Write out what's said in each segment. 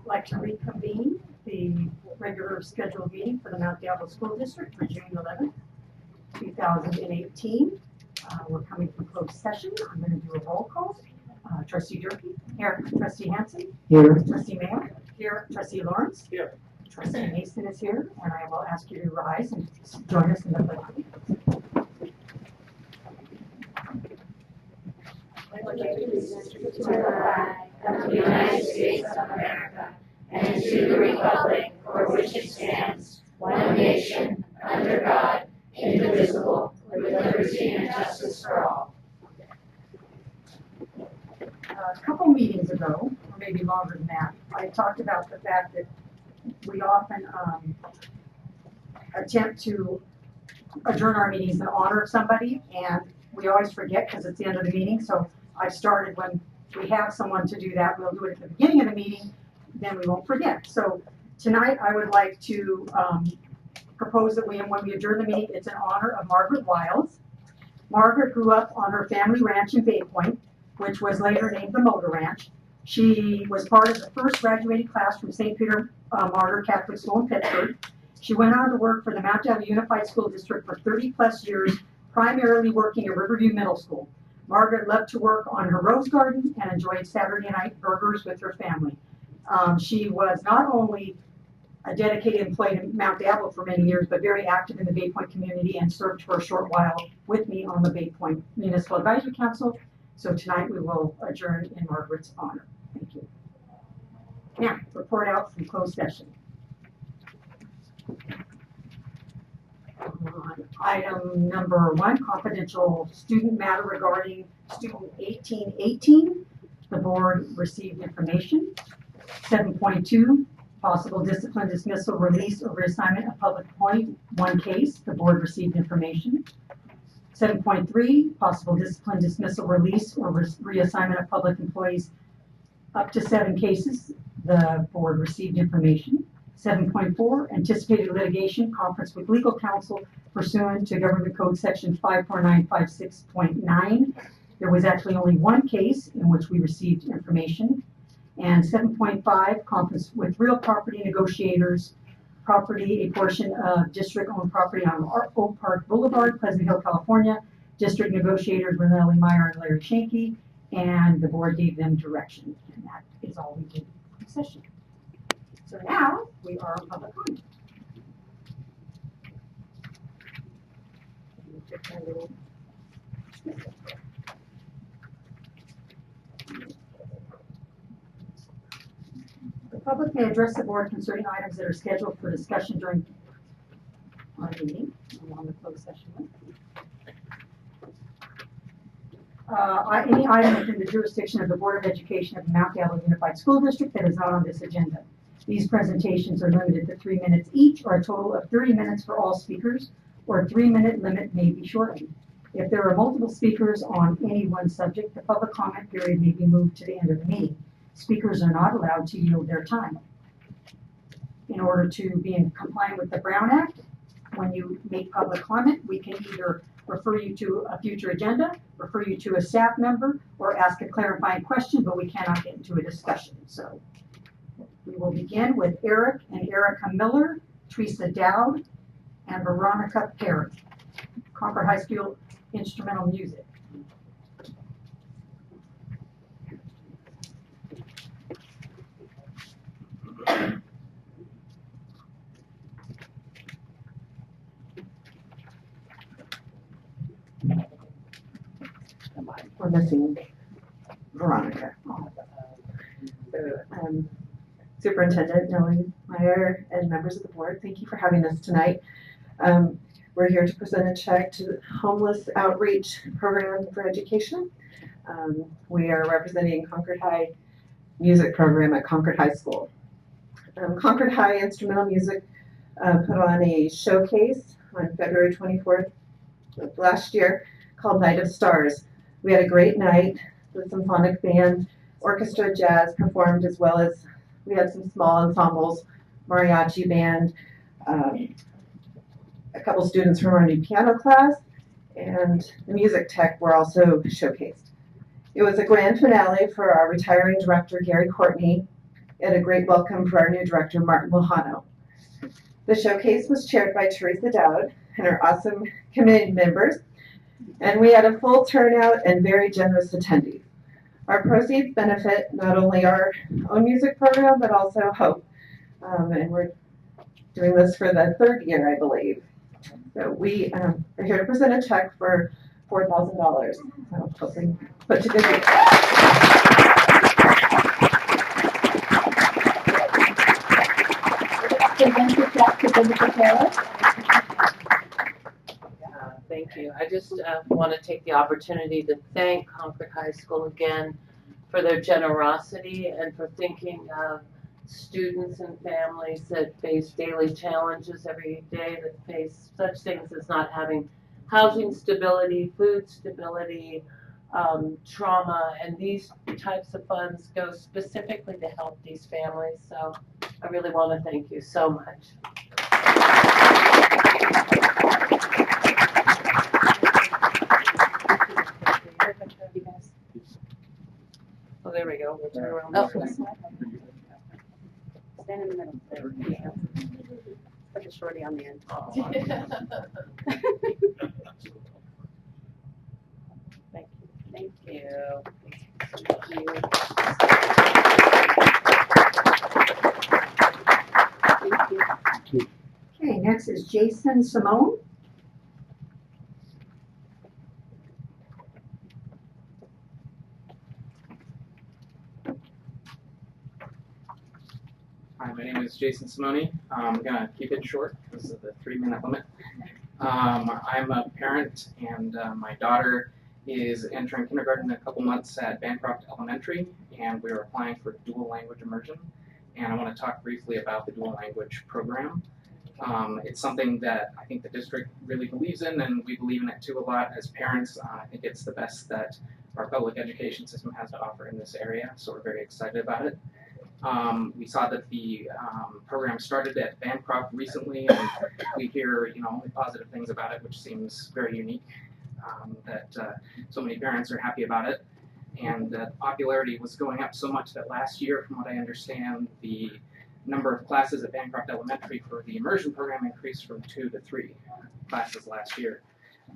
like to reconvene the regular scheduled meeting for the Mount Diablo School District for June 11th, 2018. We're coming from closed session. I'm going to do a roll call. Trustee Durkee. Here. Trustee Hansen. Here. Trustee Mayer. Here. Trustee Lawrence. Here. Trustee Mason is here, and I will ask you to rise and join us in the pledge. To the flag of the United States of America and to the republic for which it stands, one nation, under God, indivisible, with liberty and justice for all. A couple meetings ago, or maybe longer than that, I talked about the fact that we often attempt to adjourn our meetings in honor of somebody, and we always forget because it's the end of the meeting. So I started when we have someone to do that, we'll do it at the beginning of the meeting, then we won't forget. So tonight I would like to propose that when we adjourn the meeting, it's in honor of Margaret Wiles. Margaret grew up on her family ranch in Bay Point, which was later named the Motor Ranch. She was part of the first graduating class from St. Peter Martyr Catholic School in Pittsburgh. She went on to work for the Mount Diablo Unified School District for 30 plus years, primarily working at Riverview Middle School. Margaret loved to work on her rose garden and enjoyed Saturday night burgers with her family. She was not only a dedicated employee in Mount Diablo for many years, but very active in the Bay Point community and served for a short while with me on the Bay Point Municipal Advisory Council. So tonight we will adjourn in Margaret's honor. Thank you. Now, report out from closed session. Item number 1, confidential student matter regarding student 1818. The board received information. 7.2, possible discipline, dismissal, release, or reassignment of public employee, 1 case. The board received information. 7.3, possible discipline, dismissal, release, or reassignment of public employees, up to 7 cases. The board received information. 7.4, anticipated litigation, conference with legal counsel pursuant to Government Code Section 54956.9. There was actually only 1 case in which we received information. And 7.5, conference with real property negotiators, property, a portion of district-owned property on Oak Park Boulevard, Pleasant Hill, California. District negotiators were Nellie Meyer and Larry Shanky, and the board gave them direction. And that is all we did in session. So now we are on public comment. The public may address the board concerning items that are scheduled for discussion during our meeting, along the closed session. Any item within the jurisdiction of the Board of Education of the Mount Diablo Unified School District that is not on this agenda. These presentations are limited to 3 minutes each, or a total of 30 minutes for all speakers, or a 3-minute limit may be shortened. If there are multiple speakers on any one subject, the public comment period may be moved to the end of the meeting. Speakers are not allowed to yield their time. In order to be in compliance with the Brown Act, when you make public comment, we can either refer you to a future agenda, refer you to a staff member, or ask a clarifying question, but we cannot get into a discussion. So we will begin with Eric and Erica Miller, Teresa Dowd, and Veronica Perry, Concord High School Instrumental Music. We're missing Veronica. So, Superintendent Nellie Meyer and members of the board, thank you for having us tonight. We're here to present a check to the Homeless Outreach Program for Education. We are representing Concord High Music Program at Concord High School. Concord High Instrumental Music put on a showcase on February 24th of last year called Night of Stars. We had a great night. The symphonic band, orchestra, jazz performed, as well as we had some small ensembles, mariachi band, a couple students from our new piano class, and the music tech were also showcased. It was a grand finale for our retiring director, Gary Courtney, and a great welcome for our new director, Martin Lojano. The showcase was chaired by Teresa Dowd and our awesome committee members, and we had a full turnout and very generous attendees. Our proceeds benefit not only our own music program, but also Hope. And we're doing this for the third year, I believe. So we are here to present a check for $4,000. So hopefully put to good use. Present the check to Benedict Taylor. Thank you. I just want to take the opportunity to thank Concord High School again for their generosity and for thinking of students and families that face daily challenges every day, that face such things as not having housing stability, food stability, trauma, and these types of funds go specifically to help these families. So I really want to thank you so much. Oh, there we go. We'll turn around. Oh. Stand in the middle. There we go. Put the shorty on the end. Thank you. Thank you. Thank you. Okay, next is Jason Simone. Hi, my name is Jason Simone. I'm going to keep it short because of the 3-minute limit. I'm a parent, and my daughter is entering kindergarten in a couple months at Bancroft Elementary, and we're applying for dual language immersion. And I want to talk briefly about the dual language program. It's something that I think the district really believes in, and we believe in it too a lot as parents. I think it's the best that our public education system has to offer in this area, so we're very excited about it. We saw that the program started at Bancroft recently, and we hear only positive things about it, which seems very unique. That so many parents are happy about it, and the popularity was going up so much that last year, from what I understand, the number of classes at Bancroft Elementary for the immersion program increased from 2 to 3 classes last year.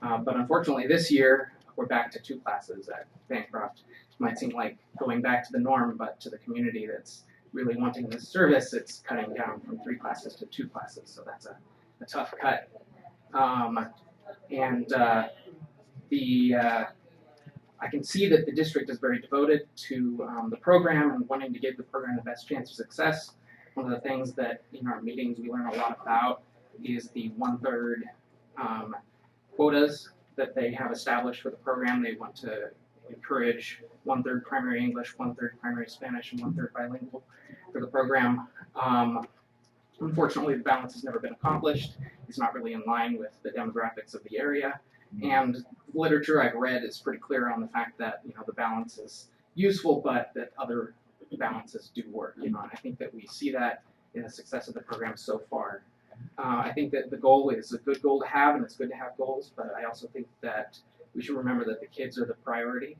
But unfortunately, this year we're back to 2 classes at Bancroft. It might seem like going back to the norm, but to the community that's really wanting this service, it's cutting down from 3 classes to 2 classes. So that's a tough cut. I can see that the district is very devoted to the program and wanting to give the program the best chance of success. One of the things that in our meetings we learn a lot about is the 1/3 quotas that they have established for the program. They want to encourage 1/3 primary English, 1/3 primary Spanish, and 1/3 bilingual for the program. Unfortunately, the balance has never been accomplished. It's not really in line with the demographics of the area. And literature I've read is pretty clear on the fact that the balance is useful, but that other balances do work. And I think that we see that in the success of the program so far. I think that the goal is a good goal to have, and it's good to have goals. But I also think that we should remember that the kids are the priority.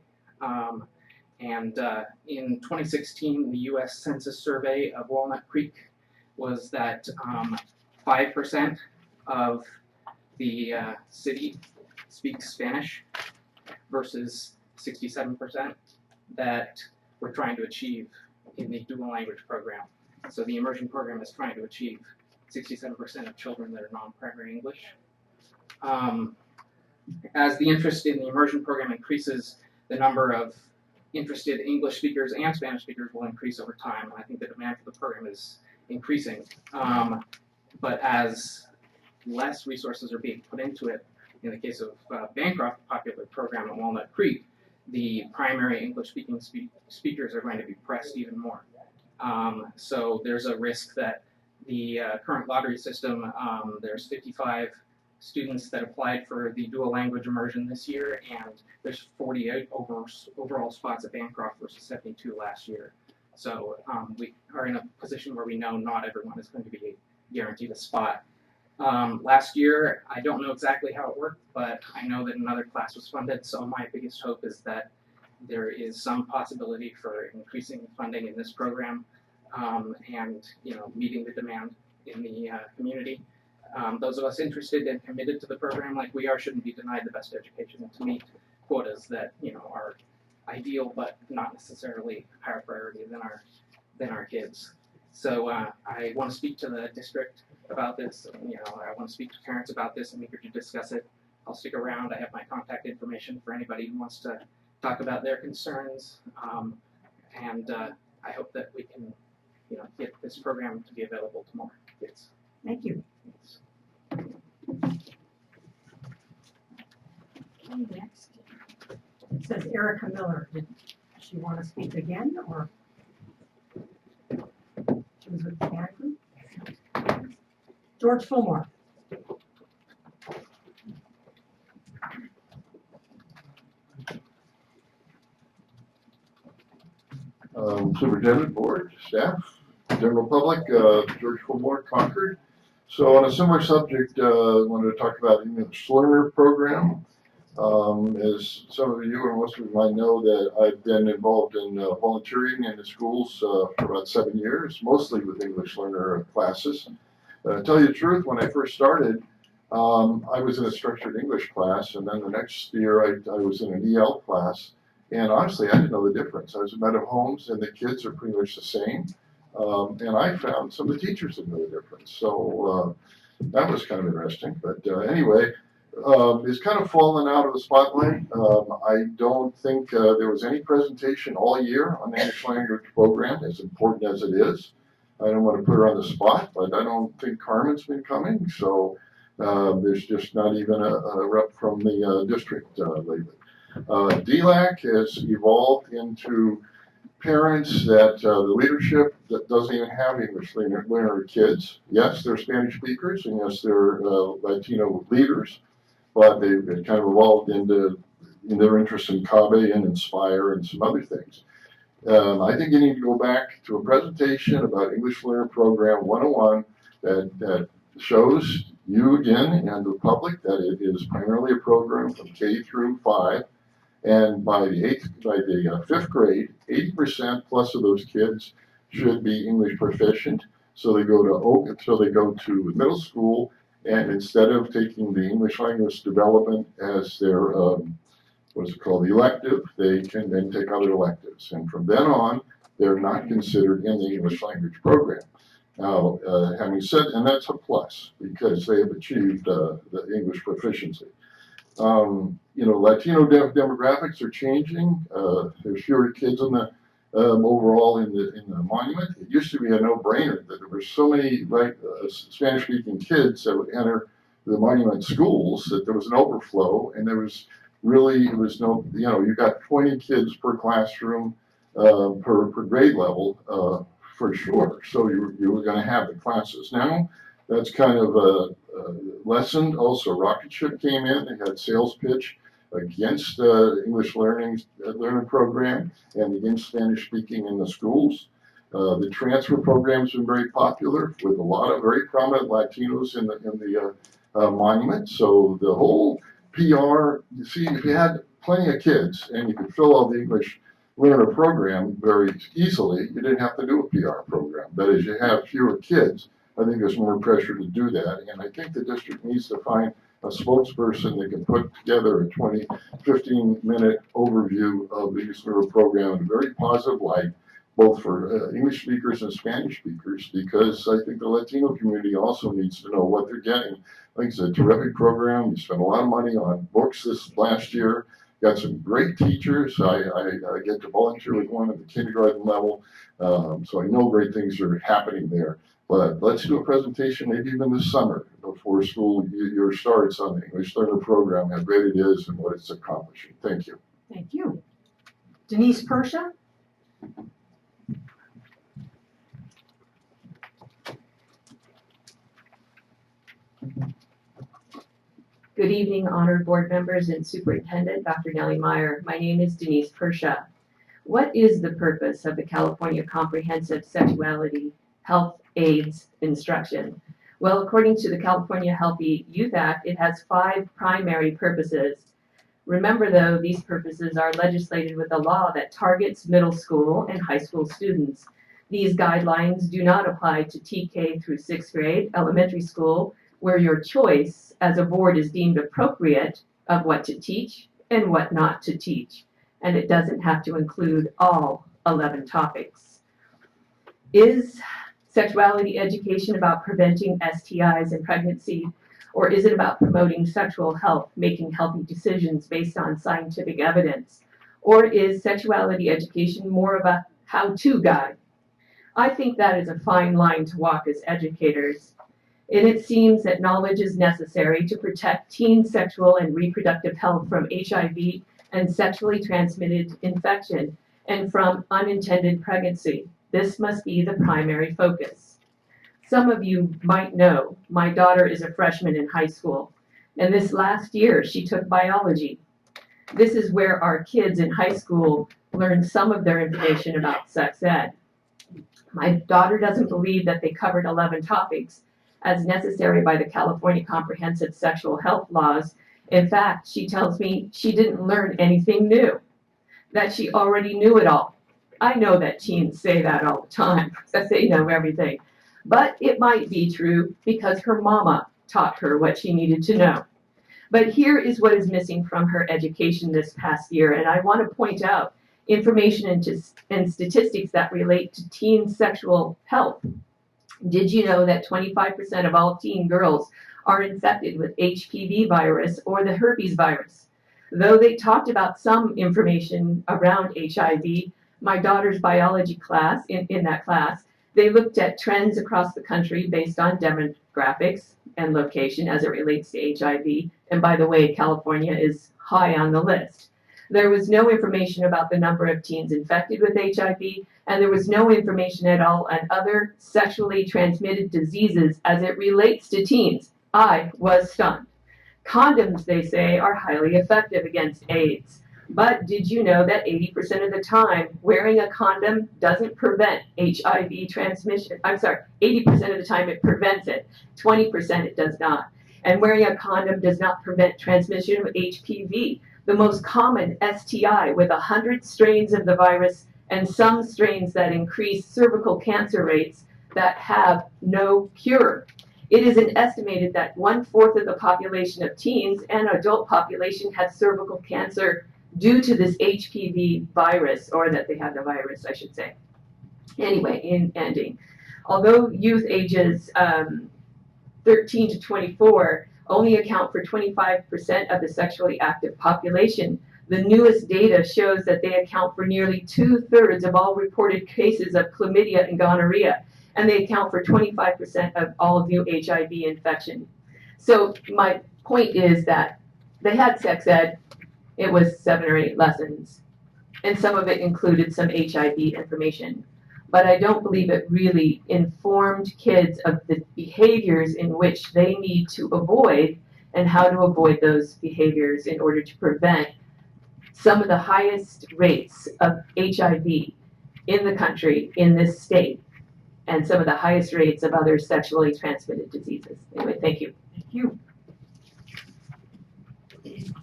In 2016, the U.S. Census survey of Walnut Creek was that 5% of the city speaks Spanish versus 67% that we're trying to achieve in the dual language program. So the immersion program is trying to achieve 67% of children that are non-primary English. As the interest in the immersion program increases, the number of interested English speakers and Spanish speakers will increase over time, and I think the demand for the program is increasing. But as less resources are being put into it, in the case of Bancroft Popular Program at Walnut Creek, the primary English-speaking speakers are going to be pressed even more. So there's a risk that the current lottery system, there's 55 students that applied for the dual language immersion this year, and there's 48 overall spots at Bancroft versus 72 last year. So we are in a position where we know not everyone is going to be guaranteed a spot. Last year, I don't know exactly how it worked, but I know that another class was funded, so my biggest hope is that there is some possibility for increasing funding in this program. and meeting the demand in the community. Those of us interested and committed to the program like we are shouldn't be denied the best education to meet quotas that are ideal but not necessarily higher priority than our kids. So I want to speak to the district about this. I want to speak to parents about this. I'm eager to discuss it. I'll stick around. I have my contact information for anybody who wants to talk about their concerns. And I hope that we can, get this program to be available to more kids. Thank you. Okay, next. It says Erica Miller. Did she want to speak again, or she was with the band group? George Fulmore. Superintendent, board, staff, general public, George Fulmore, Concord. So on a similar subject, I wanted to talk about the English Learner Program. As some of you and most of you might know, that I've been involved in volunteering in the schools for about 7 years, mostly with English Learner classes. To tell you the truth, when I first started, I was in a structured English class, and then the next year I was in an EL class. And honestly, I didn't know the difference. I was in Meadow Homes, and the kids are pretty much the same. And I found some of the teachers didn't know the difference. So that was kind of interesting. But anyway, it's kind of fallen out of the spotlight. I don't think there was any presentation all year on the English language program, as important as it is. I don't want to put her on the spot, but I don't think Carmen's been coming. So there's just not even a rep from the district lately. DLAC has evolved into parents that the leadership that doesn't even have English learner kids. Yes, they're Spanish speakers, and yes, they're Latino leaders, but they've kind of evolved into their interest in CABE and Inspire and some other things. I think you need to go back to a presentation about English Learner Program 101 that shows you again and the public that it is primarily a program from K through 5. And by the fifth grade, 80% plus of those kids should be English proficient. So they go to middle school, and instead of taking the English language development as their elective, they can then take other electives. And from then on, they're not considered in the English language program. Now, having said, and that's a plus because they have achieved the English proficiency. Latino demographics are changing. There's fewer kids in the overall in the monument. It used to be a no-brainer that there were so many Spanish-speaking kids that would enter the monument schools that there was an overflow, and there was no, you got 20 kids per classroom per grade level for sure. So you were going to have the classes. Now that's kind of lessened. Also, Rocket Ship came in. They had sales pitch against English learner program and against Spanish speaking in the schools. The transfer program's been very popular with a lot of very prominent Latinos in the monument. So the whole PR, you see, if you had plenty of kids and you could fill out the English learner program very easily, you didn't have to do a PR program. But as you have fewer kids, I think there's more pressure to do that. And I think the district needs to find a spokesperson that can put together a 15-minute overview of the English learner program in a very positive light, both for English speakers and Spanish speakers, because I think the Latino community also needs to know what they're getting. I think it's a terrific program. We spent a lot of money on books this last year. Got some great teachers. I get to volunteer with one at the kindergarten level, so I know great things are happening there. But let's do a presentation maybe even this summer before school year starts on the English Learner Program, how great it is and what it's accomplishing. Thank you. Thank you. Denise Persha. Good evening, honored board members and Superintendent Dr. Nellie Meyer. My name is Denise Persha. What is the purpose of the California Comprehensive Sexuality Health AIDS instruction? Well, according to the California Healthy Youth Act, it has 5 primary purposes. Remember, though, these purposes are legislated with a law that targets middle school and high school students. These guidelines do not apply to TK through 6th grade, elementary school, where your choice as a board is deemed appropriate of what to teach and what not to teach. And it doesn't have to include all 11 topics. Is sexuality education about preventing STIs and pregnancy, or is it about promoting sexual health, making healthy decisions based on scientific evidence? Or is sexuality education more of a how-to guide? I think that is a fine line to walk as educators. And it seems that knowledge is necessary to protect teen sexual and reproductive health from HIV and sexually transmitted infection and from unintended pregnancy. This must be the primary focus. Some of you might know my daughter is a freshman in high school, and this last year she took biology. This is where our kids in high school learn some of their information about sex ed. My daughter doesn't believe that they covered 11 topics as necessary by the California Comprehensive Sexual Health Laws. In fact, she tells me she didn't learn anything new, that she already knew it all. I know that teens say that all the time, that they know everything. But it might be true because her mama taught her what she needed to know. But here is what is missing from her education this past year, and I want to point out information and statistics that relate to teen sexual health. Did you know that 25% of all teen girls are infected with HPV virus or the herpes virus? Though they talked about some information around HIV, my daughter's biology class, in that class, they looked at trends across the country based on demographics and location as it relates to HIV. And by the way, California is high on the list. There was no information about the number of teens infected with HIV, and there was no information at all on other sexually transmitted diseases as it relates to teens. I was stunned. Condoms, they say, are highly effective against AIDS. But did you know that 80% of the time wearing a condom doesn't prevent HIV transmission? 80% of the time it prevents it. 20% it does not. And wearing a condom does not prevent transmission of HPV, the most common STI with 100 strains of the virus and some strains that increase cervical cancer rates that have no cure. It is estimated that 1/4 of the population of teens and adult population has cervical cancer due to this HPV virus, or that they have the virus, I should say. Anyway, in ending, although youth ages 13 to 24 only account for 25% of the sexually active population, the newest data shows that they account for nearly 2/3 of all reported cases of chlamydia and gonorrhea, and they account for 25% of all new HIV infection. So my point is that they had sex ed. It was 7 or 8 lessons, and some of it included some HIV information. But I don't believe it really informed kids of the behaviors in which they need to avoid and how to avoid those behaviors in order to prevent some of the highest rates of HIV in the country, in this state, and some of the highest rates of other sexually transmitted diseases. Anyway, thank you. Thank you.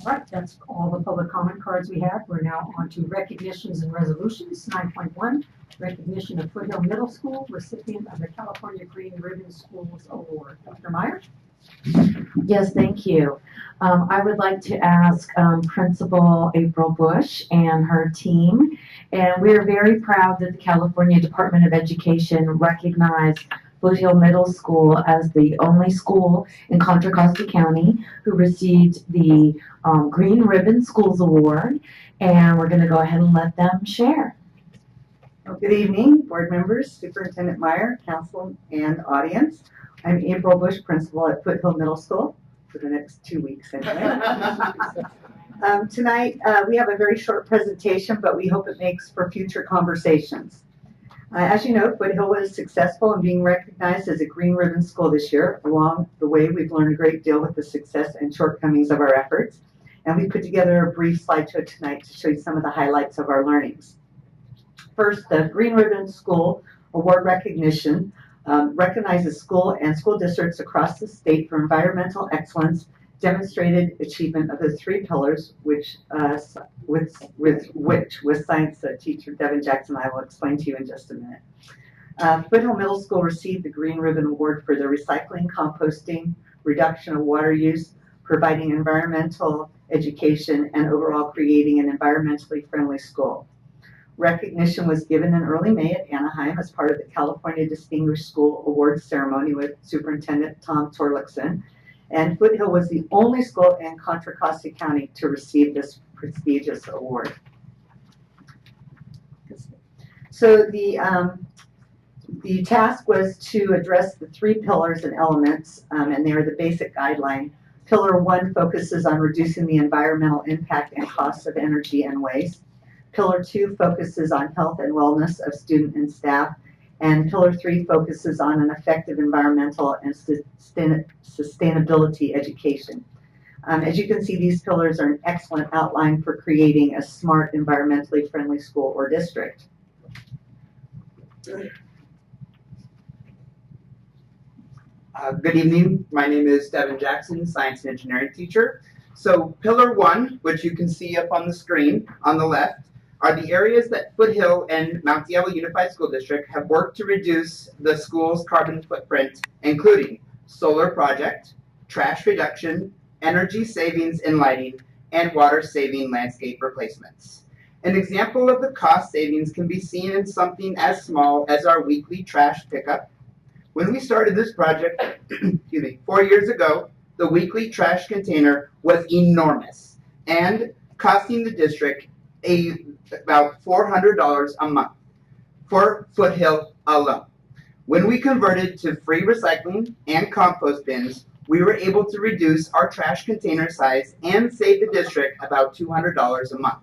All right, that's all the public comment cards we have. We're now on to recognitions and resolutions. 9.1, recognition of Foothill Middle School, recipient of the California Green Ribbon Schools Award. Dr. Meyer? Yes, thank you. I would like to ask Principal April Bush and her team, and we are very proud that the California Department of Education recognized Foothill Middle School as the only school in Contra Costa County who received the Green Ribbon Schools Award, and we're going to go ahead and let them share. Well, good evening, board members, Superintendent Meyer, council, and audience. I'm April Bush, principal at Foothill Middle School for the next 2 weeks anyway. Tonight, we have a very short presentation, but we hope it makes for future conversations. As you know, Foothill was successful in being recognized as a Green Ribbon School this year. Along the way, we've learned a great deal with the success and shortcomings of our efforts. And we put together a brief slideshow tonight to show you some of the highlights of our learnings. First, the Green Ribbon School Award recognition recognizes school and school districts across the state for environmental excellence, demonstrated achievement of the 3 pillars, which with science teacher Devin Jackson I will explain to you in just a minute. Foothill Middle School received the Green Ribbon Award for their recycling, composting, reduction of water use, providing environmental education, and overall creating an environmentally friendly school. Recognition was given in early May at Anaheim as part of the California Distinguished School Awards ceremony with Superintendent Tom Torlakson. And Foothill was the only school in Contra Costa County to receive this prestigious award. So the task was to address the 3 pillars and elements, and they are the basic guideline. Pillar 1 focuses on reducing the environmental impact and costs of energy and waste. Pillar 2 focuses on health and wellness of student and staff. And Pillar 3 focuses on an effective environmental and sustainability education. As you can see, these pillars are an excellent outline for creating a smart, environmentally friendly school or district. Good evening. My name is Devin Jackson, Science and Engineering teacher. So Pillar 1, which you can see up on the screen on the left, are the areas that Foothill and Mount Diablo Unified School District have worked to reduce the school's carbon footprint, including solar project, trash reduction, energy savings in lighting, and water saving landscape replacements. An example of the cost savings can be seen in something as small as our weekly trash pickup. When we started this project, 4 years ago, the weekly trash container was enormous and costing the district about $400 a month for Foothill alone. When we converted to free recycling and compost bins, we were able to reduce our trash container size and save the district about $200 a month.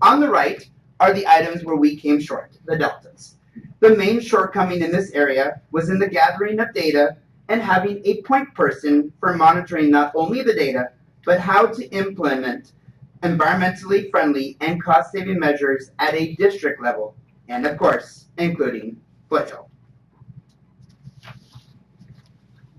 On the right are the items where we came short, the deltas. The main shortcoming in this area was in the gathering of data and having a point person for monitoring not only the data, but how to implement environmentally friendly and cost-saving measures at a district level, and of course, including Foothill.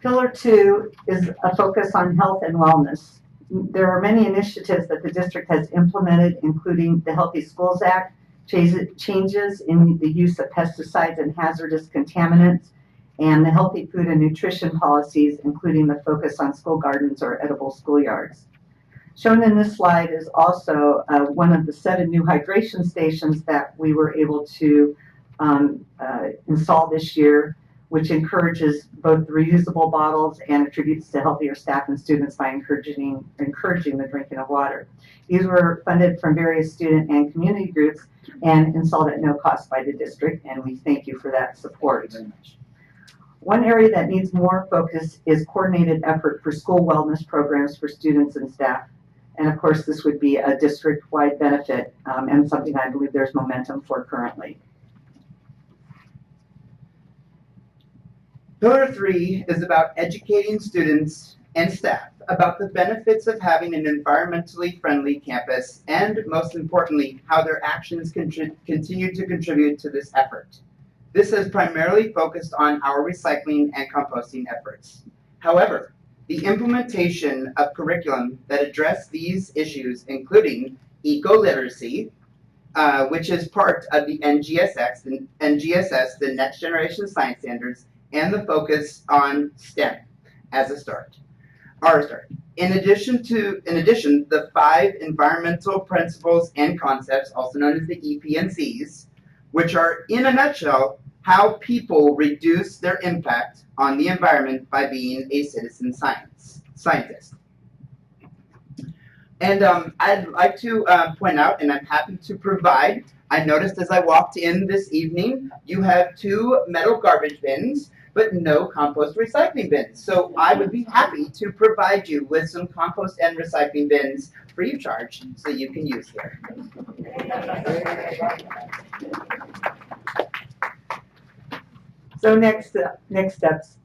Pillar 2 is a focus on health and wellness. There are many initiatives that the district has implemented, including the Healthy Schools Act, changes in the use of pesticides and hazardous contaminants, and the healthy food and nutrition policies, including the focus on school gardens or edible schoolyards. Shown in this slide is also one of the 7 new hydration stations that we were able to install this year, which encourages both reusable bottles and attributes to healthier staff and students by encouraging the drinking of water. These were funded from various student and community groups and installed at no cost by the district, and we thank you for that support. One area that needs more focus is coordinated effort for school wellness programs for students and staff. And of course, this would be a district-wide benefit and something I believe there's momentum for currently. Pillar 3 is about educating students and staff about the benefits of having an environmentally friendly campus and, most importantly, how their actions continue to contribute to this effort. This is primarily focused on our recycling and composting efforts. However, the implementation of curriculum that address these issues, including eco-literacy, which is part of the NGSS, the Next Generation Science Standards, and the focus on STEM as a start. In addition, the 5 environmental principles and concepts, also known as the EPNCs, which are, in a nutshell, how people reduce their impact on the environment by being a citizen scientist. And I'd like to point out, and I'm happy to provide, I noticed as I walked in this evening, you have 2 metal garbage bins, but no compost recycling bins. So I would be happy to provide you with some compost and recycling bins free of charge so you can use here. So next steps.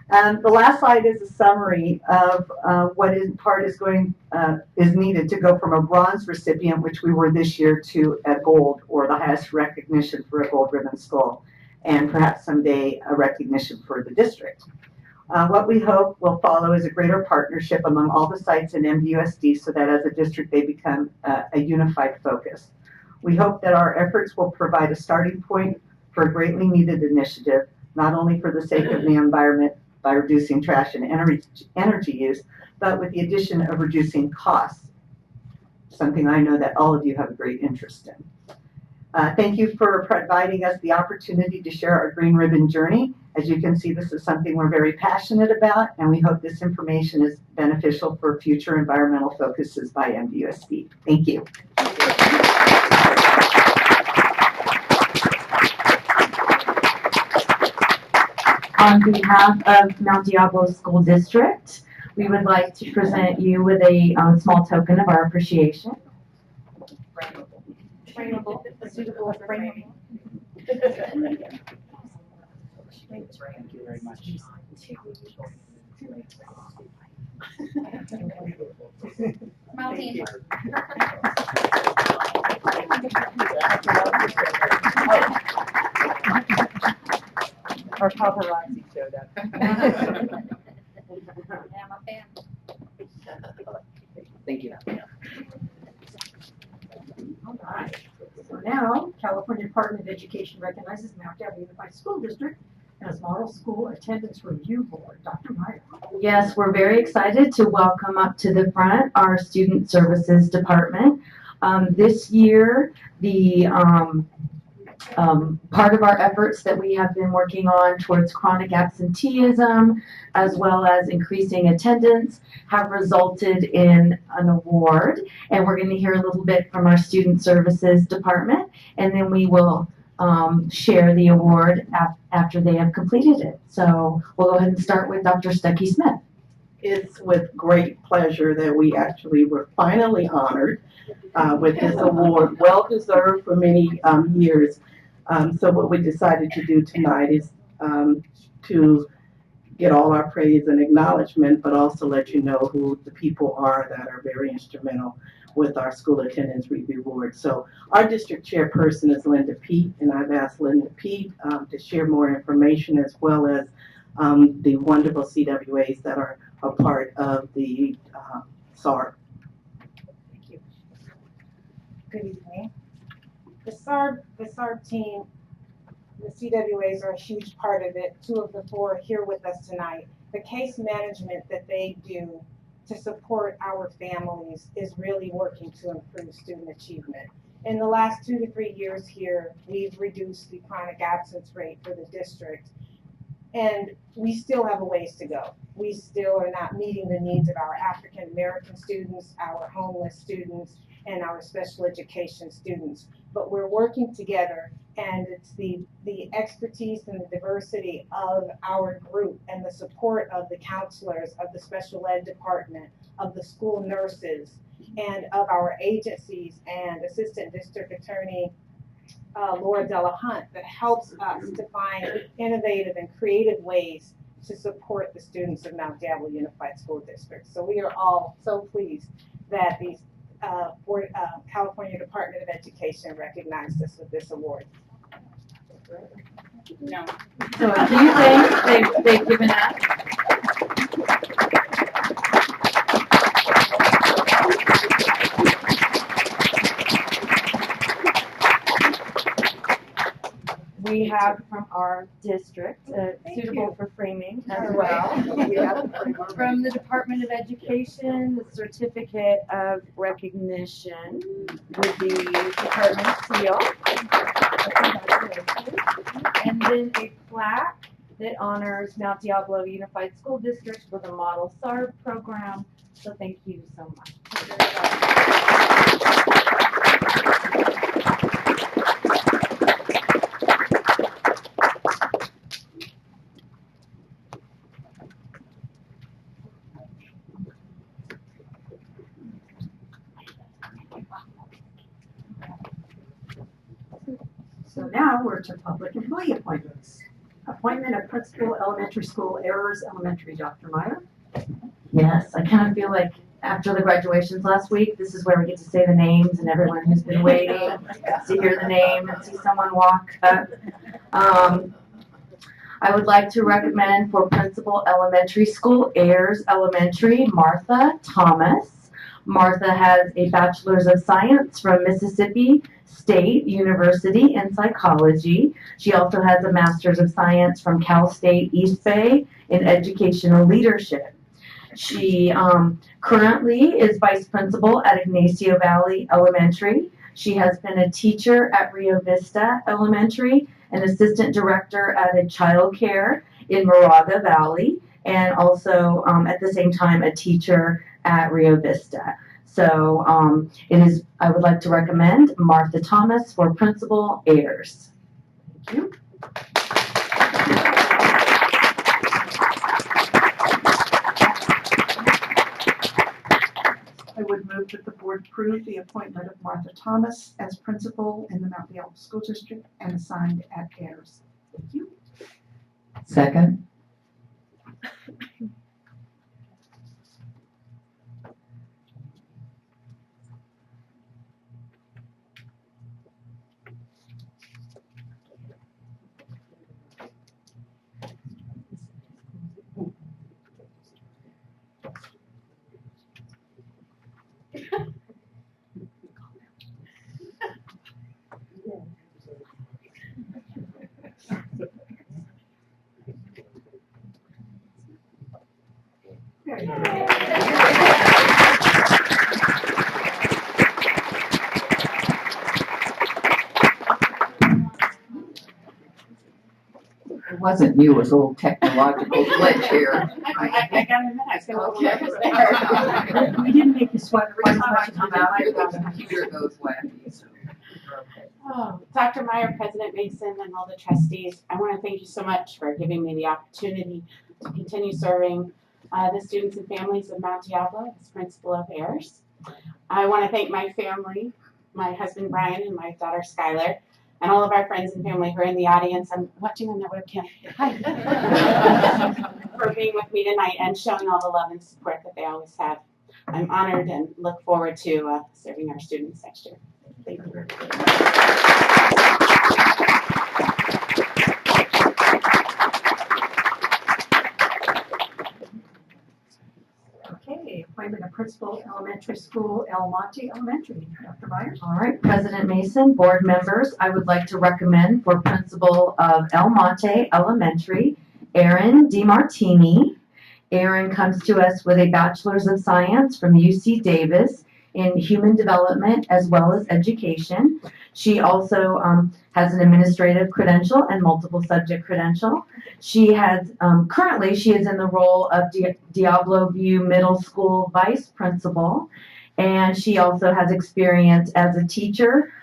The last slide is a summary of what is needed to go from a bronze recipient, which we were this year, to a gold, or the highest recognition for a gold ribbon school, and perhaps someday a recognition for the district. What we hope will follow is a greater partnership among all the sites in MDUSD so that as a district they become a unified focus. We hope that our efforts will provide a starting point for a greatly needed initiative, not only for the sake of the environment by reducing trash and energy use, but with the addition of reducing costs, something I know that all of you have a great interest in. Thank you for providing us the opportunity to share our Green Ribbon journey. As you can see, this is something we're very passionate about, and we hope this information is beneficial for future environmental focuses by MDUSB. Thank you. On behalf of Mount Diablo School District, we would like to present you with a small token of our appreciation. Frameable, suitable framing. Thank you very much. Melanie. Our paparazzi showed up. I'm a fan. Thank you. All right. So now, California Department of Education recognizes Mount Diablo Unified School District as Model School Attendance Review Board. Dr. Meyer. Yes, we're very excited to welcome up to the front our Student Services Department. This year, the part of our efforts that we have been working on towards chronic absenteeism, as well as increasing attendance, have resulted in an award. And we're going to hear a little bit from our Student Services Department, and then we will share the award after they have completed it. So we'll go ahead and start with Dr. Stuckey Smith. It's with great pleasure that we actually were finally honored with this award, well deserved for many years. So what we decided to do tonight is to get all our praise and acknowledgement, but also let you know who the people are that are very instrumental with our School Attendance Review Board. So our district chairperson is Linda Peet, and I've asked Linda Peet to share more information, as well as the wonderful CWAs that are a part of the SARB. Thank you. Good evening. The SARB team, the CWAs are a huge part of it. 2 of the 4 are here with us tonight. The case management that they do to support our families is really working to improve student achievement. In the last 2 to 3 years here, we've reduced the chronic absence rate for the district, and we still have a ways to go. We still are not meeting the needs of our African American students, our homeless students, and our special education students. But we're working together, and it's the expertise and the diversity of our group and the support of the counselors, of the special ed department, of the school nurses, and of our agencies and Assistant District Attorney Laura Della Hunt that helps us to find innovative and creative ways to support the students of Mount Diablo Unified School District. So we are all so pleased that the California Department of Education recognized us with this award. No. So a few things they've given us. We have from our district, suitable for framing as well. From the Department of Education, the certificate of recognition with the department seal. And then a plaque that honors Mount Diablo Unified School District with a model SARB program. So thank you so much. So now we're to public employee appointments. Appointment of Principal Elementary School Errors Elementary, Dr. Meyer. Yes, I kind of feel like after the graduations last week, this is where we get to say the names and everyone who's been waiting to hear the name and see someone walk up. I would like to recommend for Principal Elementary School, Ayers Elementary, Martha Thomas. Martha has a Bachelor's of Science from Mississippi State University in psychology. She also has a Master's of Science from Cal State East Bay in educational leadership. She currently is vice principal at Ignacio Valley Elementary. She has been a teacher at Rio Vista Elementary, an assistant director at a child care in Moraga Valley, and also at the same time a teacher at Rio Vista. So I would like to recommend Martha Thomas for Principal Ayers. Thank you. I would move that the board approve the appointment of Martha Thomas as principal in the Mount Diablo School District and assigned at Ayers. Thank you. Second. It wasn't you, it was a little technological glitch here. I got in that. I was gonna Okay. there. We didn't make you sweat. Every time I come out, the computer goes wacky. Oh, Dr. Meyer, President Mason, and all the trustees, I want to thank you so much for giving me the opportunity to continue serving the students and families of Mount Diablo as principal of Ayers. I want to thank my family, my husband Brian and my daughter Skylar, and all of our friends and family who are in the audience. I'm watching on their webcam. Hi. For being with me tonight and showing all the love and support that they always have. I'm honored and look forward to serving our students next year. Thank you. Okay, appointment of principal elementary school, El Monte Elementary. Dr. Myers? All right, President Mason, board members, I would like to recommend for principal of El Monte Elementary, Erin DiMartini. Erin comes to us with a Bachelor's of Science from UC Davis in Human Development as well as Education. She also has an administrative credential and multiple subject credential. She has, currently she is in the role of Diablo View Middle School Vice Principal, and she also has experience as a teacher,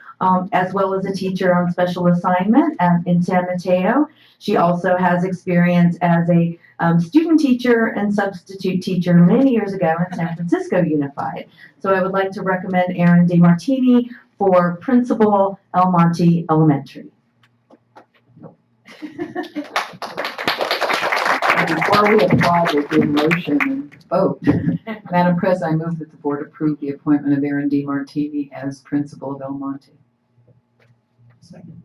as well as a teacher on special assignment in San Mateo. She also has experience as a student teacher and substitute teacher many years ago in San Francisco Unified. So I would like to recommend Erin DiMartini for Principal El Monte Elementary. Before we apply, we'll do a motion and vote. Madam President, I move that the board approve the appointment of Erin DiMartini as principal of El Monte. Second.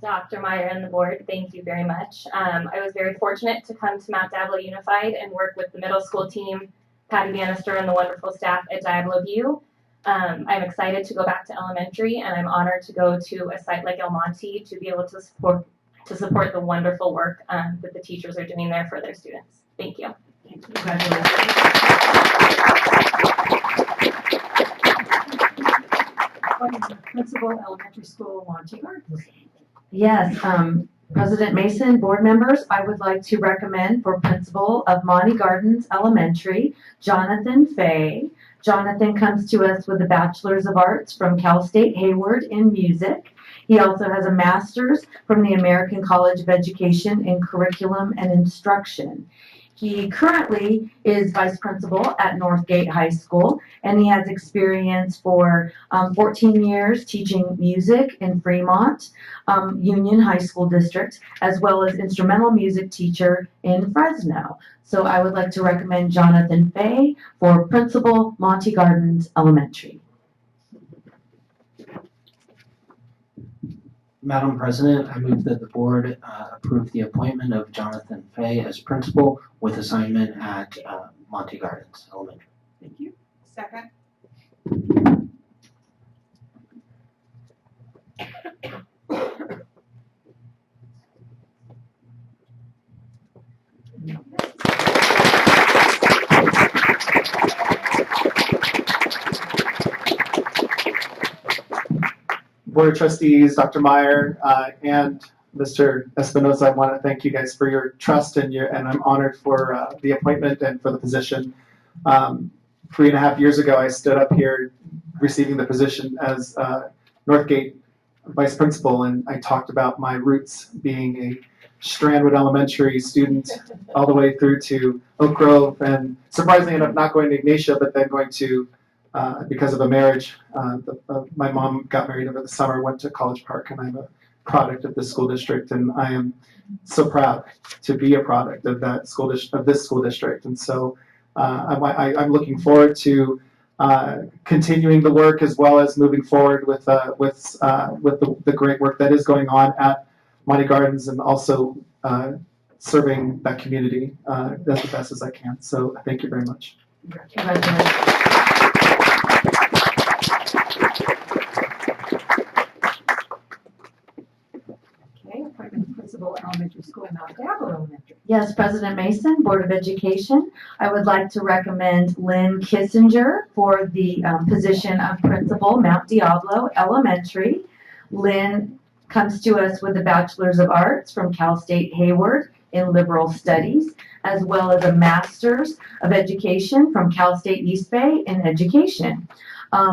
Dr. Meyer and the board, thank you very much. I was very fortunate to come to Mount Diablo Unified and work with the middle school team, Patty Bannister and the wonderful staff at Diablo View. I'm excited to go back to elementary, and I'm honored to go to a site like El Monte to be able to support the wonderful work that the teachers are doing there for their students. Thank you. Congratulations. Appointment of principal elementary school, Monte Gardens. Yes, President Mason, board members, I would like to recommend for principal of Monte Gardens Elementary, Jonathan Fay. Jonathan comes to us with a Bachelor's of Arts from Cal State Hayward in music. He also has a master's from the American College of Education in Curriculum and Instruction. He currently is vice principal at Northgate High School, and he has experience for 14 years teaching music in Fremont Union High School District, as well as instrumental music teacher in Fresno. So I would like to recommend Jonathan Fay for Principal, Monty Gardens Elementary. Madam President, I move that the board approve the appointment of Jonathan Fay as principal with assignment at Monty Gardens Elementary. Thank you. Second. Board of Trustees, Dr. Meyer, and Mr. Espinosa, I want to thank you guys for your trust and I'm honored for the appointment and for the position. 3.5 years ago, I stood up here receiving the position as Northgate Vice Principal, and I talked about my roots being a Strandwood Elementary student all the way through to Oak Grove, and surprisingly enough, not going to Ignatia, but then going to because of a marriage. My mom got married over the summer, went to College Park, and I'm a product of this school district, and I am so proud to be a product of that school of this school district. And so I'm looking forward to continuing the work as well as moving forward with the great work that is going on at Monty Gardens, and also serving that community as the best as I can. So thank you very much. Congratulations. Okay, appointment of principal elementary school, Mount Diablo Elementary. Yes, President Mason, Board of Education. I would like to recommend Lynn Kissinger for the position of principal, Mount Diablo Elementary. Lynn comes to us with a Bachelor's of Arts from Cal State Hayward in Liberal Studies, as well as a Master's of Education from Cal State East Bay in Education.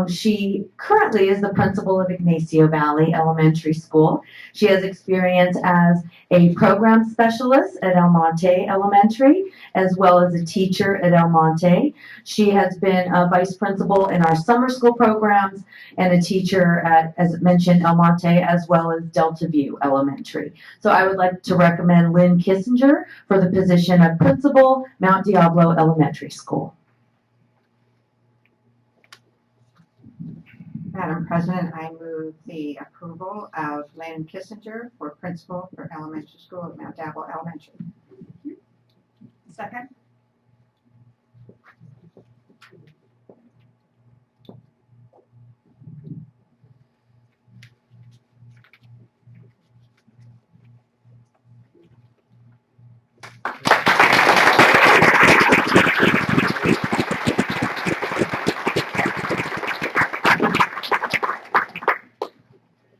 She currently is the principal of Ignacio Valley Elementary School. She has experience as a program specialist at El Monte Elementary, as well as a teacher at El Monte. She has been a vice principal in our summer school programs and a teacher at, as mentioned, El Monte, as well as Delta View Elementary. So I would like to recommend Lynn Kissinger for the position of principal, Mount Diablo Elementary School. Madam President, I move the approval of Lynn Kissinger for principal for elementary school at Mount Diablo Elementary. Second.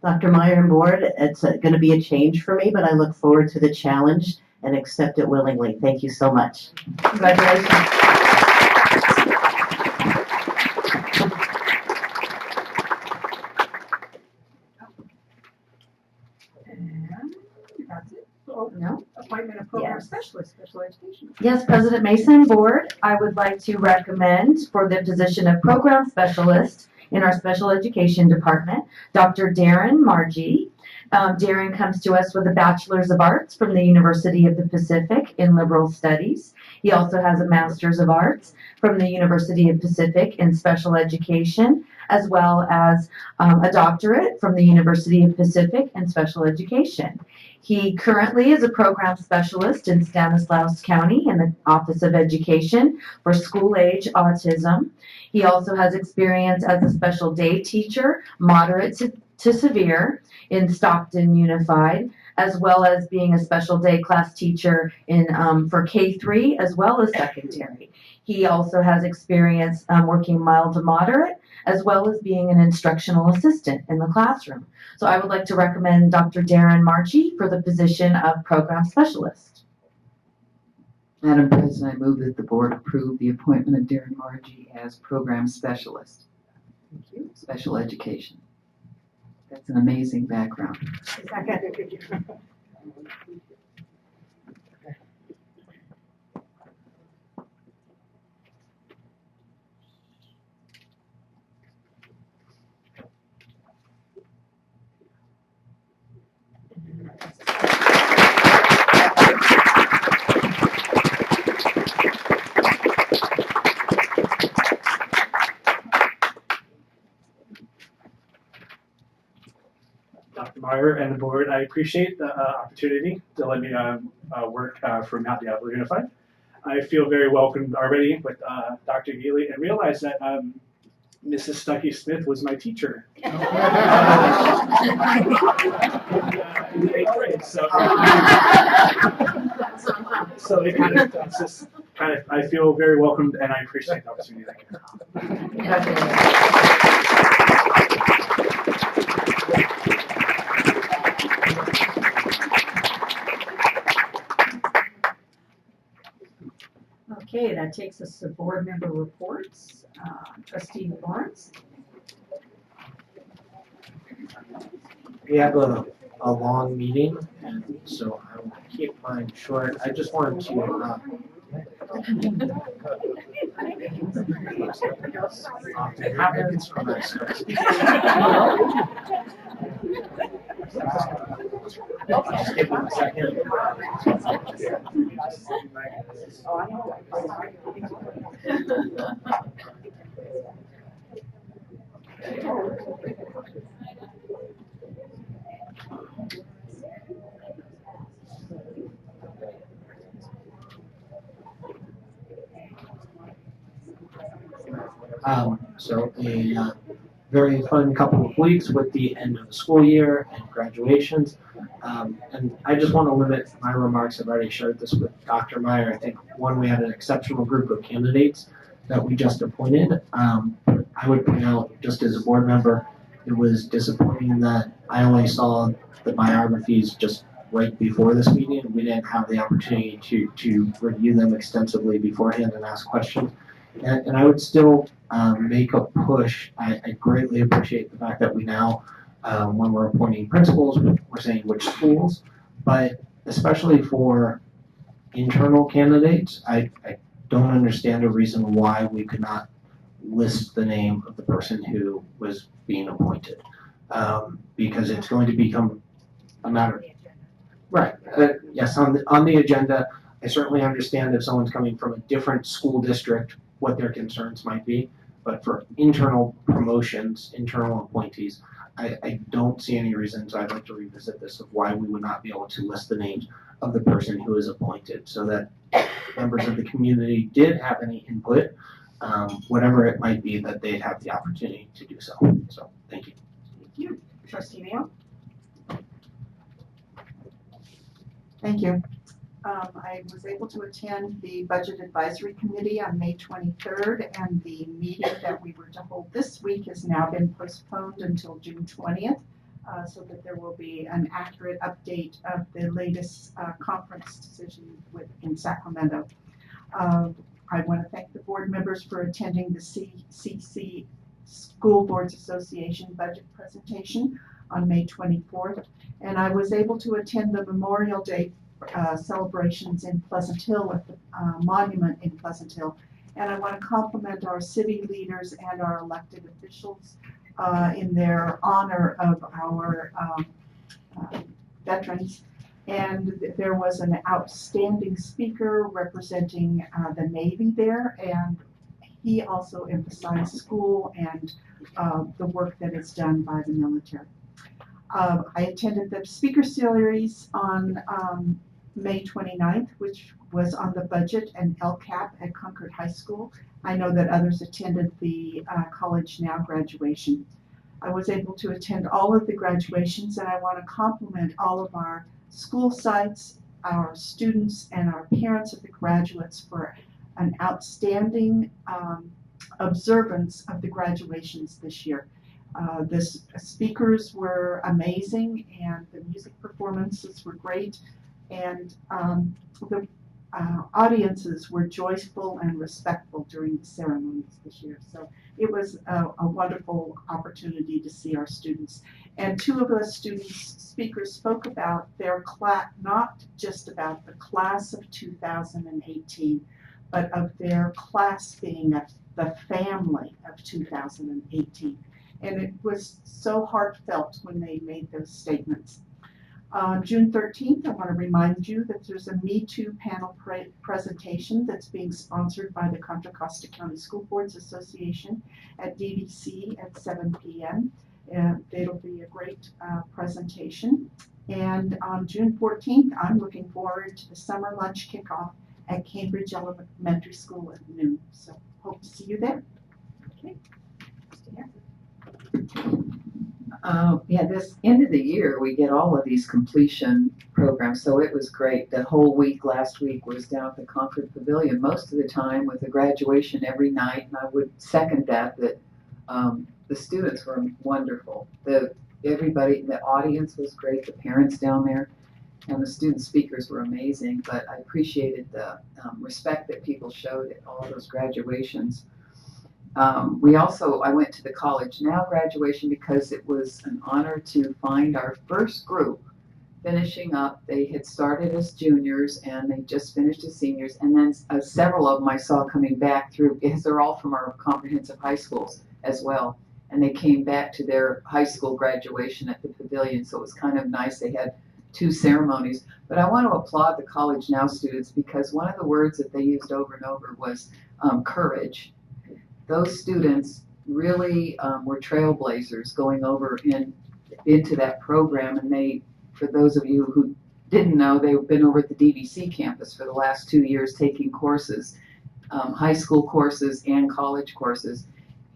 Dr. Meyer and board, it's going to be a change for me, but I look forward to the challenge and accept it willingly. Thank you so much. Congratulations. And that's it. Oh, no, appointment of program specialist, special education. Yes, President Mason, board, I would like to recommend for the position of program specialist in our special education department, Dr. Darren Margie. Darren comes to us with a Bachelor's of Arts from the University of the Pacific in Liberal Studies. He also has a Master's of Arts from the University of Pacific in Special Education, as well as a doctorate from the University of Pacific in Special Education. He currently is a program specialist in Stanislaus County in the Office of Education for school-age autism. He also has experience as a special day teacher, moderate to severe, in Stockton Unified, as well as being a special day class teacher in for K-3 as well as secondary. He also has experience working mild to moderate, as well as being an instructional assistant in the classroom. So I would like to recommend Dr. Darren Marchi for the position of program specialist. Madam President, I move that the board approve the appointment of Darren Margie as program specialist. Thank you. Special education. That's an amazing background. Second. Meyer and the board, I appreciate the opportunity to let me work for Mount Diablo Unified. I feel very welcomed already with Dr. Geely and realize that Mrs. Stuckey Smith was my teacher. In the 8th grade, so it kind of, it's just kind of, I feel very welcomed and I appreciate the opportunity. Thank you. Okay, that takes us to board member reports. Trustee Lawrence. We have a long meeting, and so I will keep mine short. I just wanted to just give them a second. So a very fun couple of weeks with the end of the school year and graduations. And I just want to limit my remarks. I've already shared this with Dr. Meyer. I think, one, we had an exceptional group of candidates that we just appointed. I would point out, just as a board member, it was disappointing that I only saw the biographies just right before this meeting. We didn't have the opportunity to review them extensively beforehand and ask questions. And I would still make a push. I greatly appreciate the fact that we now, when we're appointing principals, we're saying which schools, but especially for internal candidates, I don't understand a reason why we could not list the name of the person who was being appointed, because it's going to become a matter. Right. Yes, on the agenda. I certainly understand if someone's coming from a different school district, what their concerns might be, but for internal promotions, internal appointees, I don't see any reasons. I'd like to revisit this of why we would not be able to list the names of the person who is appointed, so that members of the community did have any input, whatever it might be, that they'd have the opportunity to do so. So, thank you. Thank you. Trustee Mayo. Thank you. I was able to attend the Budget Advisory Committee on May 23rd, and the meeting that we were to hold this week has now been postponed until June 20th, so that there will be an accurate update of the latest conference decision in Sacramento. I want to thank the board members for attending the CC School Boards Association budget presentation on May 24th, and I was able to attend the Memorial Day celebrations in Pleasant Hill at the monument in Pleasant Hill. And I want to compliment our city leaders and our elected officials in their honor of our veterans. And there was an outstanding speaker representing the Navy there, and he also emphasized school and the work that is done by the military. I attended the speaker series on May 29th, which was on the budget and LCAP at Concord High School. I know that others attended the College Now graduation. I was able to attend all of the graduations, and I want to compliment all of our school sites, our students, and our parents of the graduates for an outstanding observance of the graduations this year. The speakers were amazing, and the music performances were great, and the audiences were joyful and respectful during the ceremonies this year. So it was a wonderful opportunity to see our students. And two of the speakers spoke about their class, not just about the class of 2018, but of their class being the family of 2018. And it was so heartfelt when they made those statements. June 13th, I want to remind you that there's a Me Too panel presentation that's being sponsored by the Contra Costa County School Boards Association at DVC at 7 p.m. And it'll be a great presentation. And on June 14th, I'm looking forward to the summer lunch kickoff at Cambridge Elementary School at noon. So hope to see you there. Okay. Yeah, this end of the year, we get all of these completion programs, so it was great. The whole week, last week, was down at the Concord Pavilion, most of the time with a graduation every night, and I would second that the students were wonderful. Everybody, the audience was great, the parents down there, and the student speakers were amazing, but I appreciated the respect that people showed at all those graduations. I went to the College Now graduation because it was an honor to find our first group finishing up. They had started as juniors and they just finished as seniors, and then several of them I saw coming back through, because they're all from our comprehensive high schools as well, and they came back to their high school graduation at the pavilion, so it was kind of nice. They had 2 ceremonies, but I want to applaud the College Now students because one of the words that they used over and over was courage. Those students really were trailblazers going over into that program, and they, for those of you who didn't know, they've been over at the DVC campus for the last 2 years taking courses, high school courses and college courses,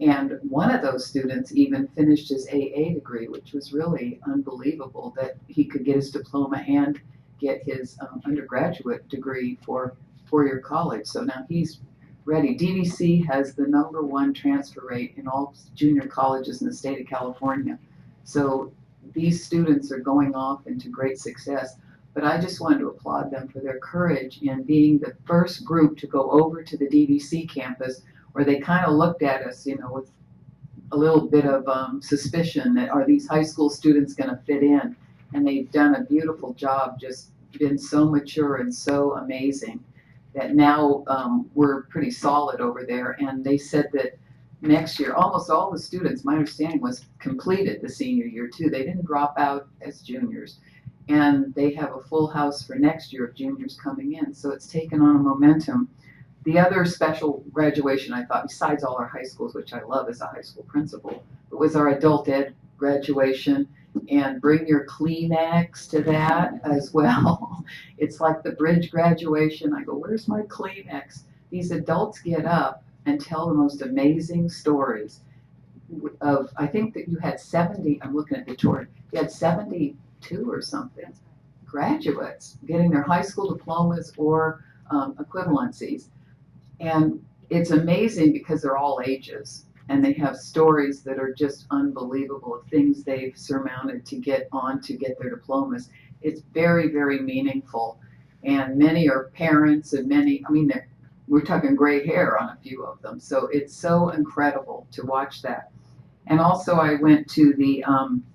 and one of those students even finished his AA degree, which was really unbelievable that he could get his diploma and get his undergraduate degree for four-year college. So now he's ready. DVC has the #1 transfer rate in all junior colleges in the state of California. So these students are going off into great success. But I just wanted to applaud them for their courage in being the first group to go over to the DVC campus, where they kind of looked at us, with a little bit of suspicion that are these high school students going to fit in? And they've done a beautiful job, just been so mature and so amazing that now we're pretty solid over there. And they said that next year, almost all the students, my understanding was, completed the senior year too. They didn't drop out as juniors. And they have a full house for next year of juniors coming in. So it's taken on a momentum. The other special graduation, I thought, besides all our high schools, which I love as a high school principal, it was our adult ed graduation. And bring your Kleenex to that as well. It's like the bridge graduation. I go, where's my Kleenex? These adults get up and tell the most amazing stories of, I think that you had 70, I'm looking at the chart, you had 72 or something graduates getting their high school diplomas or equivalencies. And it's amazing because they're all ages. And they have stories that are just unbelievable of things they've surmounted to get their diplomas. It's very, very meaningful. And many are parents, and we're talking gray hair on a few of them. So it's so incredible to watch that. And also I went to the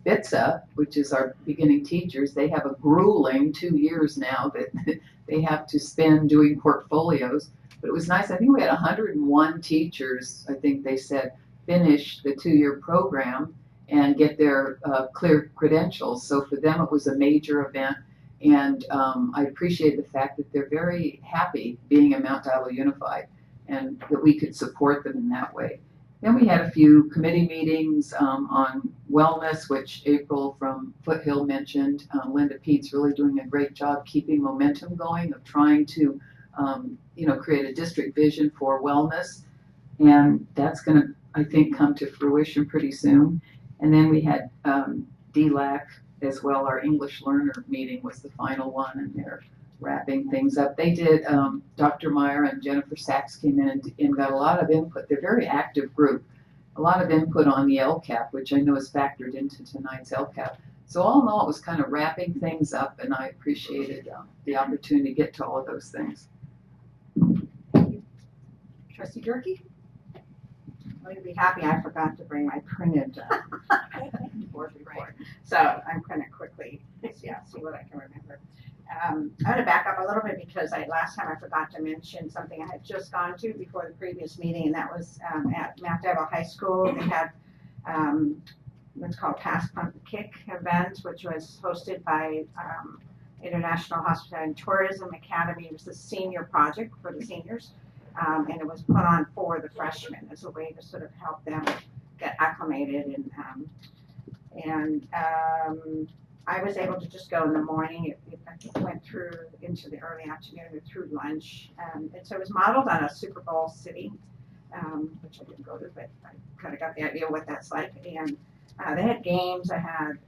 BITSA, which is our beginning teachers. They have a grueling 2 years now that they have to spend doing portfolios. But it was nice. I think we had 101 teachers, I think they said, finish the 2-year program and get their clear credentials. So for them, it was a major event. And I appreciate the fact that they're very happy being at Mount Diablo Unified and that we could support them in that way. Then we had a few committee meetings on wellness, which April from Foothill mentioned. Linda Pete's really doing a great job keeping momentum going of trying to create a district vision for wellness. And that's going to, I think, come to fruition pretty soon. And then we had DLAC as well. Our English learner meeting was the final one, and they're wrapping things up. They did, Dr. Meyer and Jennifer Sachs came in and got a lot of input. They're a very active group. A lot of input on the LCAP, which I know is factored into tonight's LCAP. So all in all, it was kind of wrapping things up, and I appreciated the opportunity to get to all of those things. Trustee Durkee? I'm going to be happy I forgot to bring my printed board report. So I'm going to quickly see what I can remember. I'm going to back up a little bit because last time I forgot to mention something I had just gone to before the previous meeting, and that was at Mount Diablo High School. They had what's called Pass Pump Kick event, which was hosted by International Hospitality and Tourism Academy. It was the senior project for the seniors. And it was put on for the freshmen as a way to sort of help them get acclimated and And I was able to just go in the morning. It went through into the early afternoon or through lunch. And so it was modeled on a Super Bowl city, which I didn't go to, but I kind of got the idea what that's like. And they had games. I had,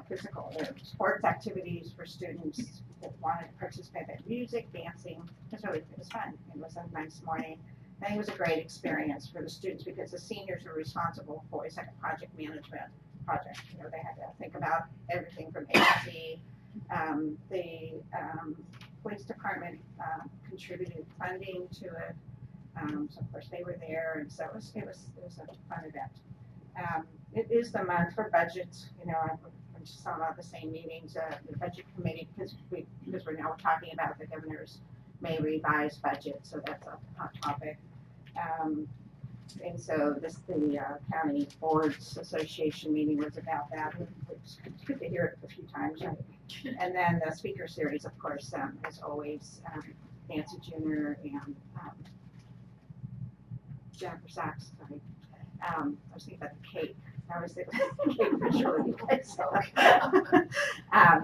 physical sports activities for students that wanted to participate in music, dancing. It was fun. It was a nice morning. I think it was a great experience for the students because the seniors were responsible for it's like a project management project. They had to think about everything from A to Z. The police department contributed funding to it. So of course they were there, and so it was a fun event. It is the month for budgets. I'm just talking about the same meetings, the budget committee, because we're now talking about the governor's May revised budget, so that's a hot topic. And so the county boards association meeting was about that. It's good to hear it a few times. And then the speaker series, of course, as always, Nancy Jenner and Jennifer Sachs. Sorry. I was thinking about the cake. I was thinking cake for Shirley.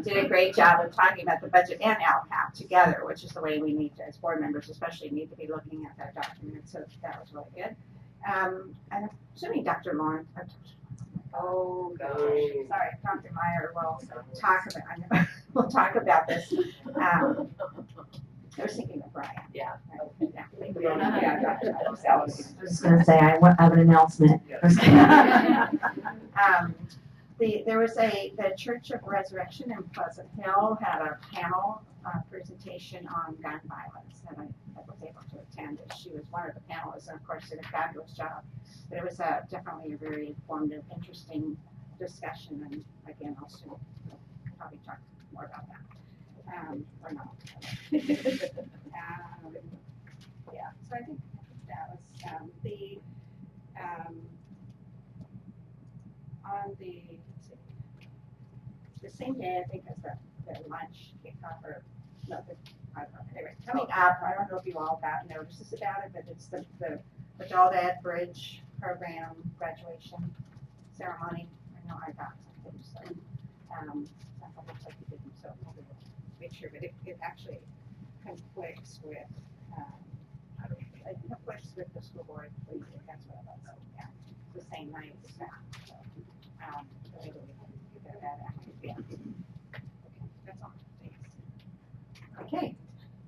Did a great job of talking about the budget and LCAP together, which is the way we need to, as board members especially, need to be looking at that document. So that was really good. And I'm assuming Dr. Lawrence. Oh gosh, sorry, Dr. Meyer will talk about. We'll talk about this. I was thinking of Brian. Yeah. I was just going to say, I have an announcement. There was the Church of Resurrection in Pleasant Hill had a panel presentation on gun violence, and I was able to attend it. She was one of the panelists, and of course did a fabulous job. But it was definitely a very informative, interesting discussion, and again, I'll soon probably talk more about that. Or not. Yeah, so I think that was on the same day, I think, as the lunch kickoff, or no, I don't know. Anyway, coming up, I don't know if you all got notices about it, but it's the Adult Ed Bridge program graduation ceremony. I know I got something, so it looks like you didn't, so we'll make sure, but it actually conflicts with the school board. That's what I was. Yeah, it's the same night as that. So, that's all. Thanks. Okay.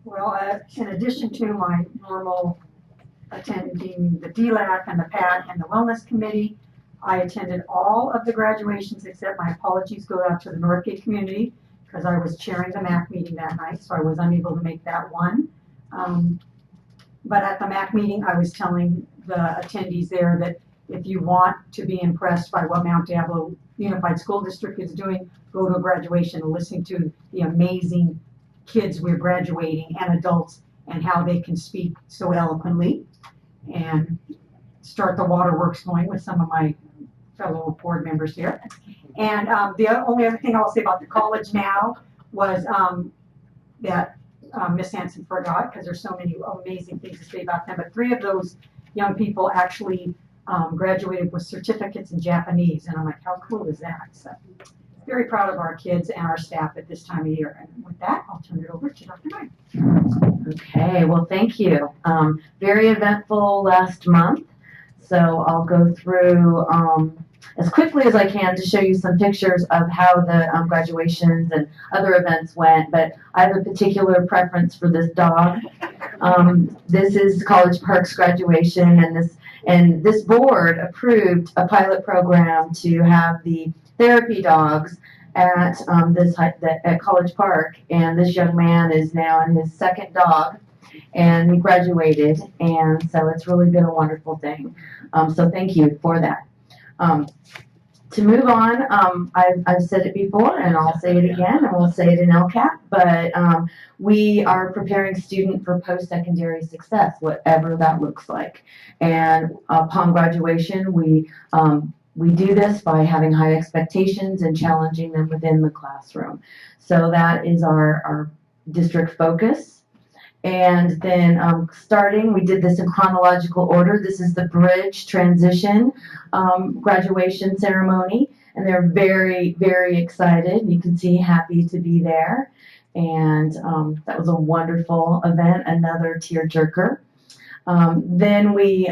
Well, in addition to my normal attending the DLAC and the PAC and the Wellness Committee, I attended all of the graduations except my apologies go out to the Northgate community because I was chairing the MAC meeting that night, so I was unable to make that one. But at the MAC meeting, I was telling the attendees there that if you want to be impressed by what Mount Diablo Unified School District is doing, go to a graduation and listen to the amazing kids we're graduating and adults and how they can speak so eloquently, and start the waterworks going with some of my fellow board members here. And the only other thing I'll say about the college now was that Miss Hanson forgot, because there's so many amazing things to say about them, but 3 of those young people actually graduated with certificates in Japanese, and I'm like, how cool is that? So very proud of our kids and our staff at this time of year. And with that, I'll turn it over to Dr. Meyer. Okay, well, thank you. Very eventful last month, so I'll go through as quickly as I can to show you some pictures of how the graduations and other events went, but I have a particular preference for this dog. This is College Park's graduation, and this board approved a pilot program to have the therapy dogs at at College Park, and this young man is now in his 2nd dog, and he graduated, and so it's really been a wonderful thing. So thank you for that. To move on, I've said it before, and I'll say it again, and we'll say it in LCAP, but we are preparing students for post-secondary success, whatever that looks like. And upon graduation, we do this by having high expectations and challenging them within the classroom. So that is our district focus. And then starting, we did this in chronological order. This is the bridge transition graduation ceremony. And they're very, very excited. You can see happy to be there. And that was a wonderful event, another tearjerker. Then we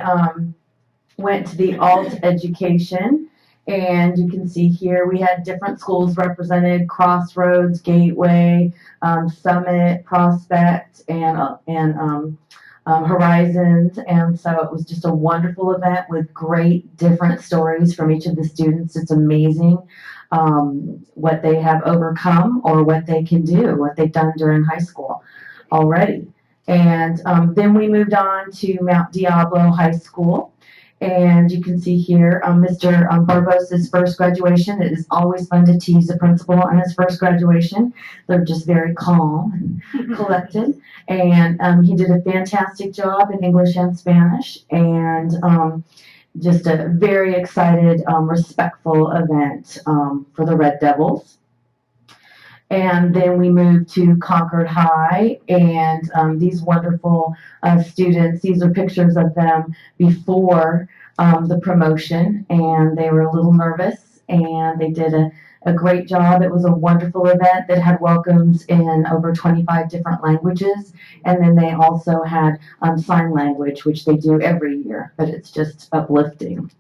went to the alt education. And you can see here we had different schools represented: Crossroads, Gateway, Summit, Prospect, and Horizons. And so it was just a wonderful event with great different stories from each of the students. It's amazing what they have overcome or what they can do, what they've done during high school already. And then we moved on to Mount Diablo High School. And you can see here Mr. Barbos' first graduation. It is always fun to tease the principal on his first graduation. They're just very calm and collected. And he did a fantastic job in English and Spanish. And just a very excited, respectful event for the Red Devils. And then we moved to Concord High, and these wonderful students, these are pictures of them before the promotion, and they were a little nervous, and they did a great job. It was a wonderful event that had welcomes in over 25 different languages, and then they also had sign language, which they do every year, but it's just uplifting.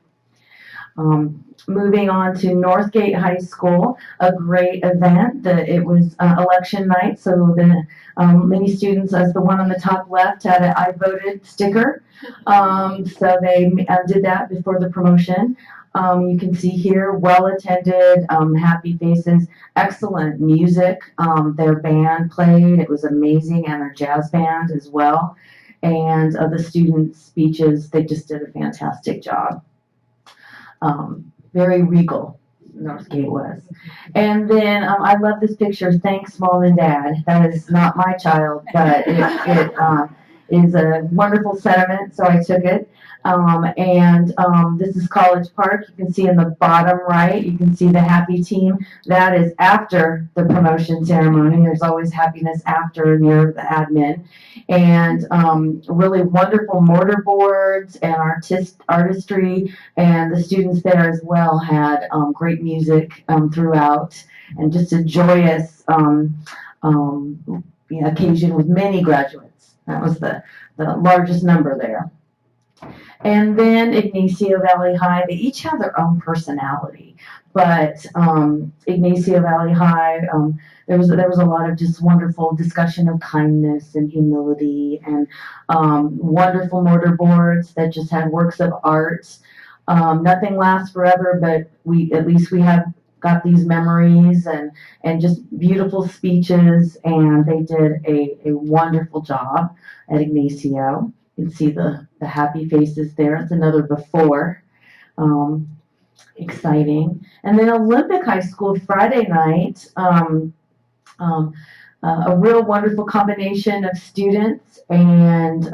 Moving on to Northgate High School, a great event. It was election night, so the many students, as the one on the top left, had an I voted sticker. So they did that before the promotion. You can see here, well attended, happy faces, excellent music. Their band played, it was amazing, and their jazz band as well. And the students' speeches, they just did a fantastic job. Very regal, Northgate was. And then I love this picture. Thanks, Mom and Dad. That is not my child, but it is a wonderful sentiment, so I took it. This is College Park. You can see in the bottom right, you can see the happy team. That is after the promotion ceremony. There's always happiness after near the admin. And really wonderful mortar boards and artistry. And the students there as well had great music throughout, and just a joyous occasion with many graduates. That was the largest number there. And then Ignacio Valley High, they each have their own personality. But Ignacio Valley High, there was a lot of just wonderful discussion of kindness and humility, and wonderful mortar boards that just had works of art. Nothing lasts forever, but at least we have got these memories and just beautiful speeches, and they did a wonderful job at Ignacio. You can see the happy faces there. It's another before. Exciting. And then Olympic High School Friday night, a real wonderful combination of students, and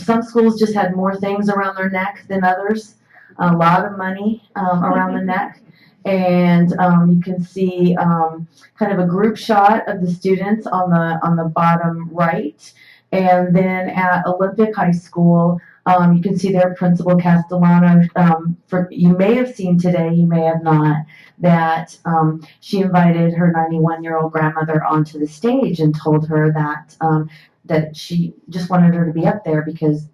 some schools just had more things around their neck than others. A lot of money around the neck. And you can see kind of a group shot of the students on the bottom right. And then at Olympic High School, you can see their principal, Castellano. You may have seen today, you may have not, that she invited her 91-year-old grandmother onto the stage and told her that she just wanted her to be up there because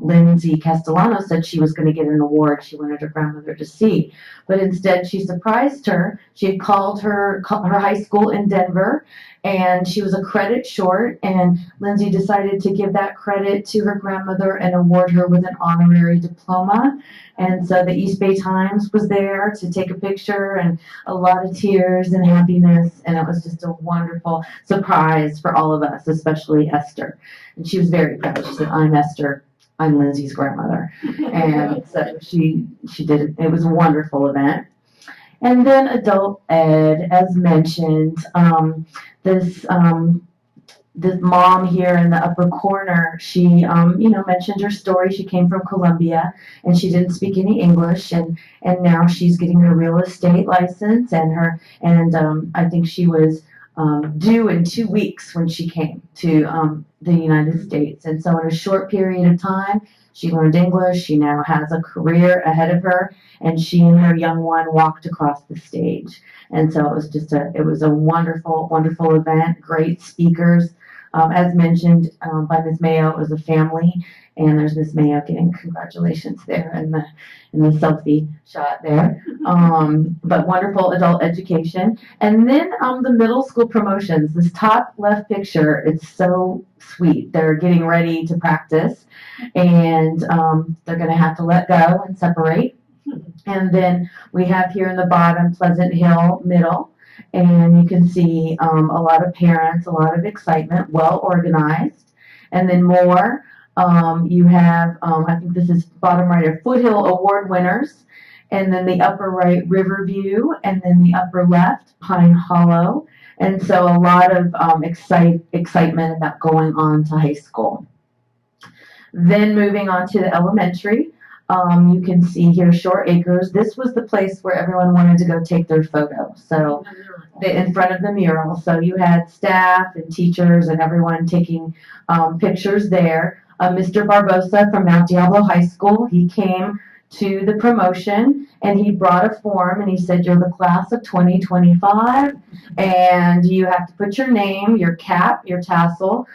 Lindsay Castellano said she was going to get an award she wanted her grandmother to see. But instead, she surprised her. She had called her high school in Denver, and she was a credit short, and Lindsay decided to give that credit to her grandmother and award her with an honorary diploma. And so the East Bay Times was there to take a picture, and a lot of tears and happiness, and it was just a wonderful surprise for all of us, especially Esther. And she was very proud. She said, "I'm Esther. I'm Lindsay's grandmother." And so she did it. It was a wonderful event. And then adult ed, as mentioned, this mom here in the upper corner, she mentioned her story. She came from Colombia, and she didn't speak any English, and now she's getting her real estate license, and I think she was due in 2 weeks when she came to the United States. And so in a short period of time, she learned English. She now has a career ahead of her, and she and her young one walked across the stage. And so it was a wonderful, wonderful event. Great speakers. As mentioned by Ms. Mayo, it was a family, and there's Ms. Mayo getting congratulations there in the selfie shot there. But wonderful adult education. And then the middle school promotions. This top left picture, it's so sweet. They're getting ready to practice, and they're going to have to let go and separate. And then we have here in the bottom Pleasant Hill Middle. And you can see a lot of parents, a lot of excitement, well organized. And then more, you have, I think this is bottom right here, Foothill Award winners. And then the upper right, Riverview. And then the upper left, Pine Hollow. And so a lot of excitement about going on to high school. Then moving on to the elementary. You can see here Shore Acres. This was the place where everyone wanted to go take their photo. So in front of the mural. So you had staff and teachers and everyone taking pictures there. Mr. Barbosa from Mount Diablo High School, he came to the promotion and he brought a form and he said, you're the class of 2025 and you have to put your name, your cap, your tassel,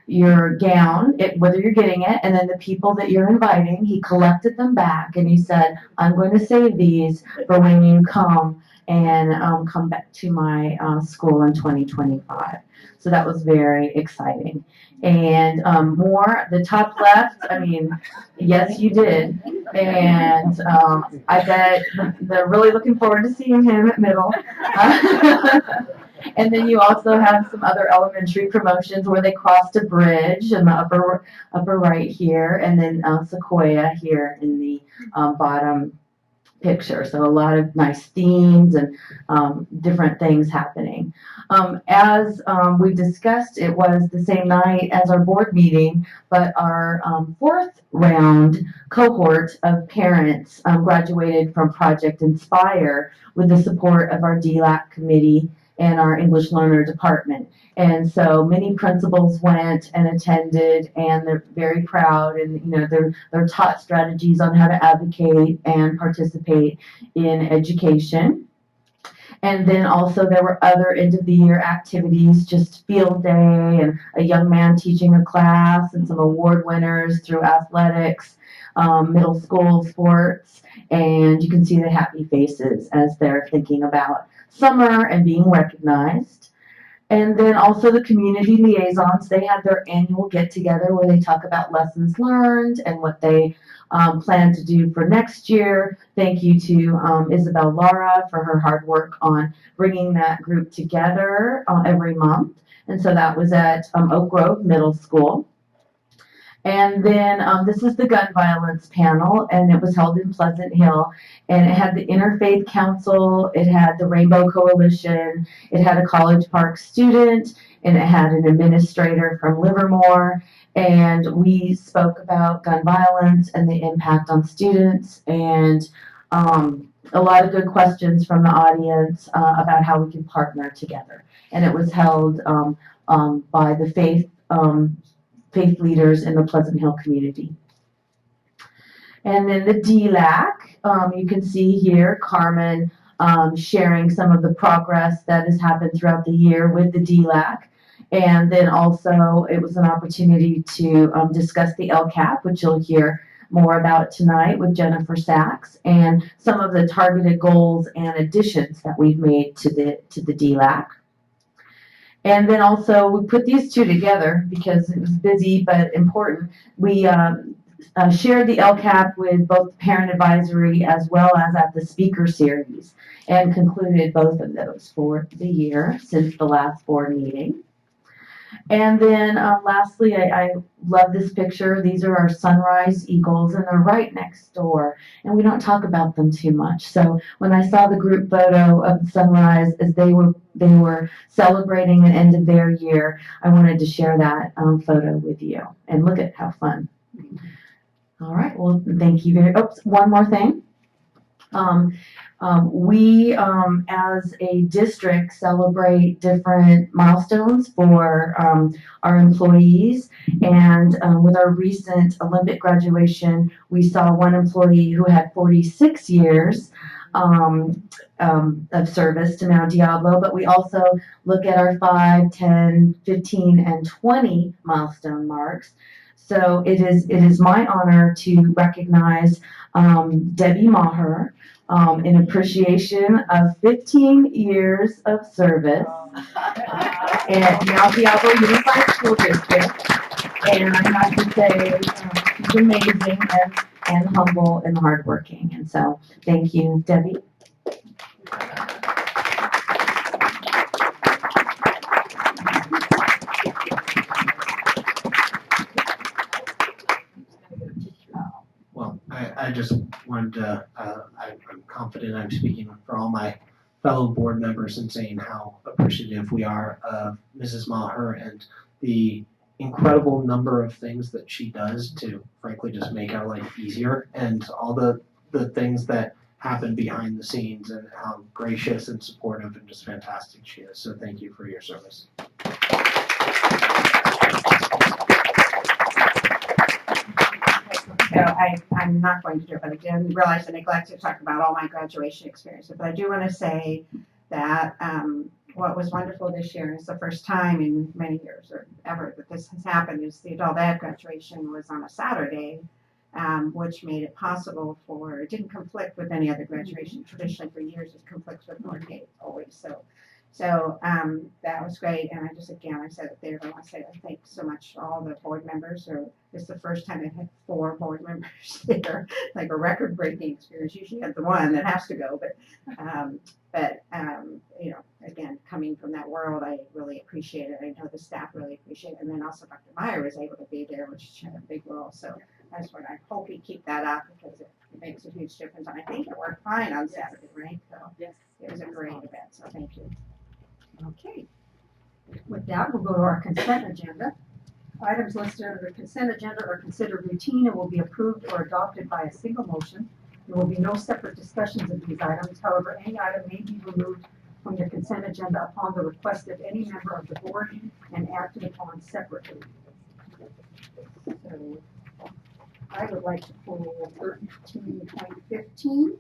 your gown, whether you're getting it, and then the people that you're inviting. He collected them back and he said, I'm going to save these for when you come and come back to my school in 2025. So that was very exciting. And more, the top left, I mean, yes, you did. And I bet they're really looking forward to seeing him at middle. And then you also have some other elementary promotions where they crossed a bridge in the upper right here, and then Sequoia here in the bottom picture. So a lot of nice themes and different things happening. As we discussed, it was the same night as our board meeting, but our fourth round cohort of parents graduated from Project Inspire with the support of our DLAC committee and our English learner department. And so many principals went and attended, and they're very proud, and they're taught strategies on how to advocate and participate in education. And then also there were other end of the year activities, just field day and a young man teaching a class and some award winners through athletics, middle school sports, and you can see the happy faces as they're thinking about summer and being recognized. And then also the community liaisons, they had their annual get together where they talk about lessons learned and what they plan to do for next year. Thank you to Isabel Lara for her hard work on bringing that group together every month. And so that was at Oak Grove Middle School. And then this is the gun violence panel, and it was held in Pleasant Hill, and it had the Interfaith Council, it had the Rainbow Coalition, it had a College Park student, and it had an administrator from Livermore, and we spoke about gun violence and the impact on students, and a lot of good questions from the audience about how we can partner together. And it was held by the faith leaders in the Pleasant Hill community. And then the DLAC, you can see here Carmen sharing some of the progress that has happened throughout the year with the DLAC. And then also it was an opportunity to discuss the LCAP, which you'll hear more about tonight with Jennifer Sachs, and some of the targeted goals and additions that we've made to the DLAC. And then also we put these two together because it was busy but important. We shared the LCAP with both Parent Advisory as well as at the speaker series, and concluded both of those for the year since the last board meeting. And then lastly, I love this picture. These are our Sunrise Eagles, and they're right next door, and we don't talk about them too much. So when I saw the group photo of Sunrise as they were celebrating the end of their year, I wanted to share that photo with you. And look at how fun. All right, well, thank you very much. One more thing. We, as a district, celebrate different milestones for our employees. And with our recent Olympic graduation, we saw one employee who had 46 years of service to Mount Diablo, but we also look at our 5, 10, 15, and 20 milestone marks. So it is my honor to recognize Debbie Maher in appreciation of 15 years of service at Mount Diablo Unified School District. And I have to say, she's amazing and humble and hardworking. And so, thank you, Debbie. Well, I just wanted to, I'm confident I'm speaking for all my fellow board members in saying how appreciative we are of Mrs. Maher and the incredible number of things that she does to, frankly, just make our life easier, and all the things that happen behind the scenes, and how gracious and supportive and just fantastic she is. So thank you for your service. So I'm not going to do it, but I didn't realize I neglected to talk about all my graduation experiences. But I do want to say that what was wonderful this year, and it's the first time in many years or ever that this has happened, is the adult ed graduation was on a Saturday, which made it possible for, it didn't conflict with any other graduation. Traditionally for years it conflicts with Northgate always. So that was great, and I said it there, but I want to say thank so much to all the board members. It's the first time I've had 4 board members there, like a record-breaking experience. Usually you have the one that has to go, but you know, again, coming from that world, I really appreciate it. I know the staff really appreciate it, and then also Dr. Meyer was able to be there, which had a big role. So that's what I hope we keep that up, because it makes a huge difference. And I think it worked fine on Saturday, right? So yes, it was a great event. So thank you. Okay. With that, we'll go to our consent agenda. Items listed under the consent agenda are considered routine and will be approved or adopted by a single motion. There will be no separate discussions of these items. However, any item may be removed from the consent agenda upon the request of any member of the board and acted upon separately. So, I would like to pull 13.15.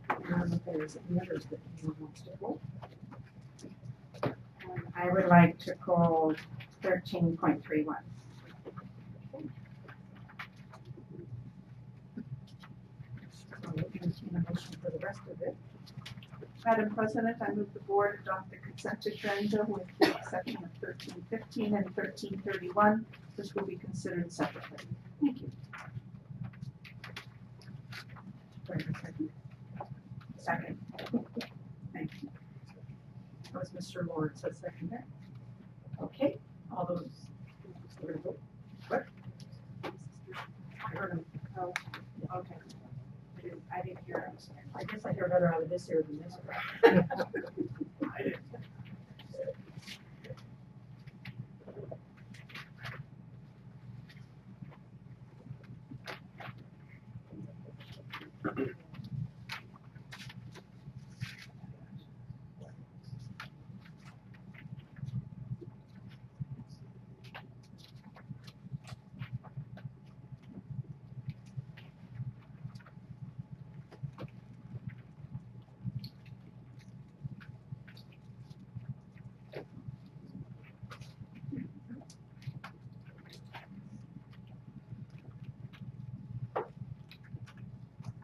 I don't know if there's any others that anyone wants to pull. I would like to call 13.31. For the rest of it. Madam President, I move the board adopt the consent agenda with the exception of 13.15 and 13.31, which will be considered separately. Thank you. Second. Thank you. That was Mr. Lord, so second there. Okay, all those. We're gonna vote. What? I heard him. Oh, okay. I didn't hear him. I guess I hear better out of this ear than this ear. I did.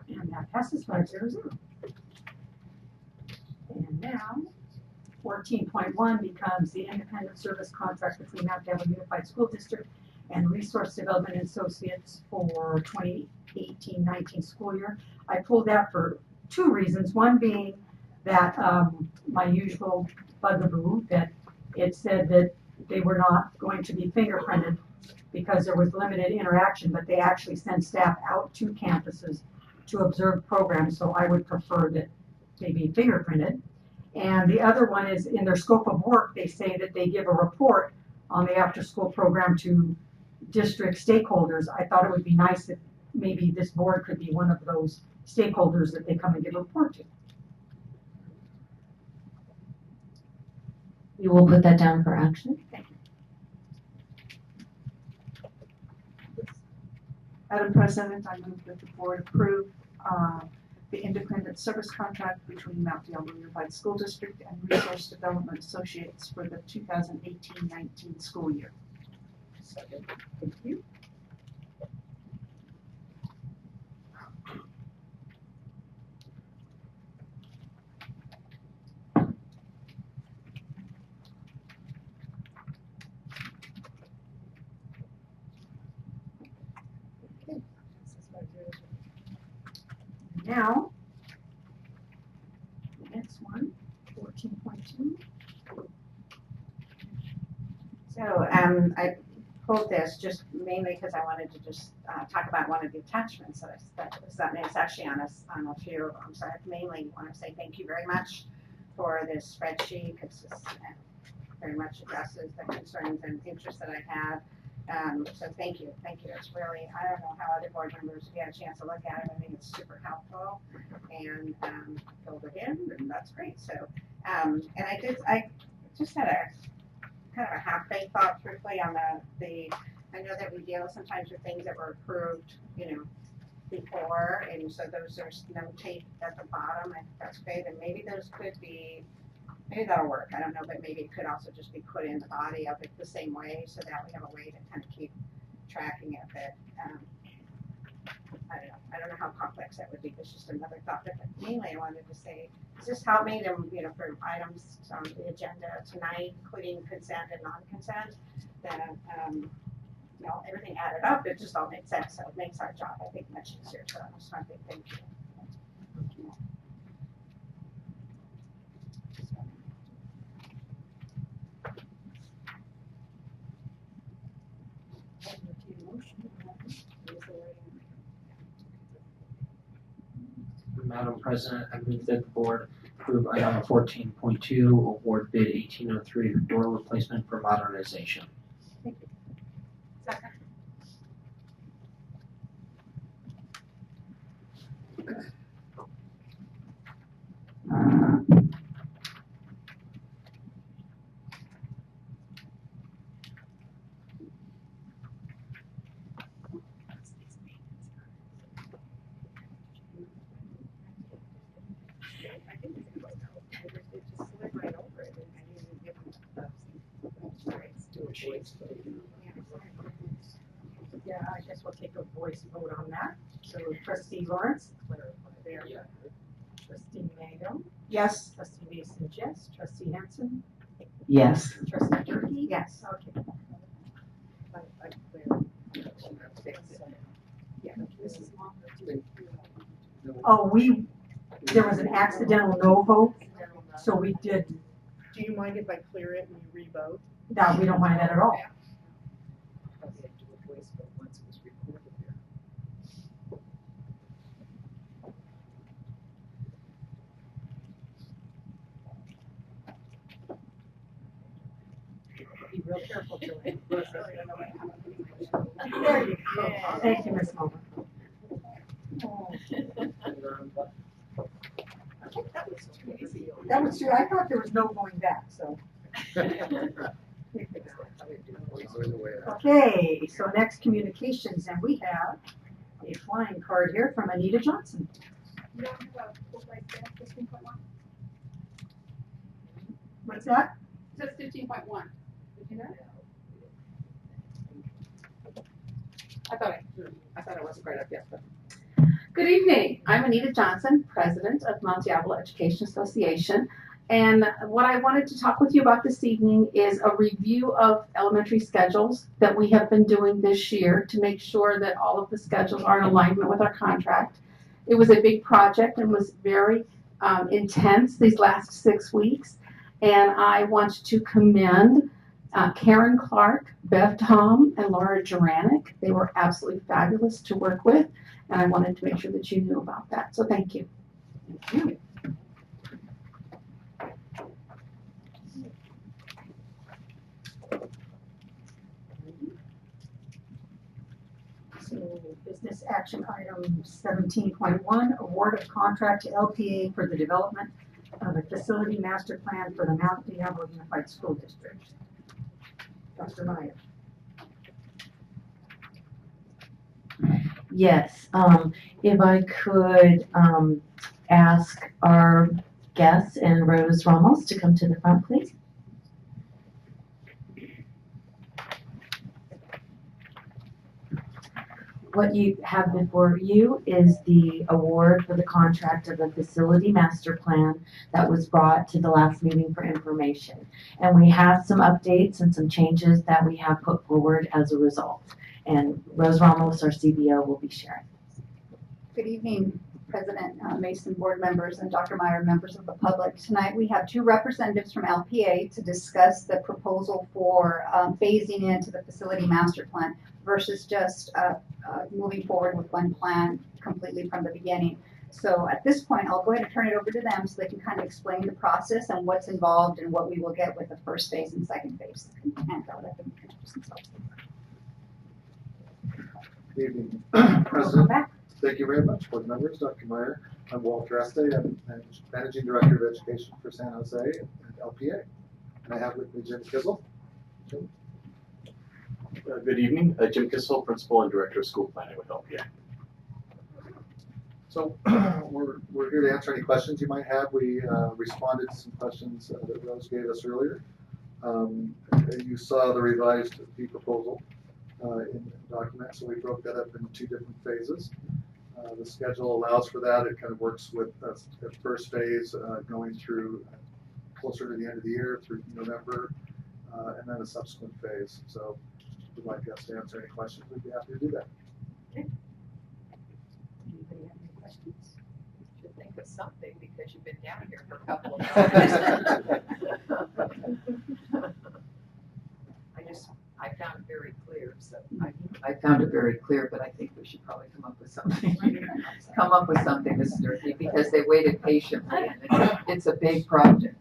And that passes 5-0. And now, 14.1 becomes the independent service contract between Mount Diablo Unified School District and Resource Development Associates for 2018-19 school year. I pulled that for 2 reasons. One being that my usual bugaboo, that it said that they were not going to be fingerprinted because there was limited interaction, but they actually send staff out to campuses to observe programs, so I would prefer that they be fingerprinted. And the other one is in their scope of work, they say that they give a report on the after-school program to district stakeholders. I thought it would be nice if maybe this board could be one of those stakeholders that they come and give a report to. We will put that down for action. Madam President, I move that the board approve the independent service contract between Mount Diablo Unified School District and Resource Development Associates for the 2018-19 school year. Second. Thank you. Now, the next one, 14.2. So I pulled this just mainly because I wanted to just talk about one of the attachments that it's actually on a few. I'm sorry, I mainly want to say thank you very much for this spreadsheet because this very much addresses the concerns and interests that I have. So thank you. It's really, I don't know how other board members get a chance to look at it. I think it's super helpful and filled it in, and that's great. So, and I just had a kind of a half-baked thought truthfully on the I know that we deal sometimes with things that were approved, before, and so those are notated at the bottom. I think that's great, and maybe those could be. Maybe that'll work, I don't know, but maybe it could also just be put in the body of it the same way so that we have a way to kind of keep tracking of it. I don't know how complex that would be, it's just another thought, but mainly I wanted to say, does this help me to, for items on the agenda tonight, including consent and non-consent, that, everything added up, it just all makes sense, so it makes our job, I think, much easier, so I just want to say thank you. Madam President, I move that the board approve item 14.2, award bid 1803 door replacement for modernization. Thank you. Second. Yeah, I guess we'll take a voice vote on that. So Trustee Lawrence, there. Yeah. Trustee Mangum, Yes. Trustee Mason, yes. Trustee Hanson, Yes. Trustee Turkey. Yes. Okay. Oh, there was an accidental no vote, so we did. Do you mind if I clear it and we re-vote? No, we don't mind that at all. Be real careful, Julie. There you go. Thank you, Ms. Mulder. That was true. I thought there was no going back, so. Okay, so next communications, and we have a flying card here from Anita Johnson. What's that? It says 15.1. Did you know? I thought it wasn't quite up yet, but. Good evening. I'm Anita Johnson, President of Mount Diablo Education Association. And what I wanted to talk with you about this evening is a review of elementary schedules that we have been doing this year to make sure that all of the schedules are in alignment with our contract. It was a big project and was very intense these last 6 weeks. And I want to commend Karen Clark, Bev Tom, and Laura Juranic. They were absolutely fabulous to work with. And I wanted to make sure that you knew about that. So thank you. Thank you. So Business action item 17.1, award of contract to LPA for the development of a facility master plan for the Mount Diablo Unified School District. Dr. Meyer. Yes, if I could ask our guests and Rose Ramos to come to the front, please. What you have before you is the award for the contract of the facility master plan that was brought to the last meeting for information. And we have some updates and some changes that we have put forward as a result. And Rose Ramos, our CBO, will be sharing. Good evening, President Mason, board members, and Dr. Meyer, members of the public. Tonight we have two representatives from LPA to discuss the proposal for phasing into the facility master plan versus just moving forward with one plan completely from the beginning. So at this point, I'll go ahead and turn it over to them so they can kind of explain the process and what's involved and what we will get with the first phase and second phase. And I'll let them introduce themselves. Good evening, President. Thank you very much, board members. Dr. Meyer. I'm Walter Este. I'm Managing Director of Education for San Jose at LPA. And I have with me Jim Kissel. Jim. Good evening, Jim Kissel, Principal and Director of School Planning with LPA. So we're here to answer any questions you might have. We responded to some questions that Rose gave us earlier. You saw the revised fee proposal in the document, so we broke that up into two different phases. The schedule allows for that. It kind of works with the first phase going through closer to the end of the year through November, and then a subsequent phase. So if you'd like us to answer any questions, we'd be happy to do that. Okay. Anybody have any questions? You should think of something because you've been down here for a couple of months. I found it very clear, so I found it very clear, but I think we should probably come up with something. Come up with something, Mrs. Durkee, because they waited patiently, and it's a big project.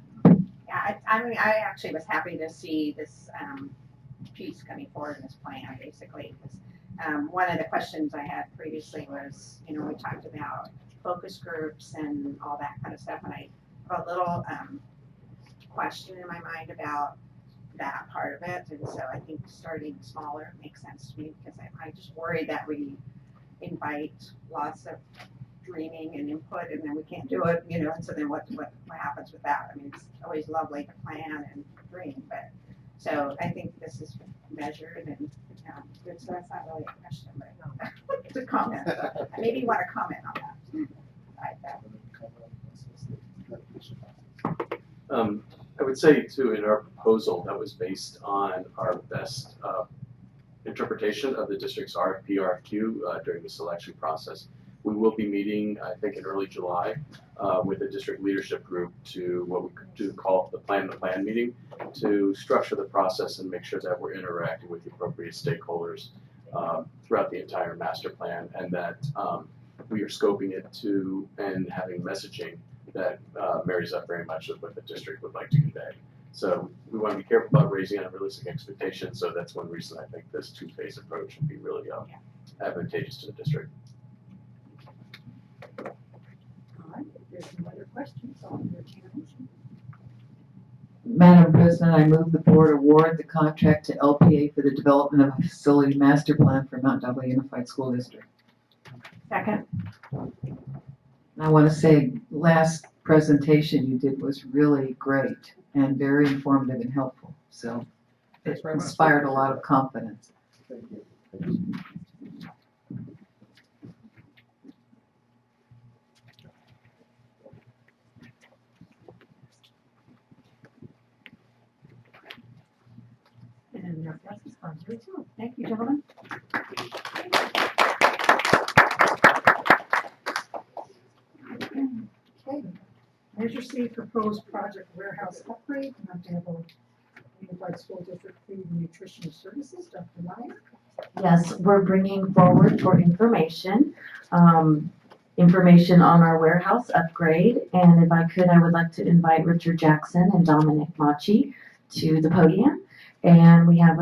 Yeah, I mean, I actually was happy to see this piece coming forward in this plan, basically. One of the questions I had previously was, we talked about focus groups and all that kind of stuff, and I have a little question in my mind about that part of it, and so I think starting smaller makes sense to me because I just worry that we invite lots of dreaming and input and then we can't do it, and so then what happens with that? I mean, it's always lovely to plan and dream, but so I think this is measured and good, so that's not really a question, but it's a comment. Maybe you want to comment on that. I would say too, in our proposal, that was based on our best interpretation of the district's RFP, RFQ during the selection process. We will be meeting, I think, in early July with the district leadership group to what we could call the plan meeting to structure the process and make sure that we're interacting with the appropriate stakeholders throughout the entire master plan, and that we are scoping it to and having messaging that marries up very much with what the district would like to convey. So we want to be careful about raising unrealistic expectations, so that's one reason I think this two-phase approach would be really advantageous to the district. All right, if there's no other questions, I'll entertain a motion. Madam President, I move the board award the contract to LPA for the development of a facility master plan for Mount Diablo Unified School District. Second. I want to say last presentation you did was really great and very informative and helpful. So it inspired a lot of confidence. Thank you. And your passes on 3-2. Thank you, gentlemen. Okay. Measure C proposed project warehouse upgrade, Mount Diablo Unified School District Food and Nutrition Services. Dr. Meyer. Yes, we're bringing forward for information, information on our warehouse upgrade. And if I could, I would like to invite Richard Jackson and Dominic Machi to the podium. And we have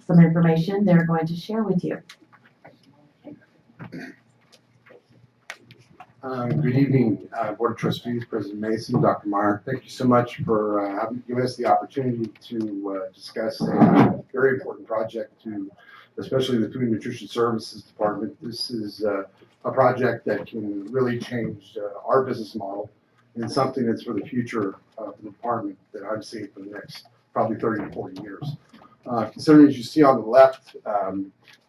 some information they're going to share with you. Good evening, Board of Trustees, President Mason, Dr. Meyer. Thank you so much for giving us the opportunity to discuss a very important project to, especially the Food and Nutrition Services Department. This is a project that can really change our business model and something that's for the future of the department that I'm seeing for the next probably 30 to 40 years. Considering, as you see on the left,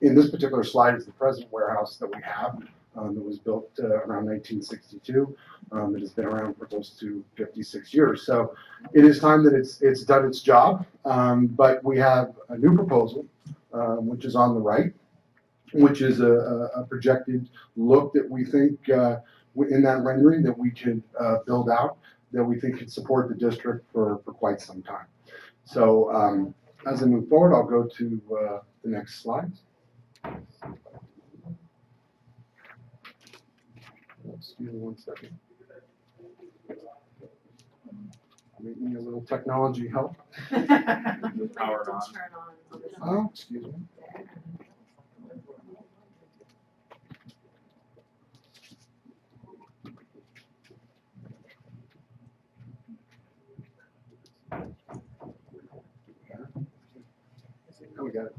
in this particular slide is the present warehouse that we have. It was built around 1962. It has been around for close to 56 years. So it is time that it's done its job. But we have a new proposal, which is on the right, which is a projected look that we think in that rendering that we could build out, that we think could support the district for quite some time. So as I move forward, I'll go to the next slide. Excuse me 1 second. Make me a little technology help. Power on. Oh, excuse me. Oh, we got it.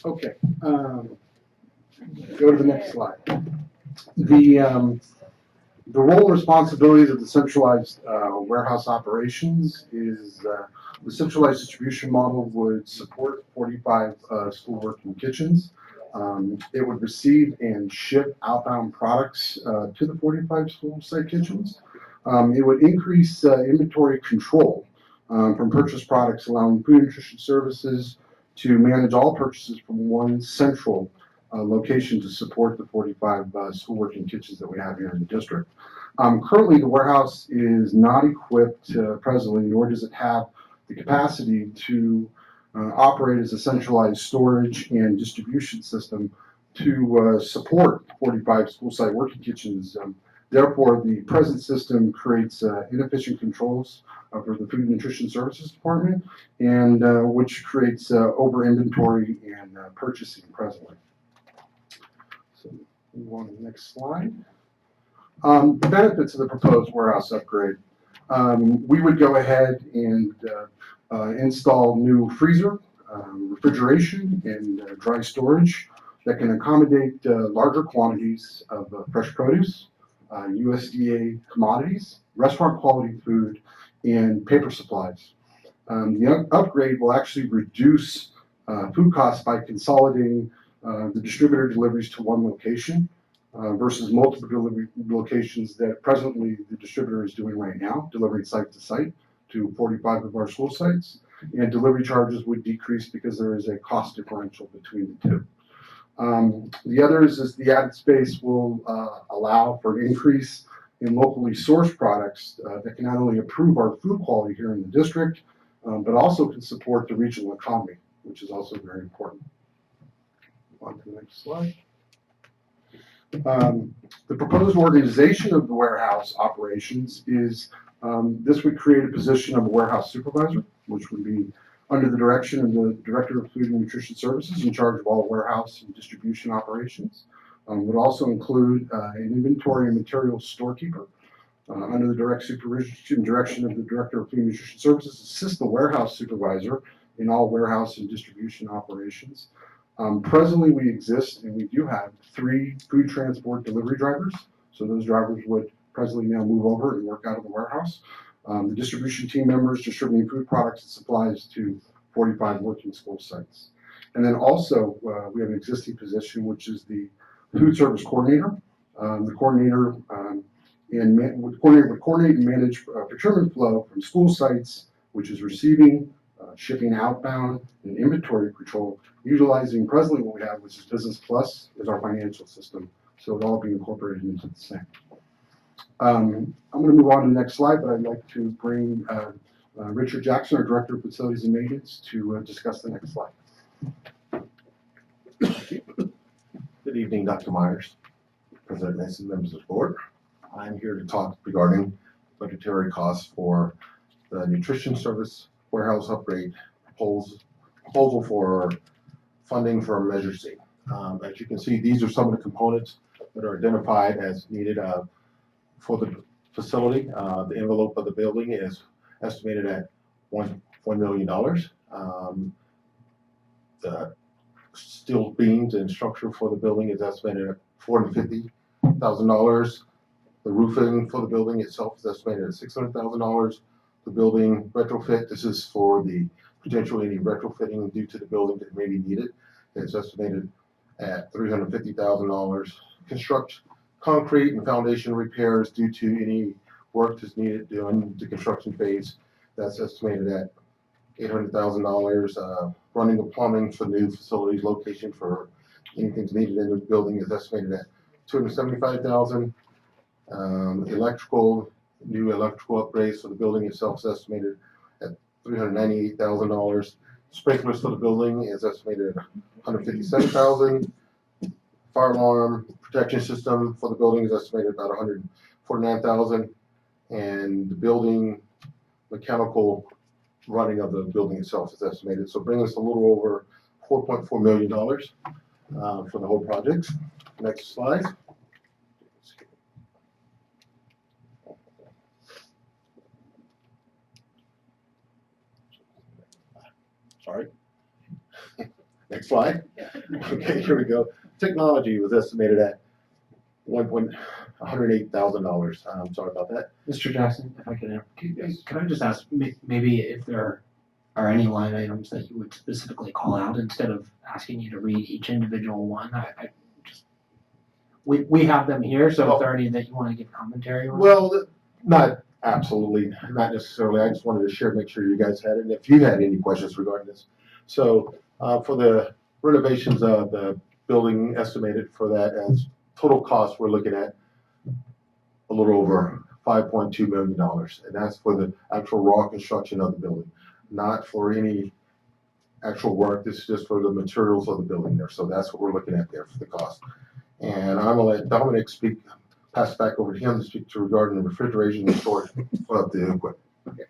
Okay. Go to the next slide. The role and responsibilities of the centralized warehouse operations is the centralized distribution model would support 45 school working kitchens. It would receive and ship outbound products to the 45 school site kitchens. It would increase inventory control from purchased products, allowing Food and Nutrition Services to manage all purchases from one central location to support the 45 school working kitchens that we have here in the district. Currently, the warehouse is not equipped presently, nor does it have the capacity to operate as a centralized storage and distribution system to support 45 school site working kitchens. Therefore, the present system creates inefficient controls for the Food and Nutrition Services Department, and which creates over inventory and purchasing presently. So move on to the next slide. The benefits of the proposed warehouse upgrade. We would go ahead and install new freezer, refrigeration, and dry storage that can accommodate larger quantities of fresh produce, USDA commodities, restaurant quality food, and paper supplies. The upgrade will actually reduce food costs by consolidating the distributor deliveries to one location versus multiple delivery locations that presently the distributor is doing right now, delivering site to site to 45 of our school sites. And delivery charges would decrease because there is a cost differential between the two. The others is the added space will allow for an increase in locally sourced products that can not only improve our food quality here in the district, but also can support the regional economy, which is also very important. On to the next slide. The proposed organization of the warehouse operations is this would create a position of a warehouse supervisor, which would be under the direction of the Director of Food and Nutrition Services in charge of all warehouse and distribution operations. Would also include an inventory and materials storekeeper under the direct supervision and direction of the Director of Food and Nutrition Services, assist the warehouse supervisor in all warehouse and distribution operations. Presently, we exist and we do have 3 food transport delivery drivers. So those drivers would presently now move over and work out of the warehouse. The distribution team members distributing food products and supplies to 45 working school sites. And then also, we have an existing position, which is the food service coordinator. The coordinator would coordinate and manage procurement flow from school sites, which is receiving, shipping outbound, and inventory control, utilizing presently what we have, which is Business Plus, is our financial system. So it'll all be incorporated into the same. I'm going to move on to the next slide, but I'd like to bring Richard Jackson, our Director of Facilities and Maintenance, to discuss the next slide. Good evening, Dr. Myers, President Mason, members of the board. I'm here to talk regarding budgetary costs for the nutrition service warehouse upgrade proposal for funding for Measure C. As you can see, these are some of the components that are identified as needed for the facility. The envelope of the building is estimated at $1 million. The steel beams and structure for the building is estimated at $450,000. The roofing for the building itself is estimated at $600,000. The building retrofit, this is for the potential any retrofitting due to the building that may be needed. It's estimated at $350,000. Construct concrete and foundation repairs due to any work that's needed during the construction phase. That's estimated at $800,000. Running the plumbing for new facilities location for anything that's needed in the building is estimated at $275,000. New electrical upgrades for the building itself is estimated at $398,000. Sprinklers for the building is estimated at $157,000. Fire alarm protection system for the building is estimated at about $149,000. And the building mechanical running of the building itself is estimated. So bringing us a little over $4.4 million for the whole project. Next slide. Sorry. Next slide. Okay, here we go. Technology was estimated at $108,000. I'm sorry about that. Mr. Jackson, if I could I just ask maybe if there are any line items that you would specifically call out instead of asking you to read each individual one? We have them here, so if there are any that you want to give commentary on. Well, not absolutely, not necessarily. I just wanted to make sure you guys had it, and if you had any questions regarding this. So for the renovations of the building, estimated for that as total cost, we're looking at a little over $5.2 million, and that's for the actual raw construction of the building, not for any actual work. This is just for the materials of the building there. So that's what we're looking at there for the cost. And I'm gonna let Dominic speak, pass it back over to him to speak to regarding the refrigeration and storage of the equipment. Okay.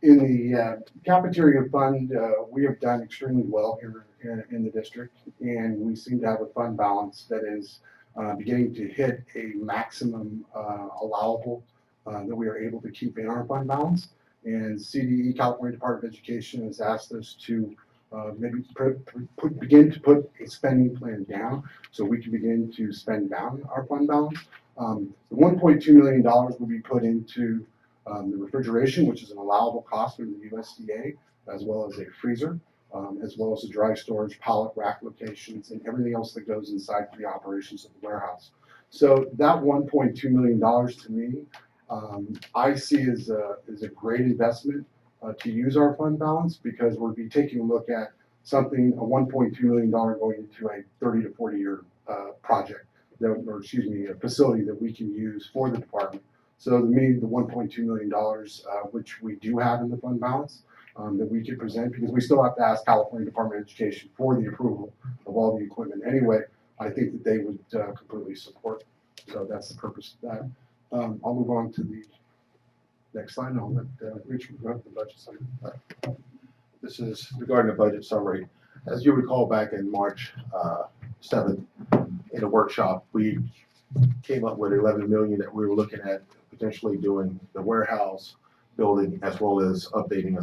In the cafeteria fund, we have done extremely well here in the district, and we seem to have a fund balance that is beginning to hit a maximum allowable that we are able to keep in our fund balance. And CDE, California Department of Education, has asked us to maybe begin to put a spending plan down so we can begin to spend down our fund balance. The $1.2 million will be put into the refrigeration, which is an allowable cost under the USDA, as well as a freezer, as well as the dry storage, pallet rack locations, and everything else that goes inside the operations of the warehouse. So that $1.2 million to me, I see as a great investment to use our fund balance, because we'll be taking a look at something, a $1.2 million going into a 30 to 40 year project, a facility that we can use for the department. So to me, the $1.2 million, which we do have in the fund balance, that we can present, because we still have to ask California Department of Education for the approval of all the equipment anyway, I think that they would completely support. So that's the purpose of that. I'll move on to the next slide, and I'll let Richard go up the budget summary. This is regarding the budget summary. As you recall, back in March 7th, in a workshop, we came up with $11 million that we were looking at potentially doing the warehouse building, as well as updating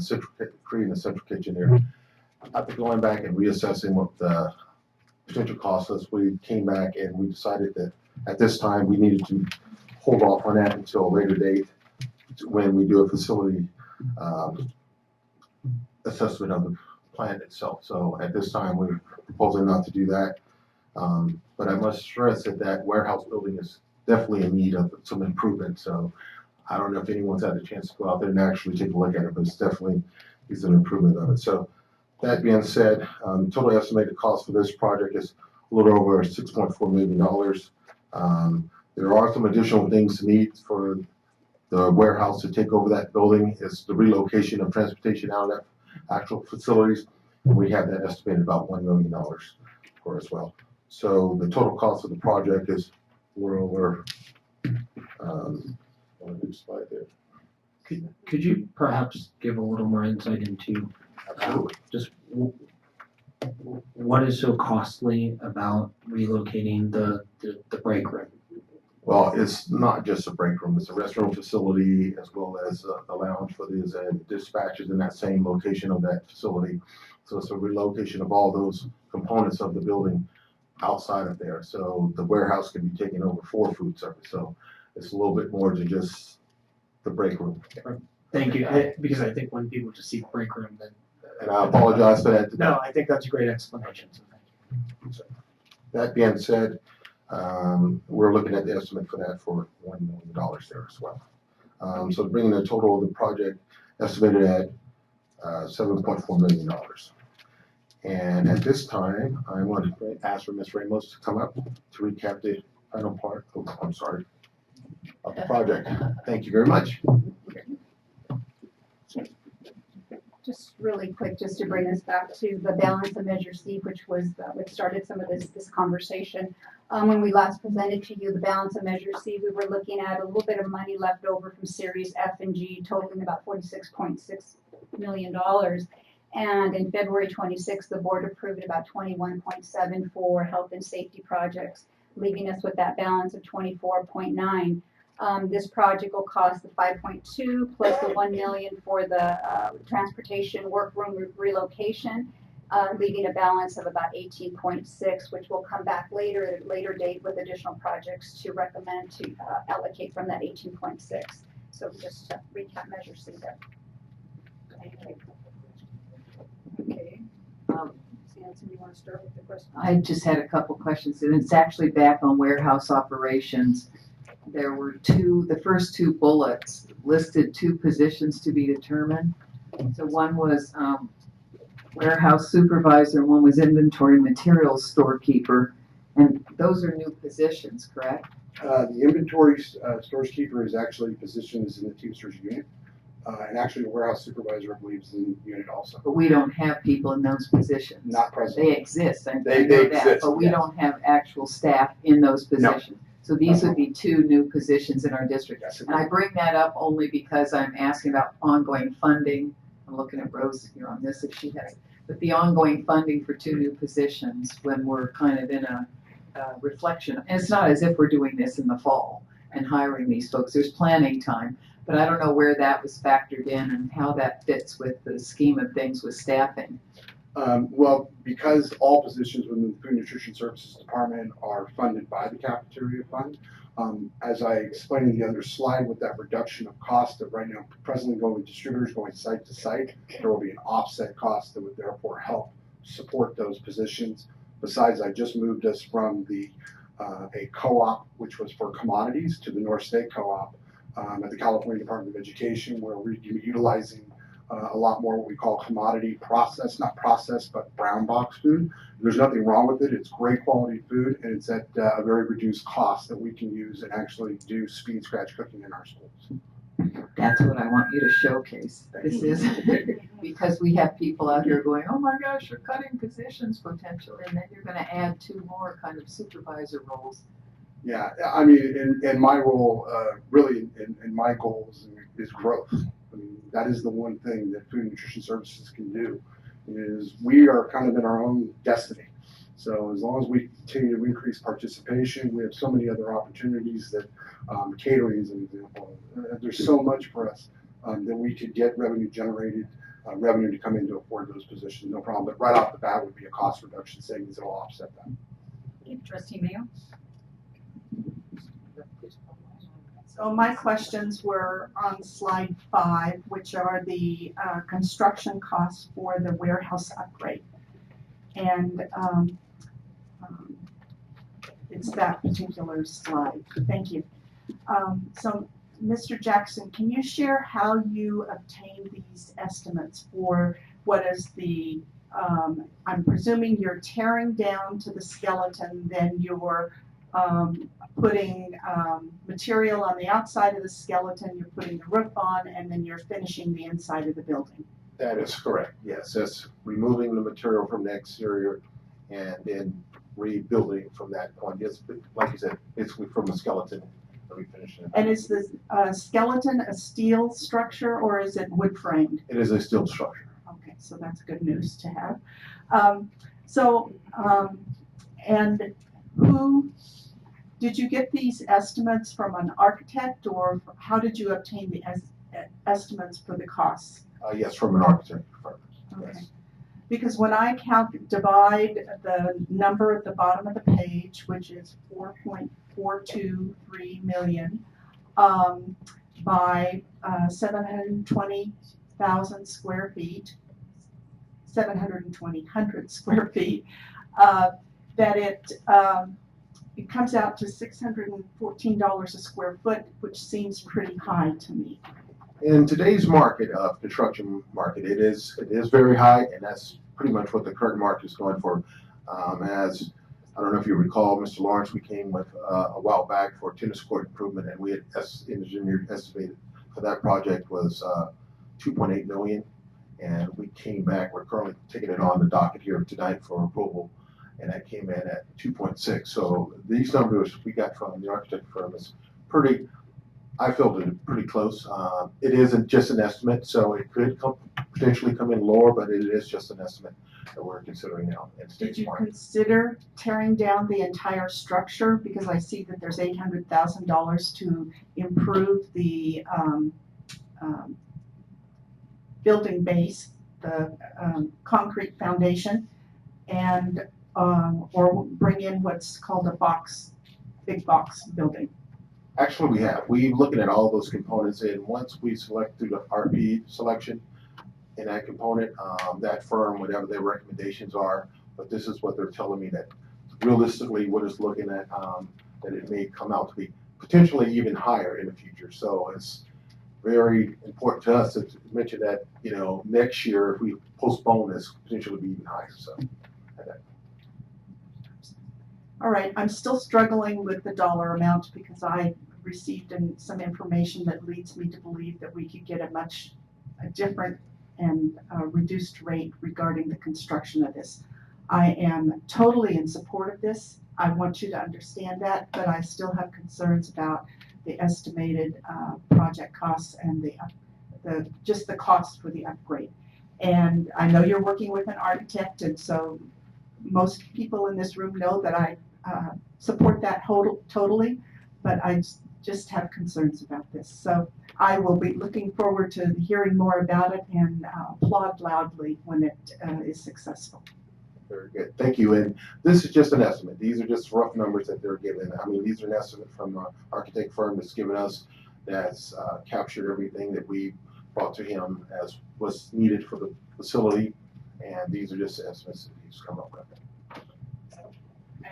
creating a central kitchen there. After going back and reassessing what the potential cost was, we came back and we decided that at this time we needed to hold off on that until a later date when we do a facility assessment of the plant itself. So at this time we're proposing not to do that. But I must stress that warehouse building is definitely in need of some improvement. So I don't know if anyone's had a chance to go out there and actually take a look at it, but it's definitely is an improvement of it. So that being said, total estimated cost for this project is a little over $6.4 million. There are some additional things needed for the warehouse to take over that building. Is the relocation of transportation out of that actual facilities, and we have that estimated about $1 million for as well. So the total cost of the project is a little over. Slide there. Could you perhaps give a little more insight into just what is so costly about relocating the break room? Well, it's not just a break room, it's a restroom facility as well as a lounge for the dispatchers in that same location of that facility. So it's a relocation of all those components of the building outside of there. So the warehouse can be taken over for food service. So it's a little bit more than just the break room. Thank you, because I think when people just see break room, then. And I apologize for that. No, I think that's a great explanation, so thank you. So, that being said, we're looking at the estimate for that for $1 million there as well. So bringing the total of the project estimated at $7.4 million. And at this time, I want to ask for Ms. Ramos to come up to recap the final part of the project. Thank you very much. Just really quick, just to bring us back to the balance of Measure C, which was what started some of this conversation. When we last presented to you the balance of Measure C, we were looking at a little bit of money left over from Series F and G, totaling about $46.6 million. And in February 26th, the board approved about 21.7 for health and safety projects, leaving us with that balance of 24.9. This project will cost the 5.2 plus the 1 million for the transportation workroom relocation, leaving a balance of about 18.6, which will come back later at a later date with additional projects to recommend to allocate from that 18.6. So just to recap Measure C there. Thank you. Okay. Samson, you want to start with the question? I just had a couple questions, and it's actually back on warehouse operations. There were the first two bullets listed 2 positions to be determined. So one was warehouse supervisor, and one was inventory materials storekeeper, and those are new positions, correct? The inventory stores keeper is actually positions in the Teamsters unit. And actually, the warehouse supervisor, I believe, is in the unit also. But we don't have people in those positions. Not present. They exist, I They know that, exist, but we yes. don't have actual staff in those positions. No. So these would be 2 new positions in our district. Yes, And I bring that up only because I'm asking about ongoing funding. I'm looking at Rose here on this if she has. But the ongoing funding for 2 new positions when we're kind of in a reflection. And it's not as if we're doing this in the fall and hiring these folks. There's planning time. But I don't know where that was factored in and how that fits with the scheme of things with staffing. Well, because all positions within the Food and Nutrition Services Department are funded by the cafeteria fund, as I explained in the other slide with that reduction of cost that right now presently going with distributors going site to site, there will be an offset cost that would therefore help support those positions. Besides, I just moved us from a co-op, which was for commodities, to the North State Co-op at the California Department of Education, where we're utilizing a lot more what we call commodity not processed, but brown box food. There's nothing wrong with it. It's great quality food, and it's at a very reduced cost that we can use and actually do speed scratch cooking in our schools. That's what I want you to showcase. This is because we have people out here going, oh my gosh, you're cutting positions potentially, and then you're going to add 2 more kind of supervisor roles. Yeah, I mean, in my role, really, in my goals is growth. I mean, that is the one thing that Food and Nutrition Services can do, is we are kind of in our own destiny. So as long as we continue to increase participation, we have so many other opportunities that catering is an example. There's so much for us that we could get revenue generated, revenue to come in to afford those positions, no problem. But right off the bat would be a cost reduction savings that will offset that. Okay, Trustee Mayo? So my questions were on slide 5, which are the construction costs for the warehouse upgrade. And it's that particular slide. Thank you. So Mr. Jackson, can you share how you obtained these estimates for what is the, I'm presuming you're tearing down to the skeleton, then you're putting material on the outside of the skeleton, you're putting the roof on, and then you're finishing the inside of the building. That is correct, yes. That's removing the material from the exterior and then rebuilding from that point. Yes, like you said, basically from the skeleton that we finish it. And is the skeleton a steel structure or is it wood framed? It is a steel structure. Okay. so that's good news to have. And who, did you get these estimates from an architect, or how did you obtain the estimates for the costs? Yes, from an architect firm. Okay. Yes. Because when I divide the number at the bottom of the page, which is 4.423 million, by 720,000 square feet, 720 square feet, that it comes out to $614 a square foot, which seems pretty high to me. In today's market, construction market, it is very high, and that's pretty much what the current market is going for. As I don't know if you recall, Mr. Lawrence, we came with a while back for tennis court improvement, and we had engineered estimated for that project was 2.8 million, and we came back. We're currently taking it on the docket here tonight for approval, and that came in at 2.6. So these numbers we got from the architect firm is pretty. I feel it pretty close. It isn't just an estimate, so it could potentially come in lower, but it is just an estimate that we're considering now. Did you consider tearing down the entire structure? Because I see that there's $800,000 to improve the building base, the concrete foundation, and or bring in what's called a big box building. Actually, we have. We're looking at all those components, and once we select through the RP selection in that component, that firm, whatever their recommendations are, but this is what they're telling me that realistically what it's looking at, that it may come out to be potentially even higher in the future. So it's very important to us to mention that, you know, next year if we postpone this, potentially be even higher. So. All right, I'm still struggling with the dollar amount because I received some information that leads me to believe that we could get a different and reduced rate regarding the construction of this. I am totally in support of this. I want you to understand that, but I still have concerns about the estimated project costs and just the cost for the upgrade. And I know you're working with an architect, and so most people in this room know that I support that totally, but I just have concerns about this. So I will be looking forward to hearing more about it and applaud loudly when it is successful. Very good. Thank you. And this is just an estimate. These are just rough numbers that they're given. I mean, these are an estimate from an architect firm that's given us, that's captured everything that we brought to him as was needed for the facility. And these are just estimates that he's come up with.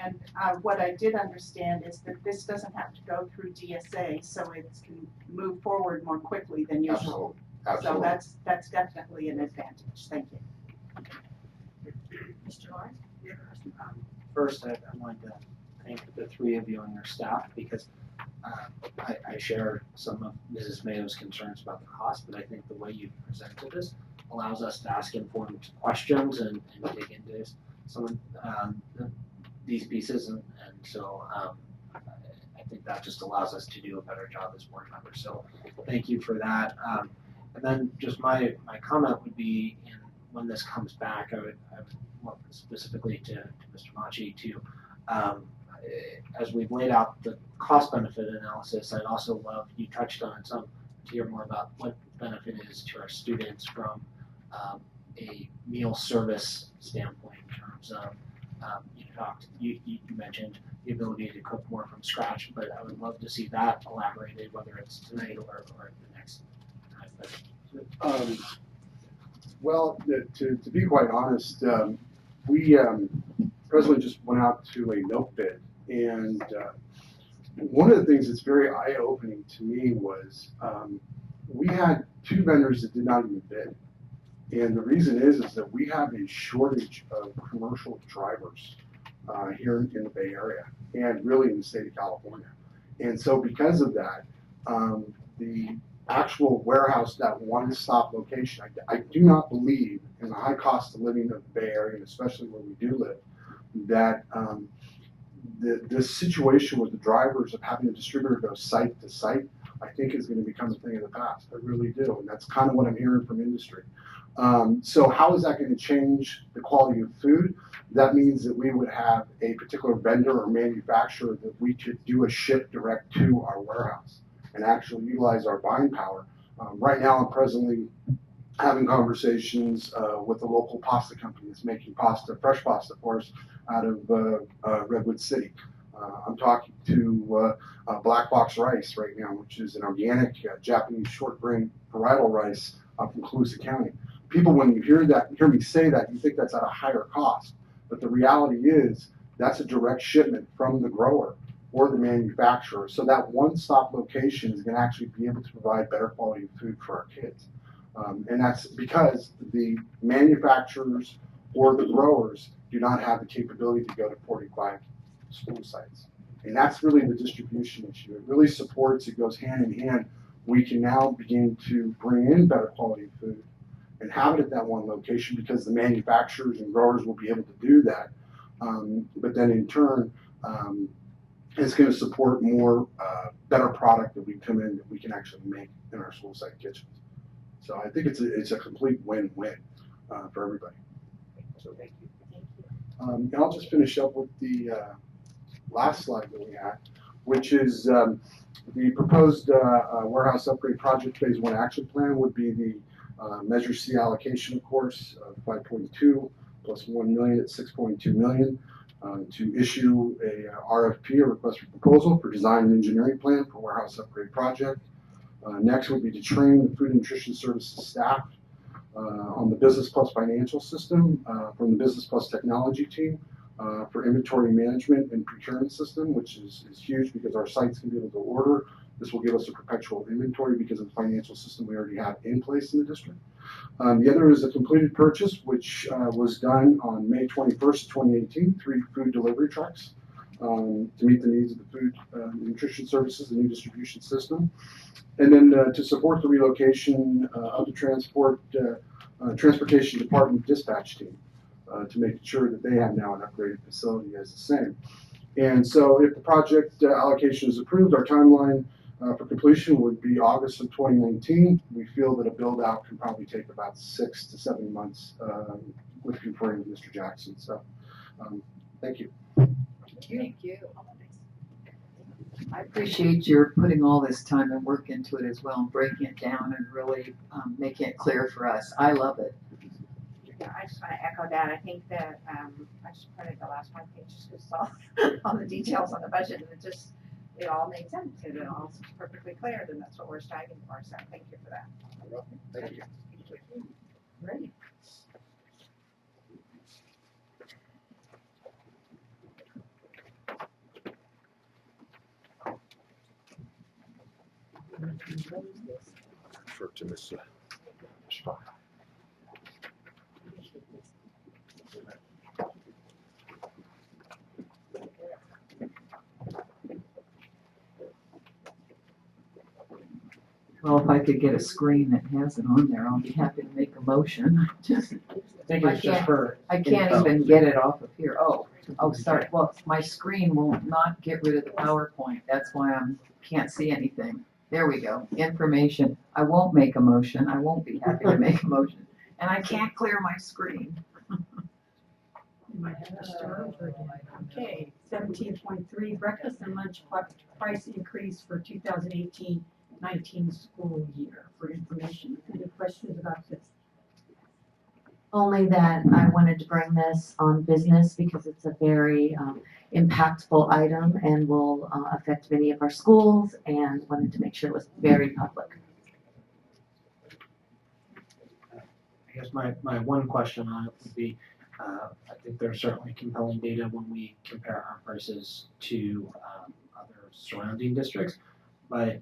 And what I did understand is that this doesn't have to go through DSA, so it can move forward more quickly than usual. Absolutely. So that's definitely an advantage. Thank you. Mr. Lawrence? First, I wanted to thank the three of you and your staff because I share some of Mrs. Mayo's concerns about the cost, but I think the way you presented this allows us to ask informed questions and dig into some of these pieces, and so I think that just allows us to do a better job as board members. So thank you for that. And then just my comment would be, when this comes back, I would look specifically to Mr. Machi to, as we've laid out the cost benefit analysis, I'd also love, you touched on some, to hear more about what the benefit is to our students from a meal service standpoint in terms of you mentioned the ability to cook more from scratch, but I would love to see that elaborated, whether it's tonight or the next time. Well, to be quite honest, we presently just went out to a milk bid, and one of the things that's very eye-opening to me was we had 2 vendors that did not even bid. And the reason is that we have a shortage of commercial drivers here in the Bay Area and really in the state of California. And so because of that, the actual warehouse, that one-stop location, I do not believe in the high cost of living of the Bay Area, and especially where we do live, that this situation with the drivers of having a distributor go site to site I think is going to become a thing of the past. I really do, and that's kind of what I'm hearing from industry. So how is that going to change the quality of food? That means that we would have a particular vendor or manufacturer that we could do a ship direct to our warehouse and actually utilize our buying power. Right now, I'm presently having conversations with a local pasta company that's making pasta, fresh pasta for us out of Redwood City. I'm talking to Black Box Rice right now, which is an organic Japanese short grain varietal rice from Colusa County. People, when you hear me say that, you think that's at a higher cost. But the reality is that's a direct shipment from the grower or the manufacturer. So that one-stop location is going to actually be able to provide better quality food for our kids. And that's because the manufacturers or the growers do not have the capability to go to 45 school sites. And that's really the distribution issue. It really supports, it goes hand in hand. We can now begin to bring in better quality food and have it at that one location because the manufacturers and growers will be able to do that. But then in turn, it's going to support more better product that we come in that we can actually make in our school site kitchens. So I think it's a complete win-win for everybody. So thank you. And I'll just finish up with the last slide that we had, which is the proposed warehouse upgrade project phase 1 action plan would be the Measure C allocation, of course, 5.2 plus 1 million at 6.2 million to issue a RFP, a request for proposal for design and engineering plan for warehouse upgrade project. Next would be to train the food and nutrition services staff on the Business Plus financial system from the Business Plus technology team for inventory management and procurement system, which is huge because our sites can be able to order. This will give us a perpetual inventory because of the financial system we already have in place in the district. The other is a completed purchase, which was done on May 21st, 2018, 3 food delivery trucks to meet the needs of the food nutrition services, the new distribution system. And then to support the relocation of the transportation department dispatch team to make sure that they have now an upgraded facility as the same. And so if the project allocation is approved, our timeline for completion would be August of 2019. We feel that a build out can probably take about 6 to 7 months with conferring with Mr. Jackson. So thank you. Thank you. I appreciate your putting all this time and work into it as well and breaking it down and really making it clear for us. I love it. Yeah, I just want to echo that. I think that I just printed the last 1 page just because saw all the details on the budget and it all made sense and it all seems perfectly clear. Then that's what we're striving for. So thank you for that. Thank you. Great. Refer to Ms. Spock. Well, if I could get a screen that has it on there, I'll be happy to make a motion. Just, I think it's just for. I can't even get it off of here. Oh, sorry. Well, my screen will not get rid of the PowerPoint. That's why I can't see anything. There we go. Information. I won't make a motion. I won't be happy to make a motion. And I can't clear my screen. Okay, 17.3, breakfast and lunch price increase for 2018-19 school year. For information, any questions about this? Only that I wanted to bring this on business because it's a very impactful item and will affect many of our schools, and wanted to make sure it was very public. I guess my one question on it would be, I think there's certainly compelling data when we compare our prices to other surrounding districts, but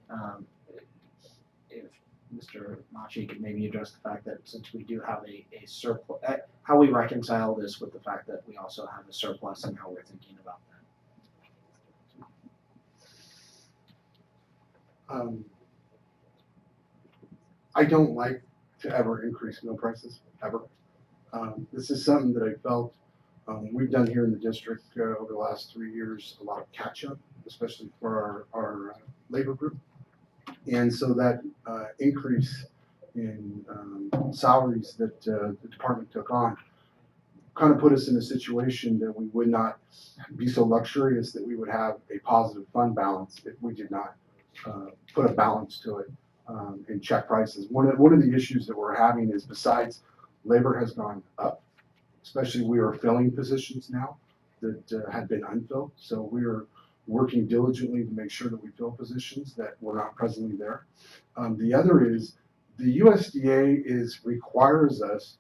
if Mr. Machi could maybe address the fact that since we do have a surplus, how we reconcile this with the fact that we also have a surplus and how we're thinking about that. I don't like to ever increase meal prices, ever. This is something that I felt we've done here in the district over the last 3 years, a lot of catch up, especially for our labor group. And so that increase in salaries that the department took on kind of put us in a situation that we would not be so luxurious that we would have a positive fund balance if we did not put a balance to it and check prices. One of the issues that we're having is, besides labor has gone up, especially we are filling positions now that had been unfilled. So we are working diligently to make sure that we fill positions that were not presently there. The other is the USDA requires us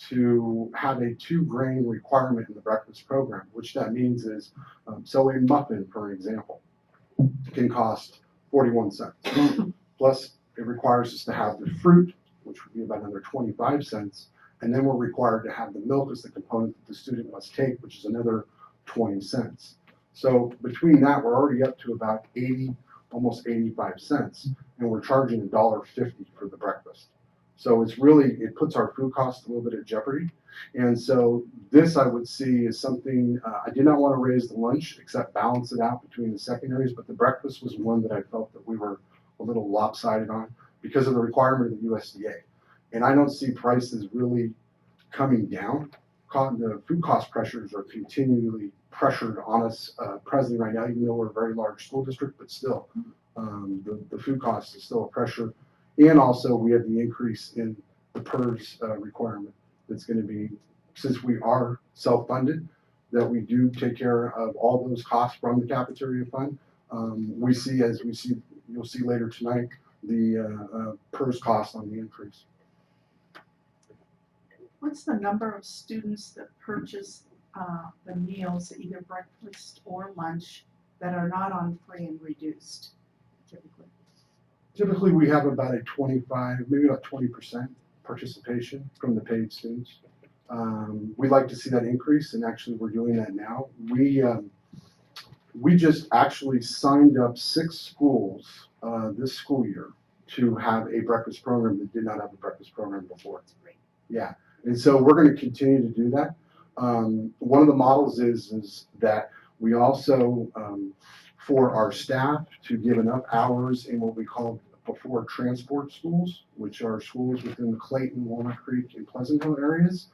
to have a 2-grain requirement in the breakfast program, which that means is, so a muffin, for example, can cost 41 cents. Plus, it requires us to have the fruit, which would be about another 25 cents. And then we're required to have the milk as the component that the student must take, which is another 20 cents. So between that, we're already up to about 80, almost 85 cents, and we're charging $1.50 for the breakfast. So it puts our food costs a little bit at jeopardy. And so this I would see as something, I did not want to raise the lunch except balance it out between the secondaries, but the breakfast was one that I felt that we were a little lopsided on because of the requirement of the USDA. And I don't see prices really coming down. The food cost pressures are continually pressured on us presently right now, even though we're a very large school district, but still, the food cost is still a pressure. And also we have the increase in the PERS requirement that's going to be, since we are self-funded, that we do take care of all those costs from the cafeteria fund. You'll see later tonight, the PERS cost on the increase. What's the number of students that purchase the meals, either breakfast or lunch, that are not on free and reduced, typically? Typically, we have about a 25, maybe about 20% participation from the paid students. We'd like to see that increase, and actually we're doing that now. We just actually signed up 6 schools this school year to have a breakfast program that did not have a breakfast program before. Yeah, and so we're going to continue to do that. One of the models is that we also, for our staff to give enough hours in what we call before transport schools, which are schools within the Clayton, Walnut Creek, and Pleasant Hill areas,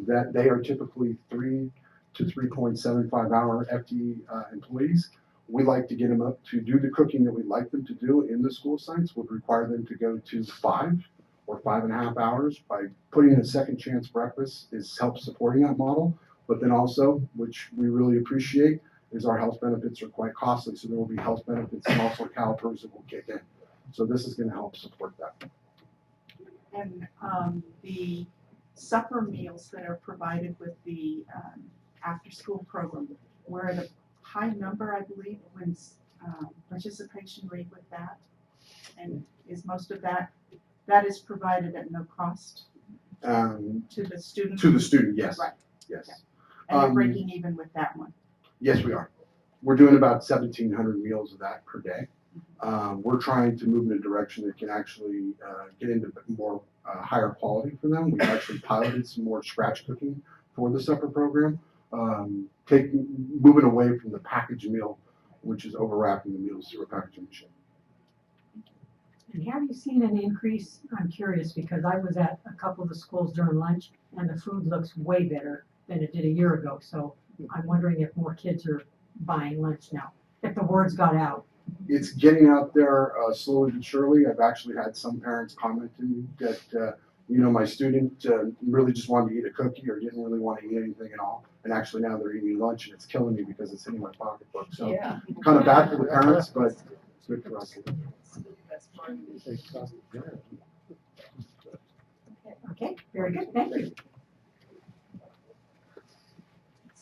that they are typically 3 to 3.75 hour FTE employees. We like to get them up to do the cooking that we'd like them to do in the school sites, would require them to go to 5 or 5.5 hours. By putting in a second chance breakfast is help supporting that model, but then also, which we really appreciate, is our health benefits are quite costly, so there will be health benefits and also CalPERS that will kick in. So this is going to help support that. And the supper meals that are provided with the after-school program, we're at a high number, I believe, when participation rate with that. And is most of that is provided at no cost to the student? To the student, yes. Right. Yes. Okay. And you're breaking even with that one? Yes, we are. We're doing about 1,700 meals of that per day. We're trying to move in a direction that can actually get into more higher quality for them. We've actually piloted some more scratch cooking for the supper program, moving away from the packaged meal, which is overwrapping the meals through a packaging machine. And have you seen an increase? I'm curious because I was at a couple of the schools during lunch and the food looks way better than it did a year ago. So I'm wondering if more kids are buying lunch now, if the word's got out. It's getting out there slowly but surely. I've actually had some parents commenting that, my student really just wanted to eat a cookie or didn't really want to eat anything at all. And actually now they're eating lunch and it's killing me because it's hitting my pocketbook. So Yeah. kind of bad for the parents, but it's good for us. Okay, very good, thank you.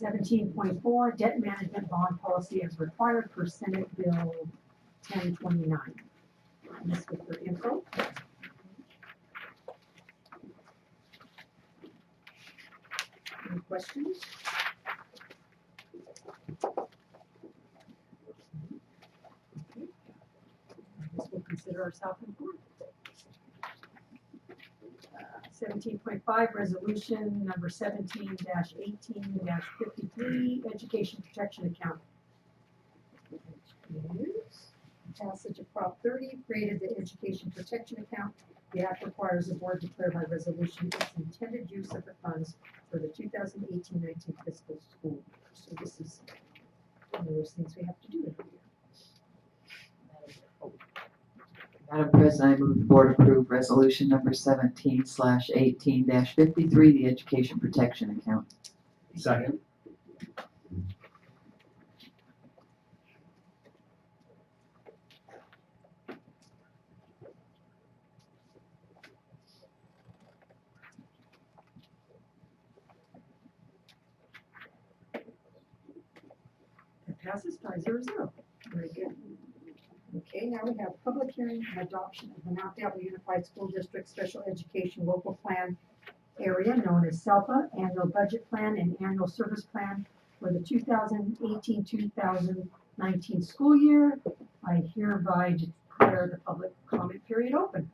17.4, debt management bond policy as required per Senate Bill 1029. This was for info. Any questions? Okay. I guess we'll consider ourselves informed. 17.5, resolution number 17-18-53, education protection account. passage of Prop 30, created the education protection account. The act requires the board declare by resolution its intended use of the funds for the 2018-19 fiscal school year. So this is one of those things we have to do every year. Madam President, I move the board approve resolution number 17/18-53, the education protection account. Second. That passes 5-0. Very good. Okay, now we have public hearing and adoption of the Mount Diablo Unified School District Special Education Local Plan Area known as SELPA, Annual Budget Plan and Annual Service Plan for the 2018-2019 school year. I hereby declare the public comment period open.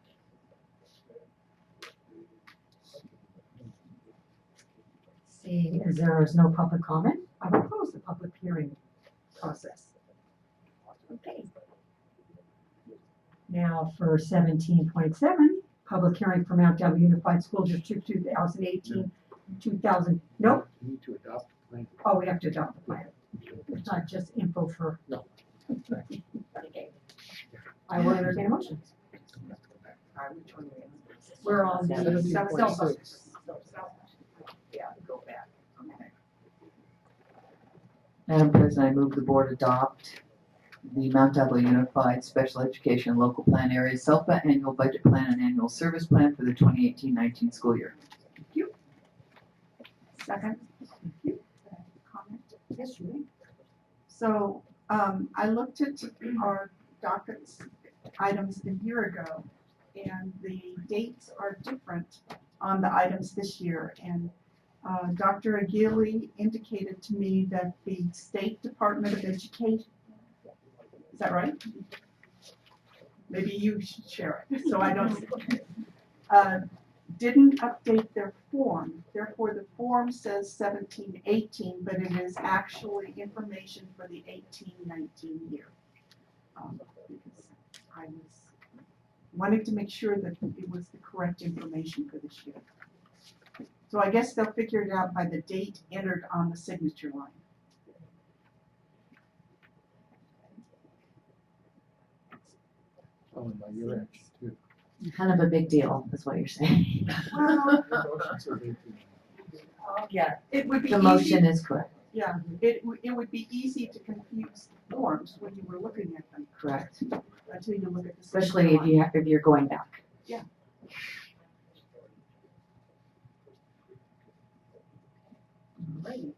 Seeing as there is no public comment, I will close the public hearing process. Okay. Now for 17.7, public hearing for Mount Diablo Unified School District 2018-2000. Nope. You need to adopt the plan. Oh, we have to adopt the plan. It's not just info for. No. Okay. I will entertain a motion. We're on the SELPA. Yeah, go back. Okay. Madam President, I move the board adopt the Mount Diablo Unified Special Education Local Plan Area SELPA Annual Budget Plan and Annual Service Plan for the 2018-19 school year. Thank you. Second. Thank you. Comment? Yes, Julie. So, I looked at our dockets items a year ago, and the dates are different on the items this year. And Dr. Aguirre indicated to me that the State Department of Education, is that right? Maybe you should share it, so I don't, didn't update their form. Therefore, the form says 17-18, but it is actually information for the 18-19 year. Because I was wanting to make sure that it was the correct information for this year. So I guess they'll figure it out by the date entered on the signature line. Oh, and by your end, too. Kind of a big deal, is what you're saying. Well, Yeah. it would be The easy. motion is correct. Yeah, it would be easy to confuse forms when you were looking at them Correct. until you look at the. Especially if you if you're going back. Yeah. Alrighty.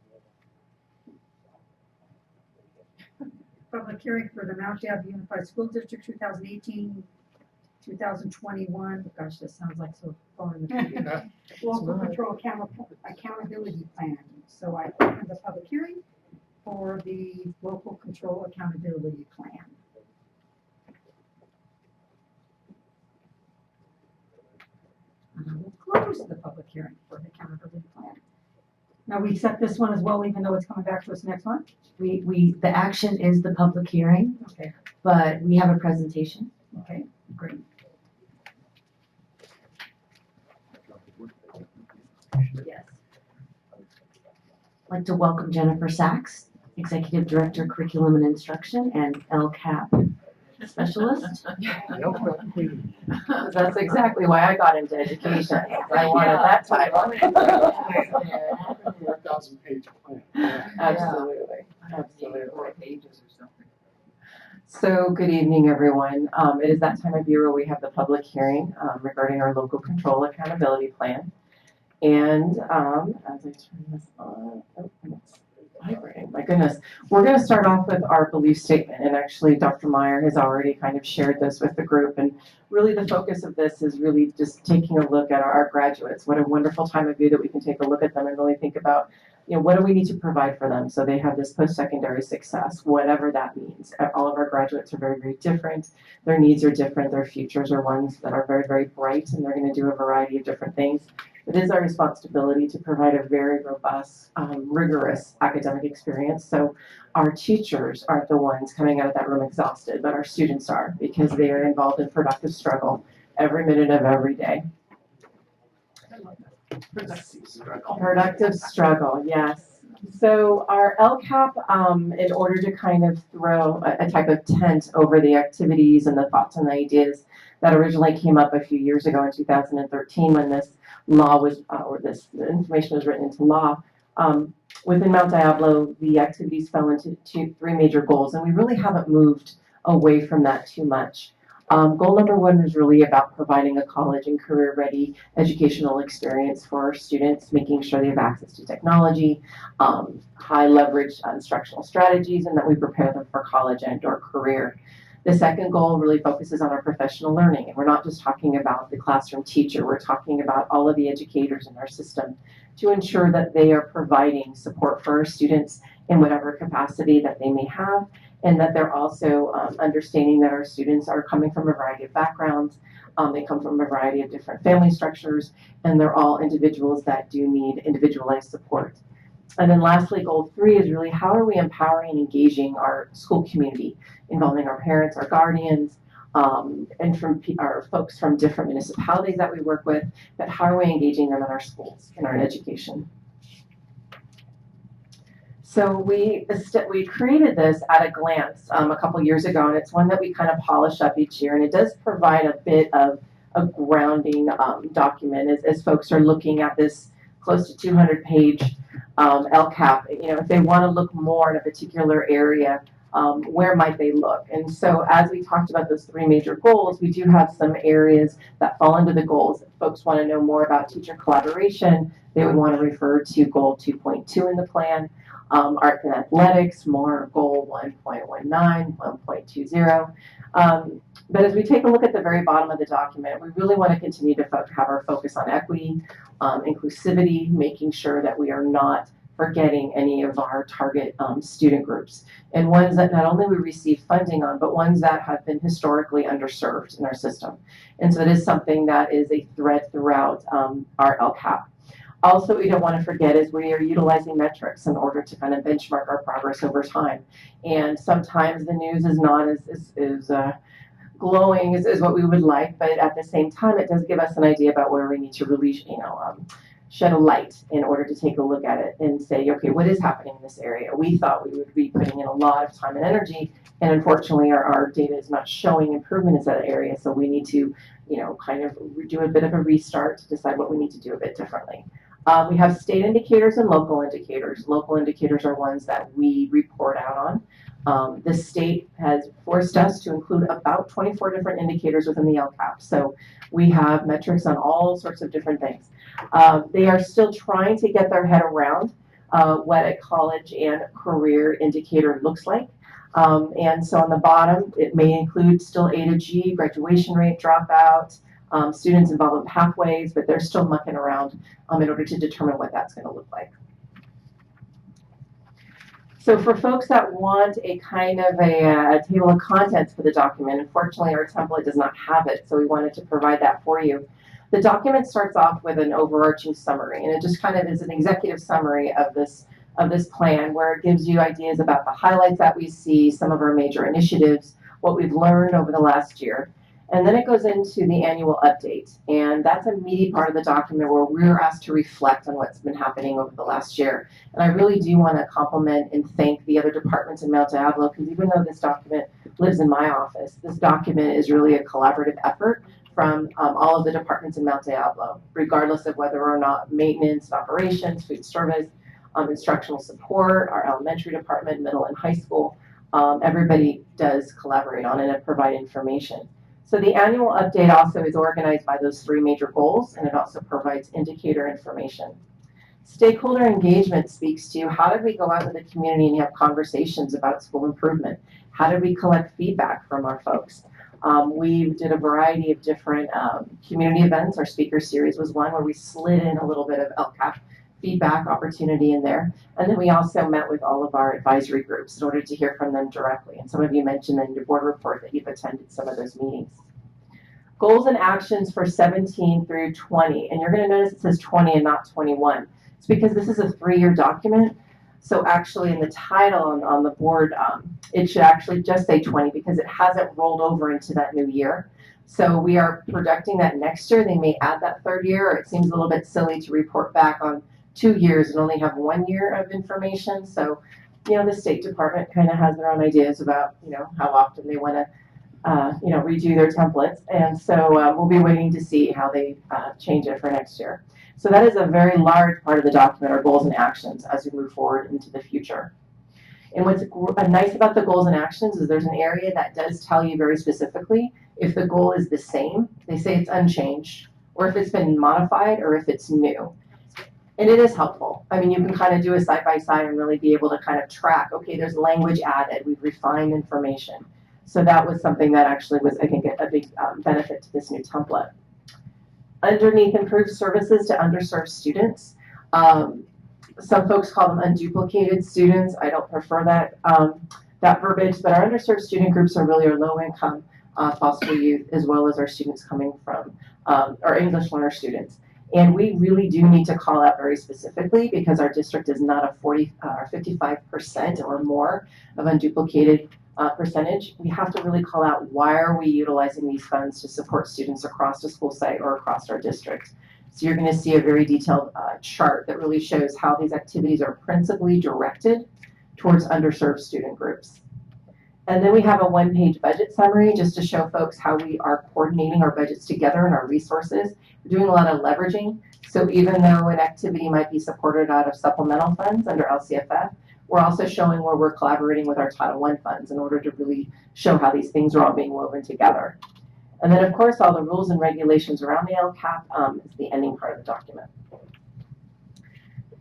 Public hearing for the Mount Diablo Unified School District 2018-2021. Gosh, this sounds like so far in the future. Local Control Accountability Plan. So I open the public hearing for the Local Control Accountability Plan. And I will close the public hearing for the accountability plan. Now, we accept this one as well, even though it's coming back to us next month? The action is the public hearing, Okay, but we have a presentation. okay, great. Yes. I'd like to welcome Jennifer Sachs, Executive Director, Curriculum and Instruction, and LCAP Specialist. That's exactly why I got into education. I wanted that title. 4,000-page plan. Absolutely. So, good evening, everyone. It is that time of year where we have the public hearing regarding our local control accountability plan. And as I turn this on, oh, it's vibrating. My goodness. We're going to start off with our belief statement. And actually, Dr. Meyer has already kind of shared this with the group. And really, the focus of this is really just taking a look at our graduates. What a wonderful time of year that we can take a look at them and really think about what do we need to provide for them so they have this post-secondary success, whatever that means. All of our graduates are very, very different. Their needs are different. Their futures are ones that are very, very bright, and they're going to do a variety of different things. It is our responsibility to provide a very robust, rigorous academic experience. So our teachers aren't the ones coming out of that room exhausted, but our students are, because they are involved in productive struggle every minute of every day. Productive struggle, yes. So our LCAP, in order to kind of throw a type of tent over the activities and the thoughts and the ideas that originally came up a few years ago in 2013 when this law was, the information was written into law, within Mount Diablo, the activities fell into three major goals, and we really haven't moved away from that too much. Goal number one is really about providing a college and career-ready educational experience for our students, making sure they have access to technology, high leverage instructional strategies, and that we prepare them for college and/or career. The second goal really focuses on our professional learning, and we're not just talking about the classroom teacher, we're talking about all of the educators in our system to ensure that they are providing support for our students in whatever capacity that they may have, and that they're also understanding that our students are coming from a variety of backgrounds. They come from a variety of different family structures, and they're all individuals that do need individualized support. And then lastly, goal three is really how are we empowering and engaging our school community, involving our parents, our guardians, and from our folks from different municipalities that we work with, but how are we engaging them in our schools, in our education? So we created this at a glance a couple years ago, and it's one that we kind of polish up each year, and it does provide a bit of a grounding document as folks are looking at this close to 200-page LCAP. If they want to look more in a particular area, where might they look? And so as we talked about those three major goals, we do have some areas that fall into the goals. If folks want to know more about teacher collaboration, they would want to refer to goal 2.2 in the plan. Art and athletics, more goal 1.19, 1.20. But as we take a look at the very bottom of the document, we really want to continue to have our focus on equity, inclusivity, making sure that we are not forgetting any of our target student groups, and ones that not only we receive funding on, but ones that have been historically underserved in our system. And so it is something that is a thread throughout our LCAP. Also, we don't want to forget is we are utilizing metrics in order to kind of benchmark our progress over time. And sometimes the news is not as glowing as what we would like, but at the same time, it does give us an idea about where we need to really, shed a light in order to take a look at it and say, okay, what is happening in this area? We thought we would be putting in a lot of time and energy, and unfortunately, our data is not showing improvement in that area. So we need to, kind of do a bit of a restart to decide what we need to do a bit differently. We have state indicators and local indicators. Local indicators are ones that we report out on. The state has forced us to include about 24 different indicators within the LCAP. So we have metrics on all sorts of different things. They are still trying to get their head around what a college and career indicator looks like. And so on the bottom, it may include still A to G, graduation rate, dropout, students involved in pathways, but they're still mucking around in order to determine what that's going to look like. So for folks that want a kind of a table of contents for the document, unfortunately our template does not have it, so we wanted to provide that for you. The document starts off with an overarching summary, and it just kind of is an executive summary of this plan, where it gives you ideas about the highlights that we see, some of our major initiatives, what we've learned over the last year. And then it goes into the annual update, and that's a meaty part of the document where we're asked to reflect on what's been happening over the last year. And I really do want to compliment and thank the other departments in Mount Diablo, because even though this document lives in my office, this document is really a collaborative effort from all of the departments in Mount Diablo, regardless of whether or not maintenance, operations, food service, instructional support, our elementary department, middle and high school, everybody does collaborate on it and provide information. So the annual update also is organized by those three major goals, and it also provides indicator information. Stakeholder engagement speaks to how did we go out in the community and have conversations about school improvement? How did we collect feedback from our folks? We did a variety of different community events. Our speaker series was one where we slid in a little bit of LCAP feedback opportunity in there. And then we also met with all of our advisory groups in order to hear from them directly. And some of you mentioned in your board report that you've attended some of those meetings. Goals and actions for 17 through 20. And you're going to notice it says 20 and not 21. It's because this is a 3-year document. So actually in the title on the board, it should actually just say 20 because it hasn't rolled over into that new year. So we are projecting that next year they may add that 3rd year, or it seems a little bit silly to report back on 2 years and only have 1 year of information. So, you know, the State Department kind of has their own ideas about, you know, how often they want to, you know, redo their templates. And so we'll be waiting to see how they change it for next year. So that is a very large part of the document, our goals and actions as we move forward into the future. And what's nice about the goals and actions is there's an area that does tell you very specifically if the goal is the same, they say it's unchanged, or if it's been modified, or if it's new. And it is helpful. I mean, you can kind of do a side-by-side and really be able to kind of track, okay, there's language added, we've refined information. So that was something that actually was, I think, a big benefit to this new template. Underneath, improved services to underserved students. Some folks call them unduplicated students. I don't prefer that, that verbiage, but our underserved student groups are really our low-income foster youth, as well as our students coming from our English learner students. And we really do need to call out very specifically because our district is not a 40 or 55% or more of unduplicated percentage. We have to really call out why are we utilizing these funds to support students across the school site or across our district. So you're going to see a very detailed chart that really shows how these activities are principally directed towards underserved student groups. And then we have a 1-page budget summary just to show folks how we are coordinating our budgets together and our resources. We're doing a lot of leveraging. So even though an activity might be supported out of supplemental funds under LCFF, we're also showing where we're collaborating with our Title I funds in order to really show how these things are all being woven together. And then, of course, all the rules and regulations around the LCAP is the ending part of the document.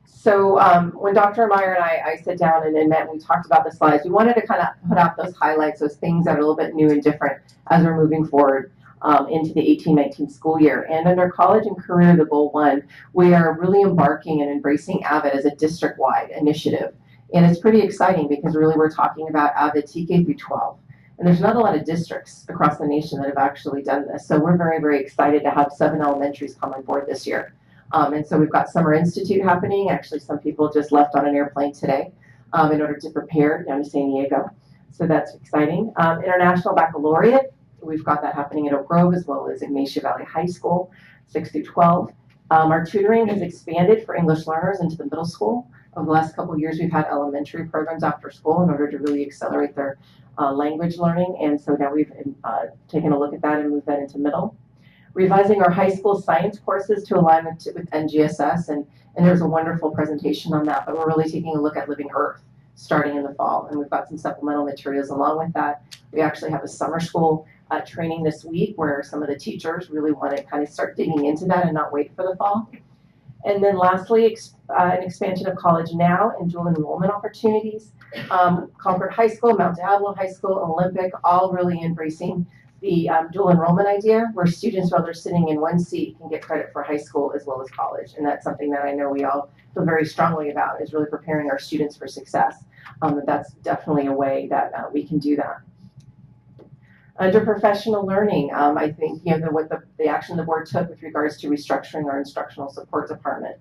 So when Dr. Meyer and I sat down and met and we talked about the slides, we wanted to kind of put out those highlights, those things that are a little bit new and different as we're moving forward into the 18-19 school year. And under College and Career, the Goal 1, we are really embarking and embracing AVID as a district-wide initiative. And it's pretty exciting because really we're talking about AVID TK through 12. And there's not a lot of districts across the nation that have actually done this. So we're very, very excited to have 7 elementaries come on board this year. And so we've got Summer Institute happening. Actually, some people just left on an airplane today in order to prepare down to San Diego. So that's exciting. International Baccalaureate, we've got that happening at Oak Grove as well as Ignacia Valley High School, 6 through 12. Our tutoring has expanded for English learners into the middle school. Over the last couple of years, we've had elementary programs after school in order to really accelerate their language learning. And so now we've taken a look at that and moved that into middle. Revising our high school science courses to align with NGSS, and there's a wonderful presentation on that, but we're really taking a look at Living Earth starting in the fall, and we've got some supplemental materials along with that. We actually have a summer school training this week where some of the teachers really want to kind of start digging into that and not wait for the fall. And then lastly, an expansion of College Now and dual enrollment opportunities. Concord High School, Mount Diablo High School, Olympic, all really embracing the dual enrollment idea where students, while they're sitting in one seat, can get credit for high school as well as college. And that's something that I know we all feel very strongly about, is really preparing our students for success. That's definitely a way that we can do that. Under professional learning, I think what the action the board took with regards to restructuring our instructional support department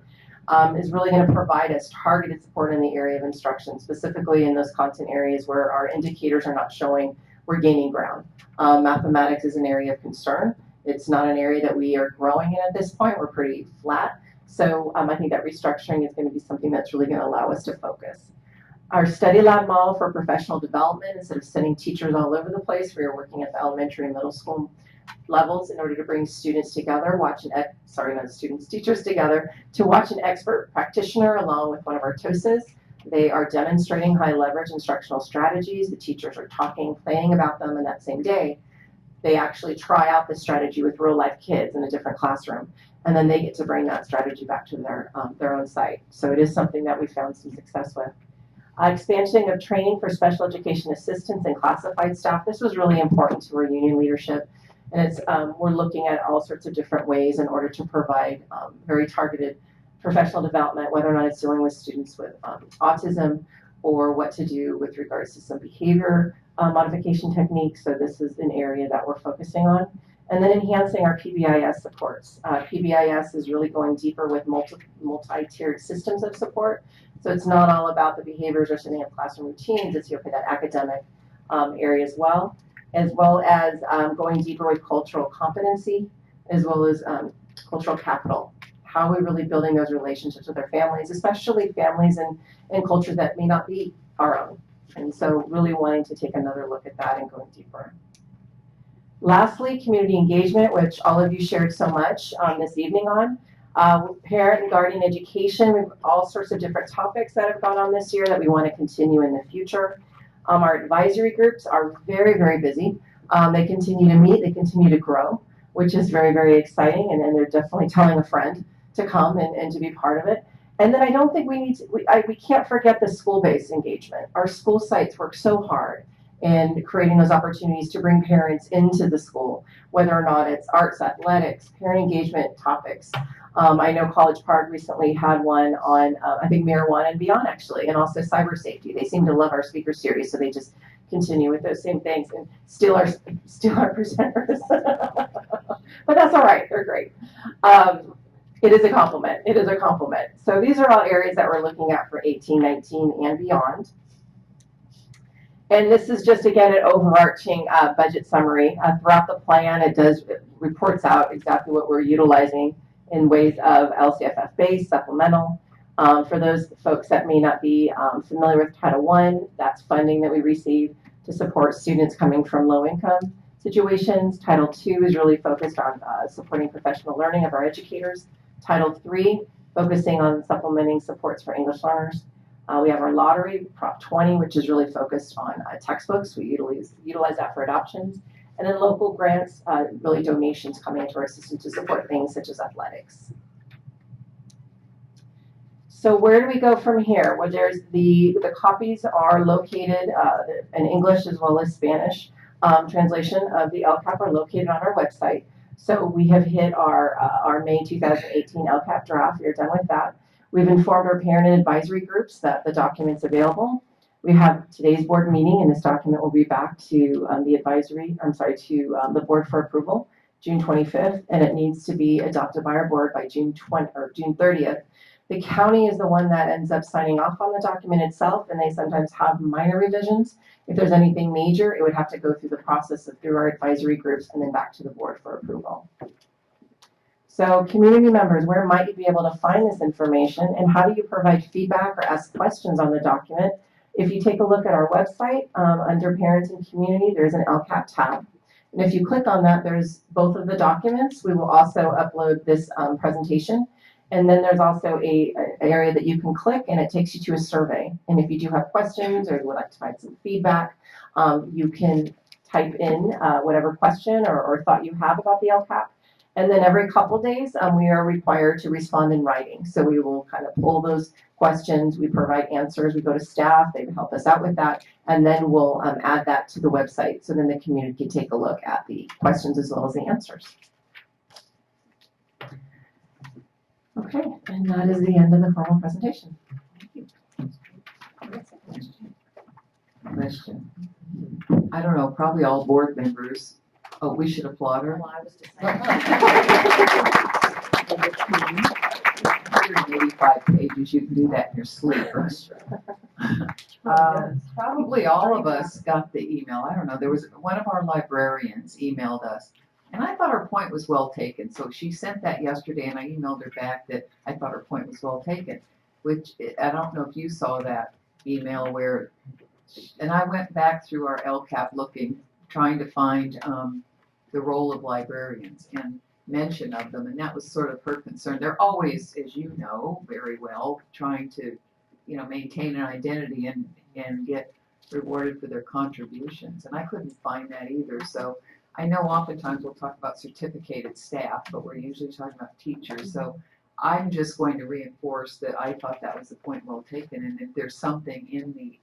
is really going to provide us targeted support in the area of instruction, specifically in those content areas where our indicators are not showing we're gaining ground. Mathematics is an area of concern. It's not an area that we are growing in at this point. We're pretty flat. So I think that restructuring is going to be something that's really going to allow us to focus. Our study lab model for professional development, instead of sending teachers all over the place, we are working at the elementary and middle school levels in order to bring students together, teachers together to watch an expert practitioner along with one of our TOSAs. They are demonstrating high leverage instructional strategies. The teachers are talking, playing about them in that same day. They actually try out this strategy with real life kids in a different classroom, and then they get to bring that strategy back to their own site. So it is something that we found some success with. Expansion of training for special education assistants and classified staff. This was really important to our union leadership. And it's we're looking at all sorts of different ways in order to provide very targeted professional development, whether or not it's dealing with students with autism or what to do with regards to some behavior modification techniques. So this is an area that we're focusing on. And then enhancing our PBIS supports. PBIS is really going deeper with multi-tiered systems of support. So it's not all about the behaviors or setting up classroom routines. It's here for that academic area as well as going deeper with cultural competency, as well as cultural capital. How are we really building those relationships with our families, especially families in cultures that may not be our own. And so really wanting to take another look at that and going deeper. Lastly, community engagement, which all of you shared so much this evening on. Parent and guardian education, we have all sorts of different topics that have gone on this year that we want to continue in the future. Our advisory groups are very, very busy. They continue to meet, they continue to grow, which is very, very exciting, and they're definitely telling a friend to come and to be part of it. And then I don't think we can't forget the school-based engagement. Our school sites work so hard in creating those opportunities to bring parents into the school, whether or not it's arts, athletics, parent engagement topics. I know College Park recently had one on, I think, marijuana and beyond, actually, and also cyber safety. They seem to love our speaker series, so they just continue with those same things and steal our presenters. But that's all right. They're great. It is a compliment. It is a compliment. So these are all areas that we're looking at for 18, 19, and beyond. And this is just, again, an overarching budget summary. Throughout the plan, it reports out exactly what we're utilizing in ways of LCFF-based, supplemental. For those folks that may not be familiar with Title I, that's funding that we receive to support students coming from low-income situations. Title II is really focused on supporting professional learning of our educators. Title III, focusing on supplementing supports for English learners. We have our lottery, Prop 20, which is really focused on textbooks. We utilize that for adoptions. And then local grants, really donations coming into our system to support things such as athletics. So where do we go from here? Well, there's the copies are located in English as well as Spanish. Translation of the LCAP are located on our website. So we have hit our May 2018 LCAP draft. We are done with that. We've informed our parent and advisory groups that the document's available. We have today's board meeting, and this document will be back to the board for approval, June 25th, and it needs to be adopted by our board by June 30th. The county is the one that ends up signing off on the document itself, and they sometimes have minor revisions. If there's anything major, it would have to go through the process through our advisory groups and then back to the board for approval. So community members, where might you be able to find this information, and how do you provide feedback or ask questions on the document? If you take a look at our website, under Parents and Community, there's an LCAP tab. And if you click on that, there's both of the documents. We will also upload this presentation. And then there's also an area that you can click, and it takes you to a survey. And if you do have questions or you would like to find some feedback, you can type in whatever question or thought you have about the LCAP. And then every couple days, we are required to respond in writing. So we will kind of pull those questions, we provide answers, we go to staff, they help us out with that, and then we'll add that to the website so then the community can take a look at the questions as well as the answers. Okay, and that is the end of the formal presentation. Question. I don't know, probably all board members. Oh, we should applaud her. Well, I was just 185 pages, you can do that in your sleep, right? Probably all of us got the email. I don't know, there was one of our librarians emailed us, and I thought her point was well taken. So she sent that yesterday, and I emailed her back that I thought her point was well taken, which I don't know if you saw that email where, and I went back through our LCAP looking, trying to find the role of librarians and mention of them, and that was sort of her concern. They're always, as you know very well, trying to, maintain an identity and get rewarded for their contributions, and I couldn't find that either. So I know oftentimes we'll talk about certificated staff, but we're usually talking about teachers. So I'm just going to reinforce that I thought that was a point well taken, and if there's something in the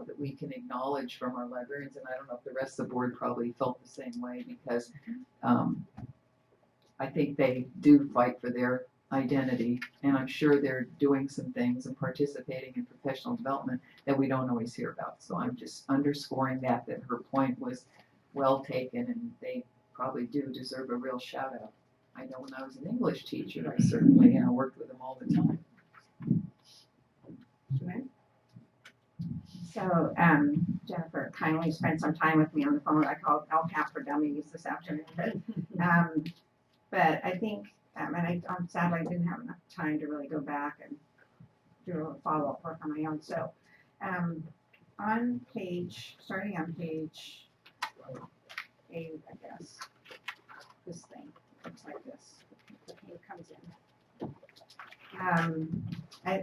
that we can acknowledge from our librarians, and I don't know if the rest of the board probably felt the same way, because I think they do fight for their identity, and I'm sure they're doing some things and participating in professional development that we don't always hear about. So I'm just underscoring that her point was well taken, and they probably do deserve a real shout out. I know when I was an English teacher, I certainly worked with them all the time. So Jennifer kindly spent some time with me on the phone. I called LCAP for Dummies this afternoon. But I think, and I sadly I didn't have enough time to really go back and do a follow-up work on my own. So starting on page 8, I guess, this thing looks like this. The page comes in.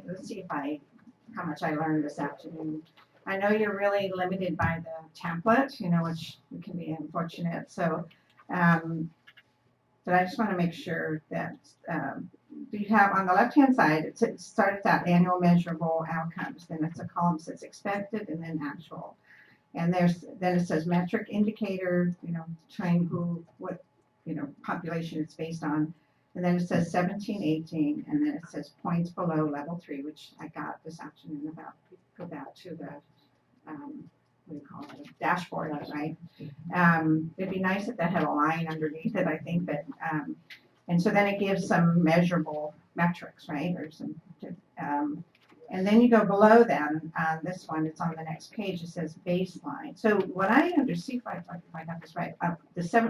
Let's see how much I learned this afternoon. I know you're really limited by the template, which can be unfortunate. So, but I just want to make sure that you have on the left-hand side, it starts out annual measurable outcomes. Then it's a column that says expected and then actual. And then it says metric indicator, showing what population it's based on. And then it says 17, 18, and then it says points below level 3, which I got this afternoon go back to the, what do you call it, a dashboard, right? It'd be nice if that had a line underneath it, I think, but, and so then it gives some measurable metrics, right? Or some, and then you go below that, on this one, it's on the next page, it says baseline. So what I understand, if I got this right,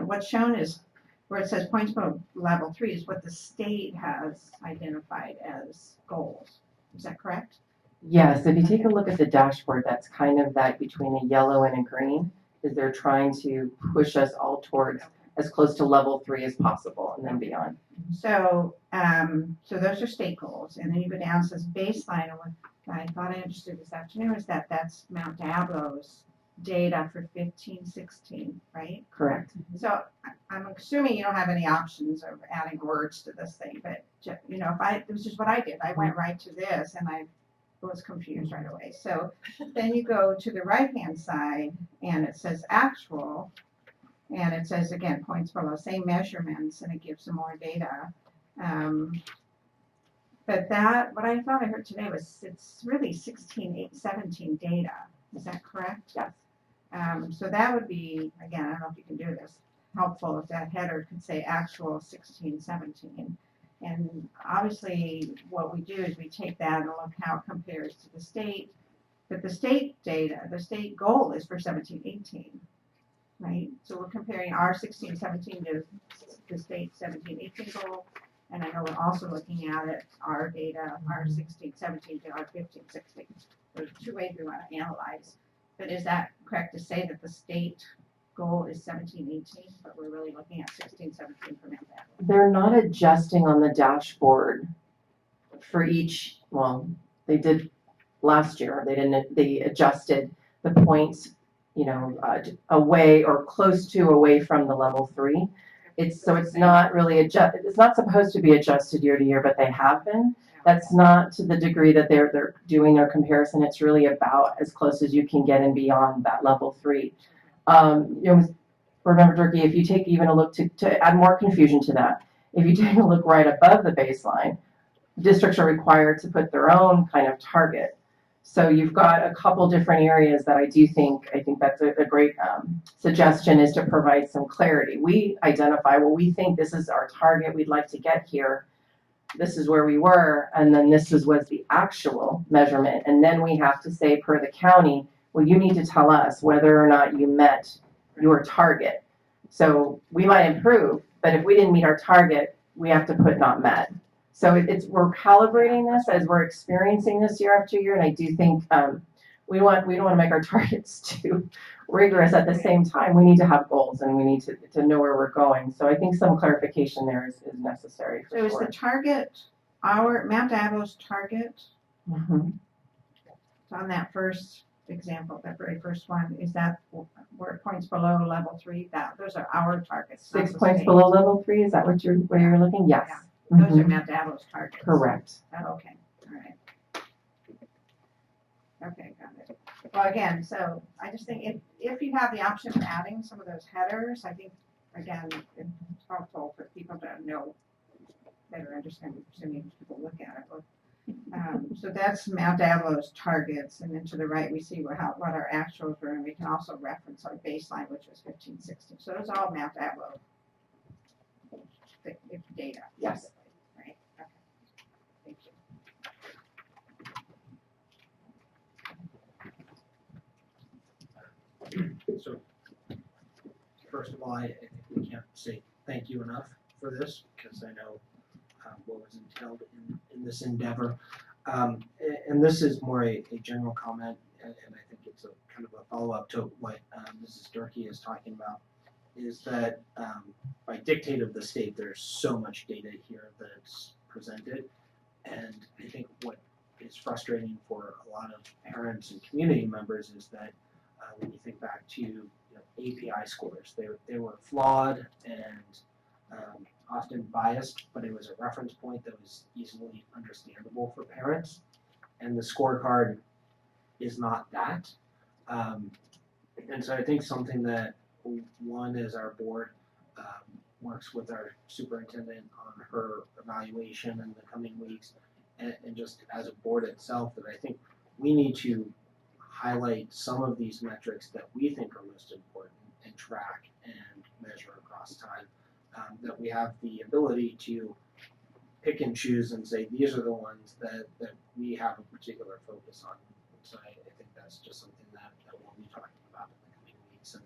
what's shown is, where it says points below level 3 is what the state has identified as goals. Is that correct? Yes, if you take a look at the dashboard, that's kind of that between a yellow and a green, is they're trying to push us all towards as close to level 3 as possible and then beyond. So, so those are state goals, and then you go down, it says baseline, and what I thought I understood this afternoon is that that's Mount Diablo's data for 15, 16, right? Correct. So I'm assuming you don't have any options of adding words to this thing, but this is what I did. I went right to this and I was confused right away. So then you go to the right-hand side and it says actual, and it says again, points below, same measurements, and it gives some more data. But what I thought I heard today was it's really 16, 8, 17 data. Is that correct? Yes. So that would be, again, I don't know if you can do this, helpful if that header could say actual 16, 17. And obviously what we do is we take that and look how it compares to the state. But the state data, the state goal is for 17, 18, right? So we're comparing our 16, 17 to the state 17, 18 goal. And I know we're also looking at it, our data, our 16, 17 to our 15, 16. There's 2 ways we want to analyze. But is that correct to say that the state goal is 17, 18, but we're really looking at 16, 17 for Mount Diablo? They're not adjusting on the dashboard for each, well, they did last year. They adjusted the points, away or close to away from the level 3. It's not really it's not supposed to be adjusted year to year, but they have been. That's not to the degree that they're doing their comparison. It's really about as close as you can get and beyond that level 3. Remember, Turkey, if you take even a look to add more confusion to that, if you take a look right above the baseline, districts are required to put their own kind of target. So you've got a couple different areas that I think that's a great suggestion, is to provide some clarity. We identify, well, we think this is our target, we'd like to get here. This is where we were, and then this was the actual measurement. And then we have to say, per the county, well, you need to tell us whether or not you met your target. So we might improve, but if we didn't meet our target, we have to put not met. So we're calibrating this as we're experiencing this year after year, and I do think we don't want to make our targets too rigorous. At the same time, we need to have goals and we need to know where we're going. So I think some clarification there is necessary. So is the target our Mount Diablo's target? Mm-hmm. On that first example, that very first one, is that where it points below level 3? Those are our targets. 6 points below level 3. Is that where you're looking? Yes. Yeah. Those Mm-hmm. are Mount Diablo's targets. Correct. Okay. All right. Okay, got it. Well, again, so I just think if you have the option of adding some of those headers, I think, again, it's helpful for people to know better understand, assuming people look at it. So that's Mount Diablo's targets, and then to the right we see what our actuals were, and we can also reference our baseline, which was 15-16. So it's all Mount Diablo data. Yes. Right. Okay. Thank you. So, first of all, I think we can't say thank you enough for this, because I know what was entailed in this endeavor. And this is more a general comment, and I think it's a kind of a follow-up to what Mrs. Durkee is talking about, is that by dictate of the state, there's so much data here that's presented, and I think what is frustrating for a lot of parents and community members is that when you think back to API scores, they were flawed and often biased, but it was a reference point that was easily understandable for parents, and the scorecard is not that. And so I think something that one is our board works with our superintendent on her evaluation in the coming weeks, and just as a board itself, that I think we need to highlight some of these metrics that we think are most important and track and measure across time. That we have the ability to pick and choose and say these are the ones that we have a particular focus on. So I think that's just something that we'll be talking about in the coming weeks, and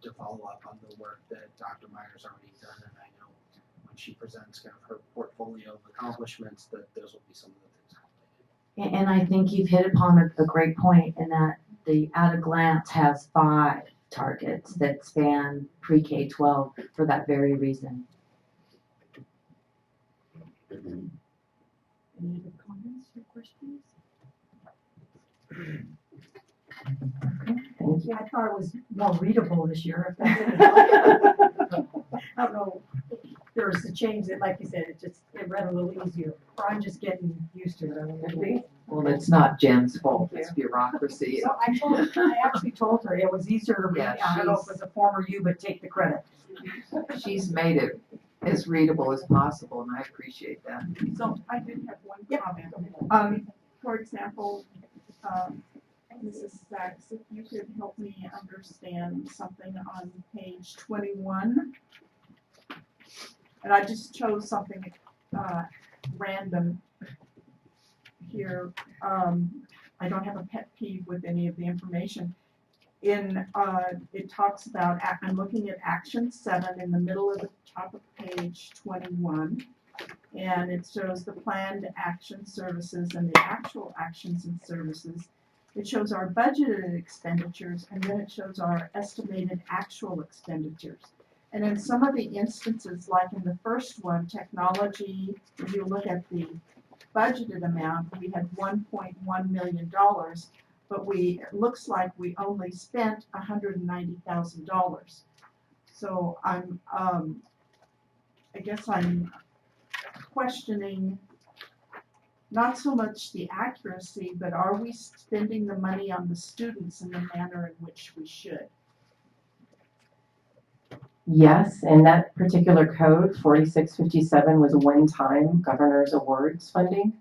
to follow up on the work that Dr. Meyer's already done. And I know when she presents kind of her portfolio of accomplishments, that those will be some of the things highlighted. And I think you've hit upon a great point in that the At a Glance has 5 targets that span pre-K-12 for that very reason. Any other comments or questions? Thank you. I thought it was more readable this year. If that didn't help. I don't know. There was a change that, like you said, it read a little easier. Or I'm just getting used to it. Well, it's not Jen's fault, it's bureaucracy. So I actually told her it was easier to read. Yeah, I don't know if it was a former you, but take the credit. She's made it as readable as possible, and I appreciate that. So I did have one comment. For example, Mrs. Sachs, if you could help me understand something on page 21. And I just chose something random here. I don't have a pet peeve with any of the information. It talks about, I'm looking at action 7 in the middle of the top of page 21, and it shows the planned action services and the actual actions and services. It shows our budgeted expenditures, and then it shows our estimated actual expenditures. And in some of the instances, like in the first one, technology, if you look at the budgeted amount, we had $1.1 million, but it looks like we only spent $190,000. So I guess I'm questioning not so much the accuracy, but are we spending the money on the students in the manner in which we should? Yes, and that particular code, 4657, was a one-time governor's awards funding.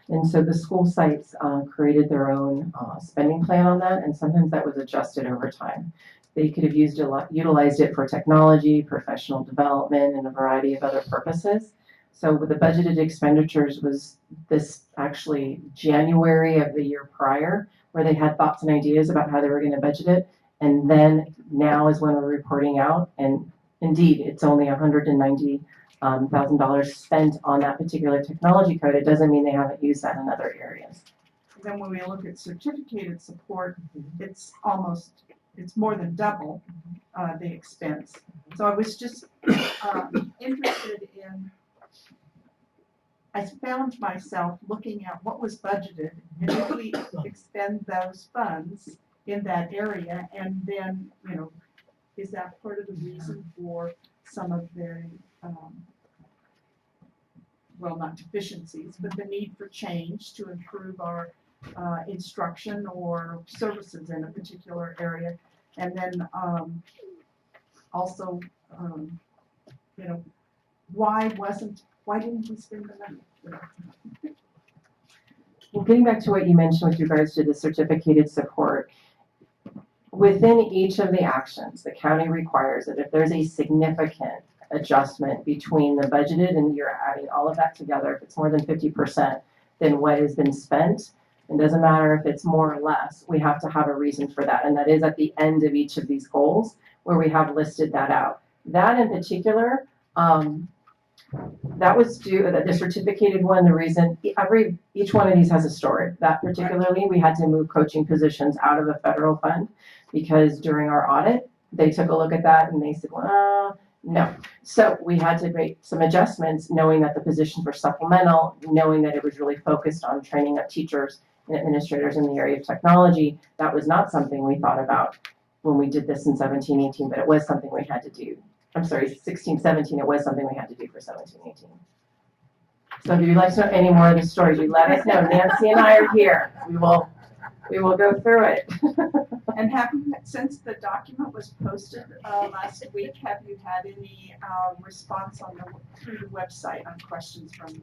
And so the school sites created their own spending plan on that, and sometimes that was adjusted over time. They could have utilized it for technology, professional development, and a variety of other purposes. So with the budgeted expenditures was this actually January of the year prior, where they had thoughts and ideas about how they were going to budget it. And then now is when we're reporting out, and indeed, it's only $190,000 spent on that particular technology code. It doesn't mean they haven't used that in other areas. And then when we look at certificated support, it's more than double the expense. So I was just interested in, I found myself looking at what was budgeted, and if we expend those funds in that area, and then, is that part of the reason for some of the, well, not deficiencies, but the need for change to improve our instruction or services in a particular area? And then also, why wasn't Why didn't we spend the money? Well, getting back to what you mentioned with regards to the certificated support, within each of the actions, the county requires that if there's a significant adjustment between the budgeted and you're adding all of that together, if it's more than 50% than what has been spent, it doesn't matter if it's more or less, we have to have a reason for that. And that is at the end of each of these goals where we have listed that out. That in particular, that was due, the certificated one, the reason, each one of these has a story. That particularly, we had to move coaching positions out of a federal fund because during our audit, they took a look at that and they said, well, no. So we had to make some adjustments knowing that the positions were supplemental, knowing that it was really focused on training up teachers and administrators in the area of technology. That was not something we thought about when we did this in 17-18, but it was something we had to do. I'm sorry, 16-17, it was something we had to do for 17-18. So if you'd like to know any more of the stories, you let us know. Nancy and I are here. We will go through it. And have you, since the document was posted last week, have you had any response through the website on questions from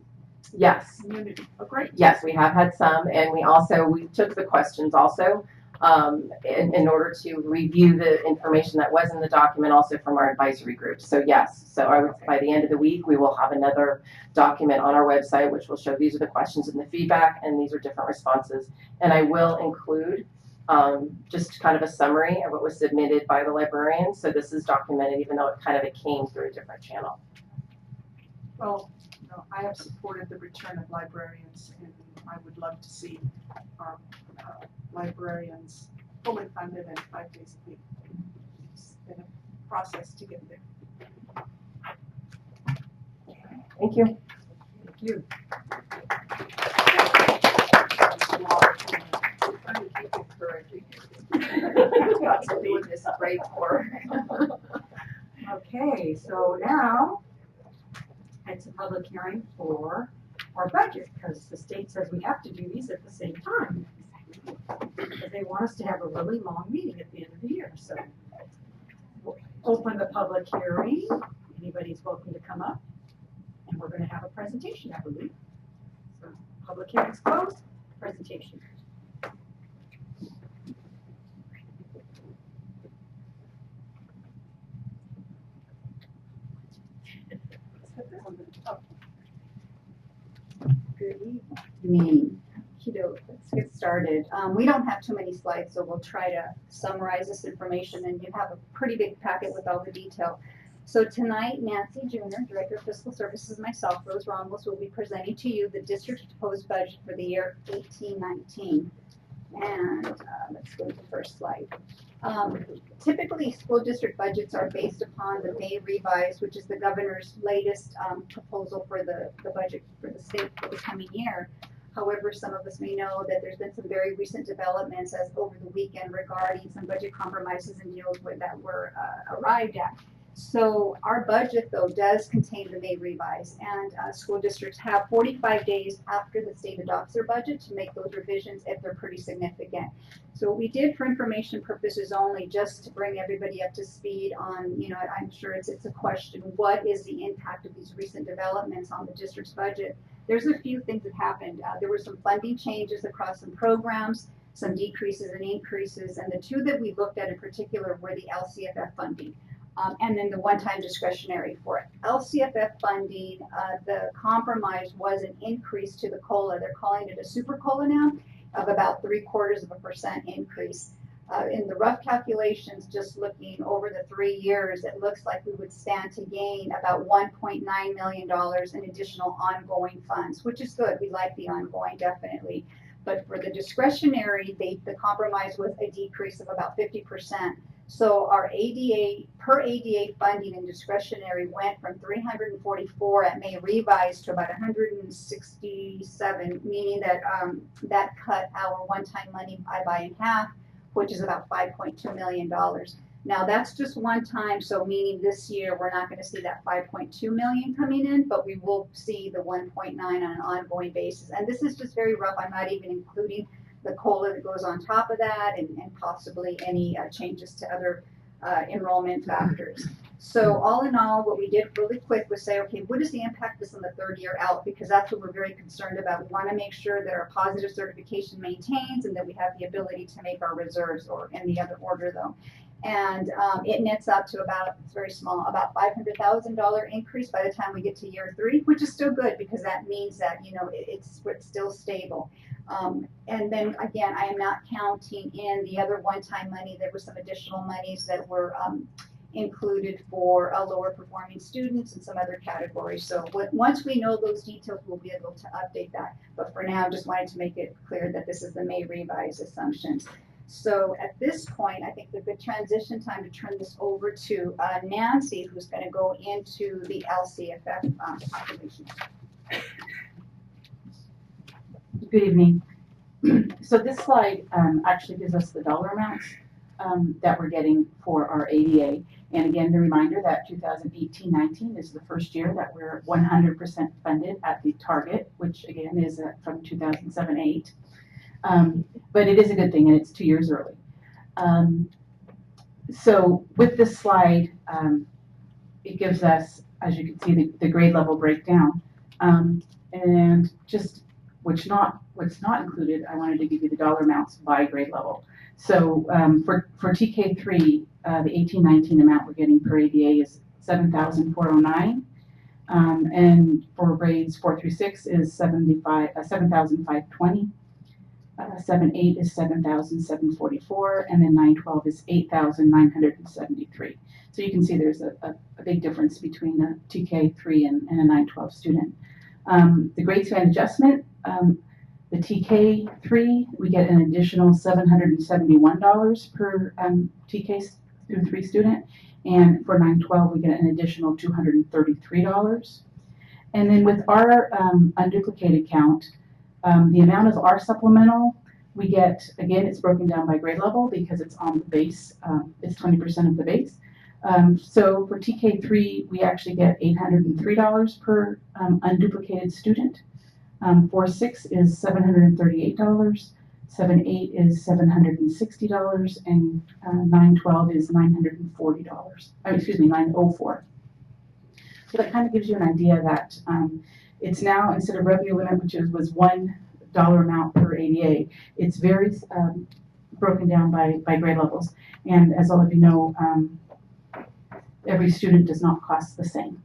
Yes. community? Oh, great. Yes, we have had some, and we took the questions also in order to review the information that was in the document also from our advisory group. So yes, so I would, by the end of the week, we will have another document on our website which will show these are the questions and the feedback, and these are different responses. And I will include just kind of a summary of what was submitted by the librarians. So this is documented even though it came through a different channel. Well, no, I have supported the return of librarians, and I would love to see our librarians fully funded and 5 days a week. It's been a process to get there. Thank you. Thank you. Doing this great work. Okay, so now it's a public hearing for our budget, because the state says we have to do these at the same time. Because they want us to have a really long meeting at the end of the year, so we'll open the public hearing. Anybody's welcome to come up, and we're gonna have a presentation, I believe. So public hearing's closed, presentation. Good evening. Let's get started. We don't have too many slides, so we'll try to summarize this information, and you have a pretty big packet with all the detail. So tonight, Nancy Junior, Director of Fiscal Services, myself, Rose Ramos, will be presenting to you the district's proposed budget for the year 18-19. And let's go to the first slide. Typically, school district budgets are based upon the May revise, which is the governor's latest proposal for the budget for the state for the coming year. However, some of us may know that there's been some very recent developments as over the weekend regarding some budget compromises and deals that were arrived at. So our budget, though, does contain the May revise, and school districts have 45 days after the state adopts their budget to make those revisions if they're pretty significant. So what we did for information purposes only, just to bring everybody up to speed on, I'm sure it's a question, what is the impact of these recent developments on the district's budget? There's a few things that happened. There were some funding changes across some programs, some decreases and increases, and the two that we looked at in particular were the LCFF funding. And then the one-time discretionary for it. LCFF funding, the compromise was an increase to the COLA. They're calling it a super COLA now, of about 0.75% increase. In the rough calculations, just looking over the 3 years, it looks like we would stand to gain about $1.9 million in additional ongoing funds, which is good. We like the ongoing, definitely. But for the discretionary, the compromise was a decrease of about 50%. So our ADA, per ADA funding and discretionary went from 344 at May revised to about 167, meaning that that cut our one-time money by in half, which is about $5.2 million. Now that's just one time, so meaning this year we're not going to see that 5.2 million coming in, but we will see the 1.9 on an ongoing basis. And this is just very rough. I'm not even including the COLA that goes on top of that, and possibly any changes to other enrollment factors. So all in all, what we did really quick was say, okay, what is the impact of this on the third year out? Because that's what we're very concerned about. We want to make sure that our positive certification maintains and that we have the ability to make our reserves, or in the other order though. And it nets up to about, it's very small, about $500,000 increase by the time we get to year 3, which is still good because that means that, you know, it's still stable. And then again, I am not counting in the other one-time money. There were some additional monies that were included for lower performing students and some other categories. So once we know those details, we'll be able to update that. But for now, I just wanted to make it clear that this is the May revised assumptions. So at this point, I think the good transition time to turn this over to Nancy, who's going to go into the LCFF population. Good evening. So this slide actually gives us the dollar amounts that we're getting for our ADA. And again, the reminder that 2018-19 is the first year that we're 100% funded at the target, which again is from 2007-8. But it is a good thing, and it's 2 years early. So with this slide, it gives us, as you can see, the grade level breakdown. And just what's not included, I wanted to give you the dollar amounts by grade level. So for TK3, the 18-19 amount we're getting per ADA is $7,409, and for grades 4 through 6 is $7,520. 7-8 is $7,744, and then 9-12 is $8,973. So you can see there's a big difference between a TK3 and a 9-12 student. The grade span adjustment, the TK3, we get an additional $771 per TK through 3 student, and for 9-12 we get an additional $233. And then with our unduplicated count, the amount of our supplemental we get, again, it's broken down by grade level because it's on the base. It's 20% of the base. So for TK3, we actually get $803 per unduplicated student. 4-6 is $738. 7-8 is $760, and 9-12 is $940. Excuse me, $904. So that kind of gives you an idea that it's now, instead of revenue limit, which was $1 amount per ADA, it's very broken down by grade levels. And as all of you know, every student does not cost the same.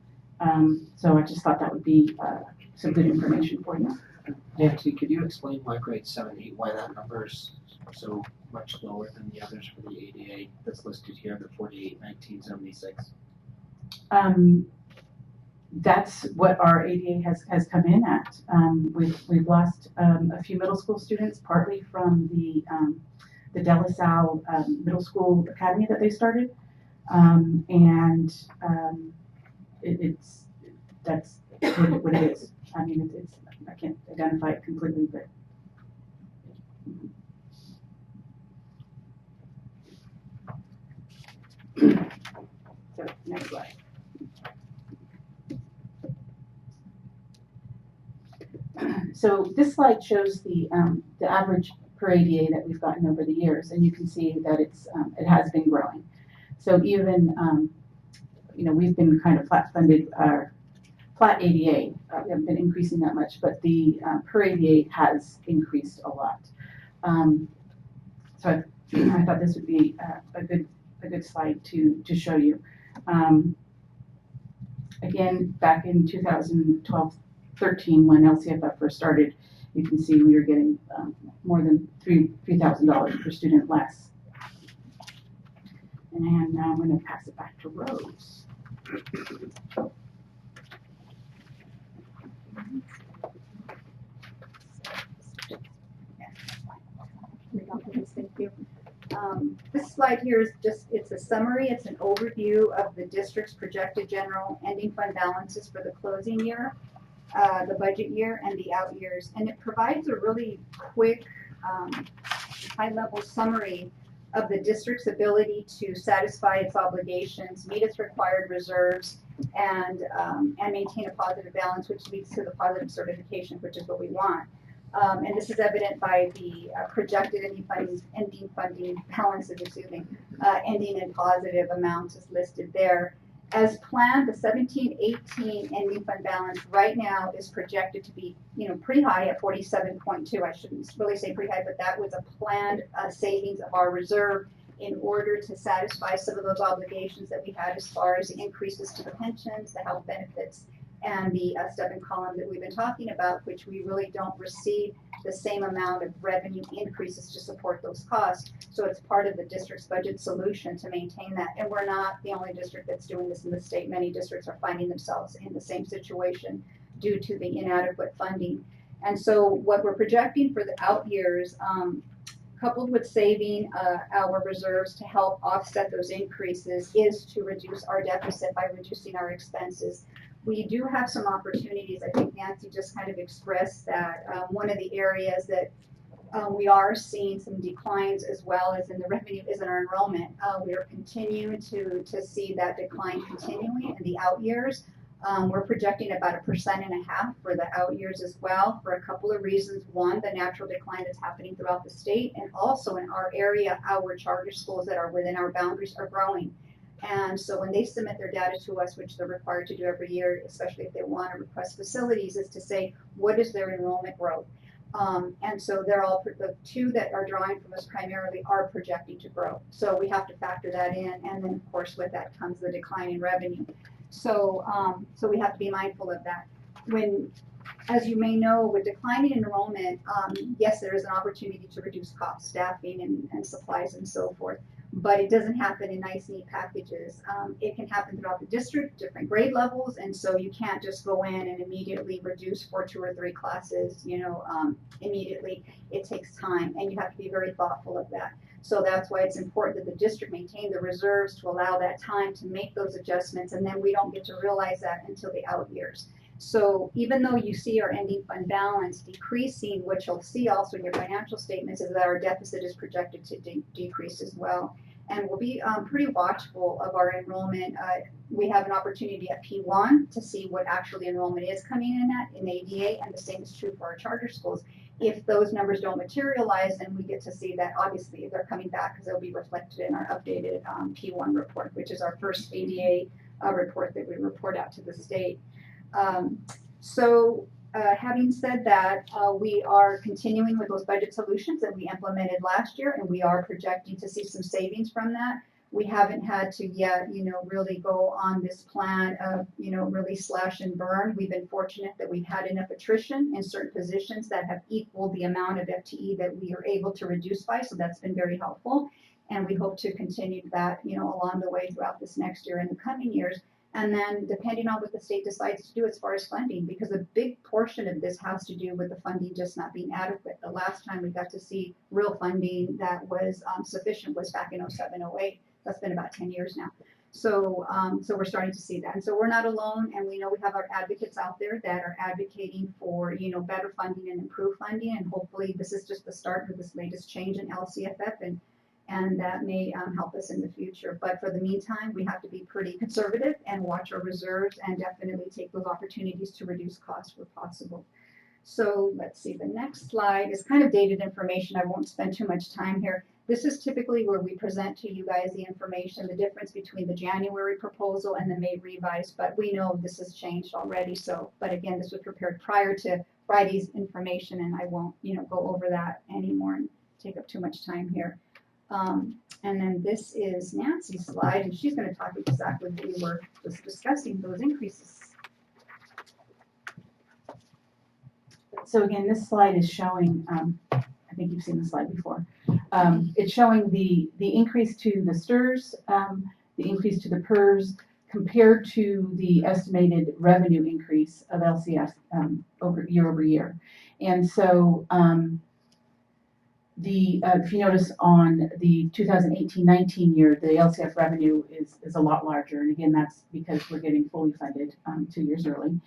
So I just thought that would be some good information for you. Nancy, could you explain why grade 7-8, why that number is so much lower than the others for the ADA that's listed here, the 48-19-76? That's what our ADA has come in at. We've lost a few middle school students, partly from the De La Salle Middle School Academy that they started, that's what it is. I mean, I can't identify it completely, but. So next slide. So this slide shows the average per ADA that we've gotten over the years, and you can see that it has been growing. So even we've been kind of flat funded, flat ADA. We haven't been increasing that much, but the per ADA has increased a lot. So I thought this would be a good slide to show you. Again, back in 2012-13, when LCFF first started, you can see we were getting more than $3,000 per student less. And now I'm going to pass it back to Rose. Thank you. This slide here is it's a summary, it's an overview of the district's projected general ending fund balances for the closing year, the budget year, and the out years. And it provides a really quick, high-level summary of the district's ability to satisfy its obligations, meet its required reserves, and maintain a positive balance, which leads to the positive certification, which is what we want. And this is evident by the projected ending funding balances, ending in positive amounts is listed there. As planned, the 17-18 ending fund balance right now is projected to be, pretty high at 47.2. I shouldn't really say pretty high, but that was a planned savings of our reserve in order to satisfy some of those obligations that we had as far as the increases to the pensions, the health benefits, and the step and column that we've been talking about, which we really don't receive the same amount of revenue increases to support those costs. So it's part of the district's budget solution to maintain that. And we're not the only district that's doing this in the state. Many districts are finding themselves in the same situation due to the inadequate funding. And so what we're projecting for the out years, coupled with saving our reserves to help offset those increases, is to reduce our deficit by reducing our expenses. We do have some opportunities. I think Nancy just kind of expressed that one of the areas that we are seeing some declines as well as in the revenue is in our enrollment. We are continuing to see that decline continuing in the out years. We're projecting about 1.5% for the out years as well, for a couple of reasons. One, the natural decline that's happening throughout the state, and also in our area, our charter schools that are within our boundaries are growing. And so when they submit their data to us, which they're required to do every year, especially if they want to request facilities, is to say, what is their enrollment growth? And so they're all, the two that are drawing from us primarily are projecting to grow. So we have to factor that in. And then of course with that comes the decline in revenue. So, so we have to be mindful of that. When, as you may know, with declining enrollment, yes, there is an opportunity to reduce costs, staffing and supplies and so forth. But it doesn't happen in nice, neat packages. It can happen throughout the district, different grade levels, and so you can't just go in and immediately reduce for 2 or 3 classes, immediately. It takes time, and you have to be very thoughtful of that. So that's why it's important that the district maintain the reserves to allow that time to make those adjustments, and then we don't get to realize that until the out years. So even though you see our ending fund balance decreasing, what you'll see also in your financial statements is that our deficit is projected to decrease as well. And we'll be pretty watchful of our enrollment. We have an opportunity at P1 to see what actually enrollment is coming in at in ADA, and the same is true for our charter schools. If those numbers don't materialize, then we get to see that obviously they're coming back because they'll be reflected in our updated P1 report, which is our first ADA report that we report out to the state. Having said that, we are continuing with those budget solutions that we implemented last year, and we are projecting to see some savings from that. We haven't had to yet, really go on this plan of, really slash and burn. We've been fortunate that we've had enough attrition in certain positions that have equaled the amount of FTE that we are able to reduce by, so that's been very helpful. And we hope to continue that, along the way throughout this next year and the coming years. And then depending on what the state decides to do as far as funding, because a big portion of this has to do with the funding just not being adequate. The last time we got to see real funding that was sufficient was back in 07-08. That's been about 10 years now. So, so we're starting to see that. And so we're not alone, and we know we have our advocates out there that are advocating for, better funding and improved funding. And hopefully this is just the start of this latest change in LCFF, and that may help us in the future. But for the meantime, we have to be pretty conservative and watch our reserves and definitely take those opportunities to reduce costs where possible. So let's see, the next slide is kind of dated information. I won't spend too much time here. This is typically where we present to you guys the information, the difference between the January proposal and the May revised, but we know this has changed already. So, but again, this was prepared prior to Friday's information, and I won't, go over that anymore and take up too much time here. And then this is Nancy's slide, and she's going to talk exactly what we were just discussing, those increases. So again, this slide is showing, I think you've seen the slide before. It's showing the increase to the STRS, the increase to the PERS, compared to the estimated revenue increase of LCS year over year. And so if you notice on the 2018-19 year, the LCF revenue is a lot larger. And again, that's because we're getting fully funded 2 years early.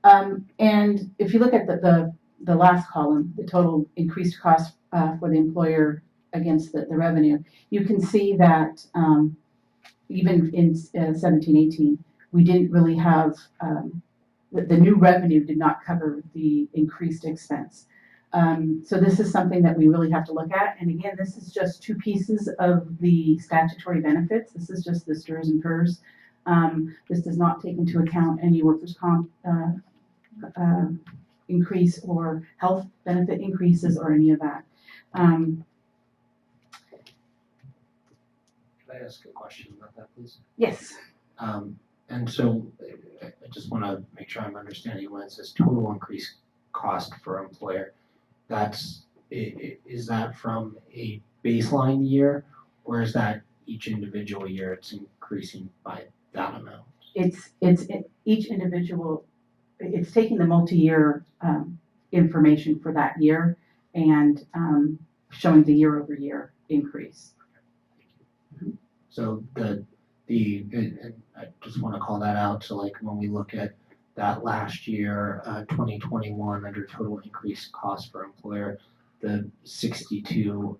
And if you look at the last column, the total increased cost for the employer against the revenue, you can see that even in 17-18, we didn't really have, the new revenue did not cover the increased expense. So this is something that we really have to look at. And again, this is just two pieces of the statutory benefits. This is just the STRS and PERS. This does not take into account any workers' comp increase or health benefit increases or any of that. Can I ask a question about that, please? Yes. And so I just want to make sure I'm understanding when it says total increased cost for employer, is that from a baseline year, or is that each individual year it's increasing by that amount? It's each individual, it's taking the multi-year information for that year and showing the year-over-year increase. So and I just want to call that out. So like when we look at that last year, 2021 under total increased cost per employer, the 6.2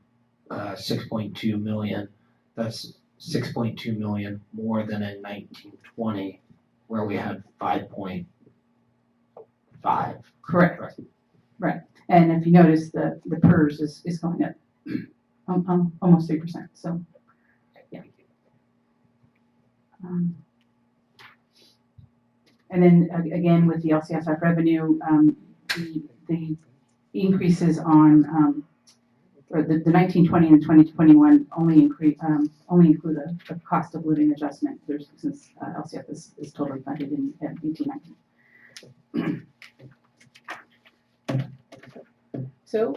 million, that's 6.2 million more than in 1920, where we had 5.5. Correct. Right. And if you notice, the PERS is going up almost 3%. So, yeah. And then again, with the LCSF revenue, the increases on, or the 1920 and 2021 only include a cost of living adjustment. Since LCF is totally funded in 1819. So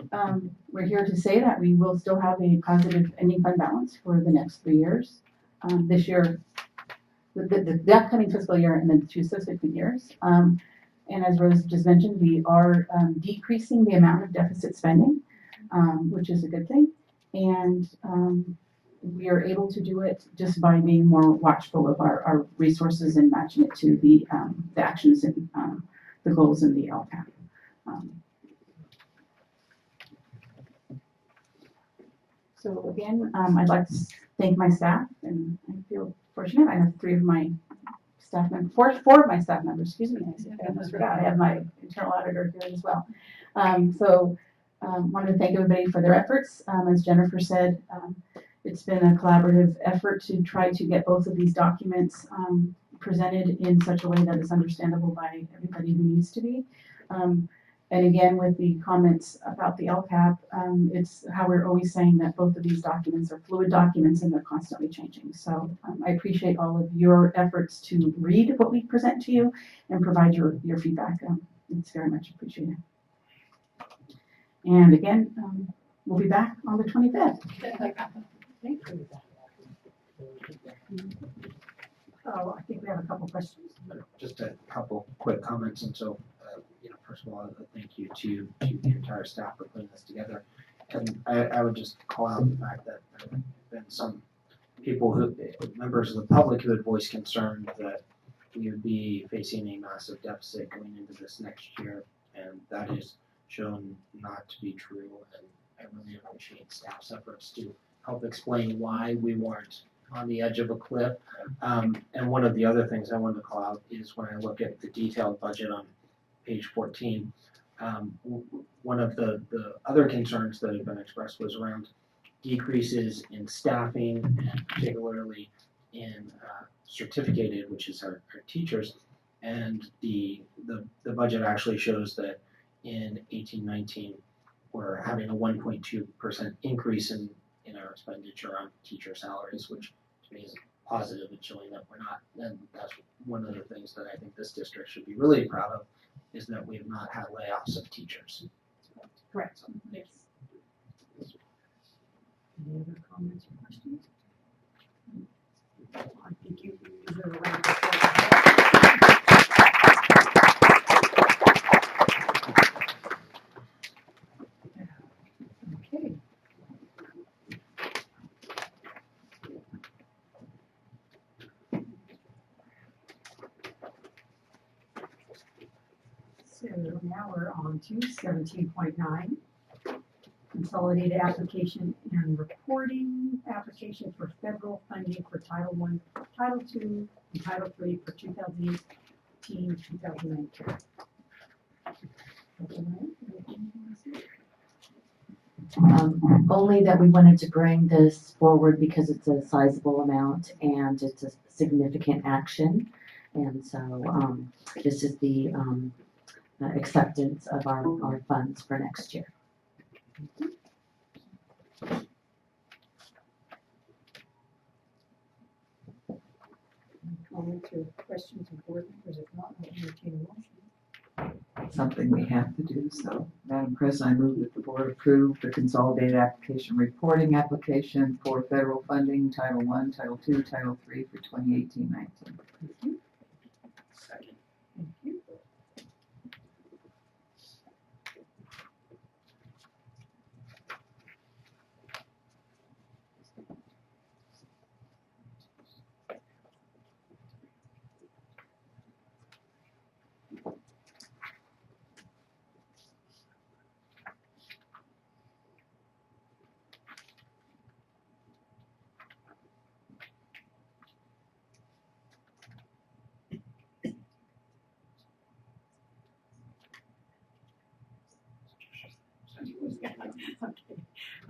we're here to say that we will still have a positive ending fund balance for the next 3 years. This year, the upcoming fiscal year and then the 2 subsequent years. And as Rose just mentioned, we are decreasing the amount of deficit spending, which is a good thing. And we are able to do it just by being more watchful of our resources and matching it to the actions and the goals in the LCAP. So again, I'd like to thank my staff, and I feel fortunate. I have 3 of my staff members, 4 of my staff members, excuse me, I almost forgot. I have my internal auditor here as well. Wanted to thank everybody for their efforts. As Jennifer said, it's been a collaborative effort to try to get both of these documents presented in such a way that is understandable by everybody who needs to be. And again, with the comments about the LCAP, it's how we're always saying that both of these documents are fluid documents and they're constantly changing. So I appreciate all of your efforts to read what we present to you and provide your feedback. It's very much appreciated. And again, we'll be back on the 25th. Oh, I think we have a couple questions. Just a couple quick comments. And so, first of all, thank you to the entire staff for putting this together. And I would just call out the fact that there have been some people members of the public who had voiced concern that we would be facing a massive deficit going into this next year. And that is shown not to be true. And I really appreciate staff's efforts to help explain why we weren't on the edge of a cliff. And one of the other things I wanted to call out is when I look at the detailed budget on page 14, one of the other concerns that have been expressed was around decreases in staffing, and particularly in certificated, which is our teachers. And the budget actually shows that in 1819 we're having a 1.2% increase in our expenditure on teacher salaries, which to me is positive and showing that we're not. And that's one of the things that I think this district should be really proud of, is that we have not had layoffs of teachers. Correct. Yes. Any other comments or questions? I think you deserve a round of applause. Okay. So now we're on to 17.9, consolidated application and reporting application for federal funding for Title I, Title II, and Title III for 2018-2019. Only that we wanted to bring this forward because it's a sizable amount and it's a significant action. And so this is the acceptance of our funds for next year. Comments or questions of board members? If not, I'll entertain a motion. Something we have to do. So, Madam President, I move that the board approve the consolidated application reporting application for federal funding, Title I, Title II, Title III for 2018-19. Second. Thank you.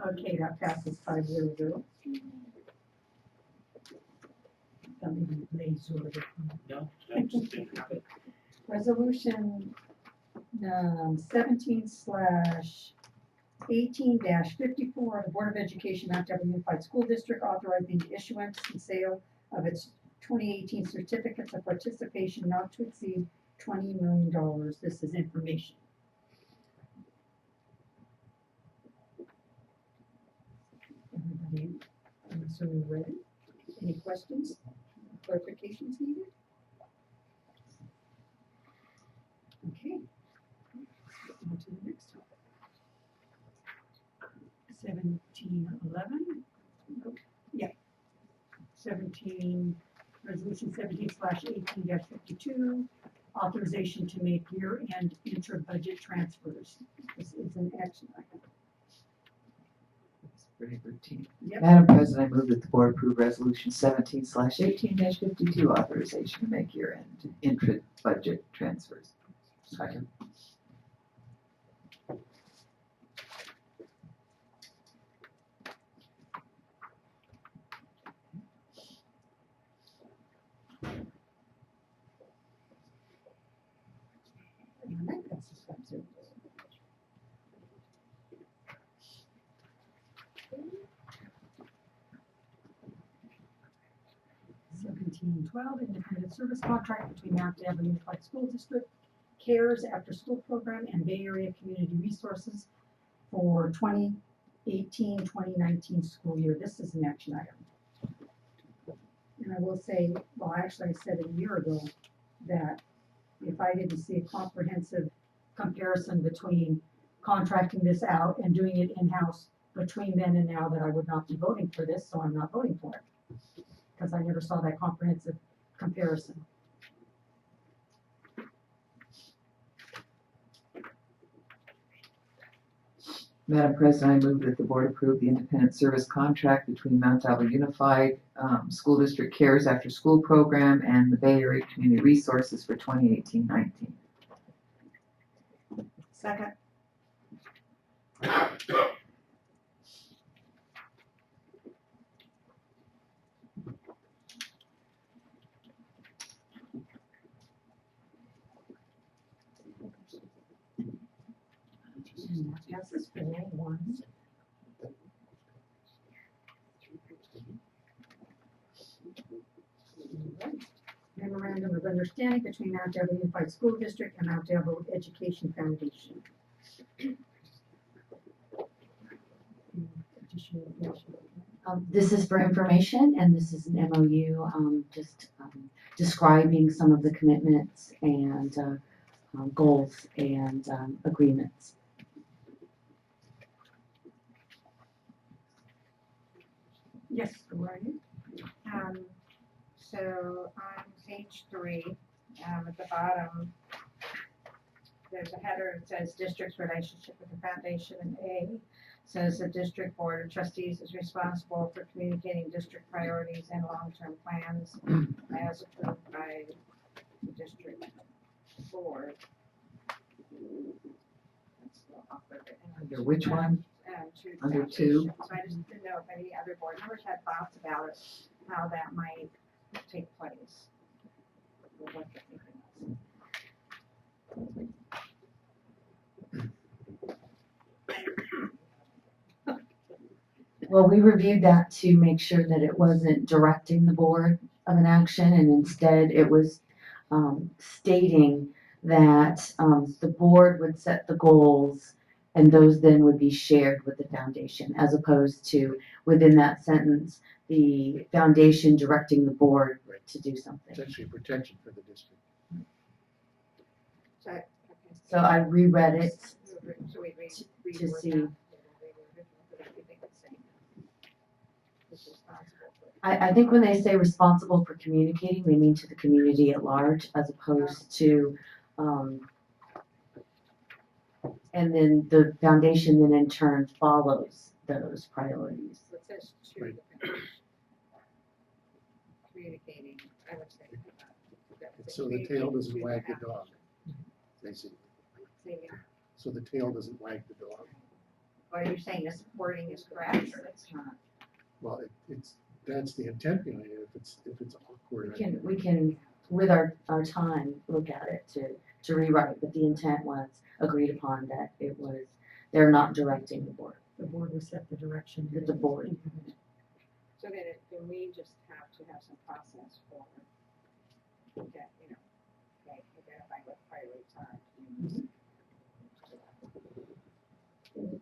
Okay, that passes 5-0. No, I just didn't have it. Resolution 17/18-54 of the Board of Education, Mount Debra Unified School District, authorizing the issuance and sale of its 2018 certificates of participation not to exceed $20 million. This is information. Everybody, I'm assuming read it. Any questions, clarifications needed? Okay. On to the next topic. 1711. Nope. Yeah. resolution 17/18-52, authorization to make year-end intra-budget transfers. This is an action item. Pretty routine. Yep. Madam President, I move that the board approve resolution 17/18-52, authorization to make year-end intra-budget transfers. Second. And that passes 5-0. Independent service contract between Mount Debra Unified School District, CARES After School Program, and Bay Area Community Resources for 2018-2019 school year. This is an action item. And I will say, well, actually I said a year ago that if I didn't see a comprehensive comparison between contracting this out and doing it in-house between then and now, that I would not be voting for this, so I'm not voting for it. Because I never saw that comprehensive comparison. Madam President, I move that the board approve the independent service contract between Mount Debra Unified School District CARES After School Program and the Bay Area Community Resources for 2018-19. Second. And that passes 4-1. Memorandum of Understanding between Mount Debra Unified School District and Mount Debra Education Foundation. This is for information, and this is an MOU, describing some of the commitments and goals and agreements. Yes, go right ahead. So on page 3, at the bottom, there's a header that says district's relationship with the foundation, and A says the district board of trustees is responsible for communicating district priorities and long-term plans as approved by the district board. Under which one? two. Under two. So I just didn't know if any other board members had thoughts about it, how that might take place. Or what they're thinking of. Well, we reviewed that to make sure that it wasn't directing the board of an action, and instead it was stating that the board would set the goals and those then would be shared with the foundation, as opposed to within that sentence, the foundation directing the board to do something. It's actually protection for the district. So I reread it So we to see. I think when they say responsible for communicating, they mean to the community at large, as opposed to, and then the foundation then in turn follows those priorities. So it says to Right. communicating, I would say. So the tail doesn't wag the dog, basically. So the tail doesn't wag the dog. Are you saying this wording is correct or it's not? Well, that's the intent behind it. If it's awkward. We can, with our time, look at it to rewrite, but the intent was agreed upon that it was, they're not directing the board. The board will set the direction. The board. So then we just have to have some process for, that, identifying what priorities are.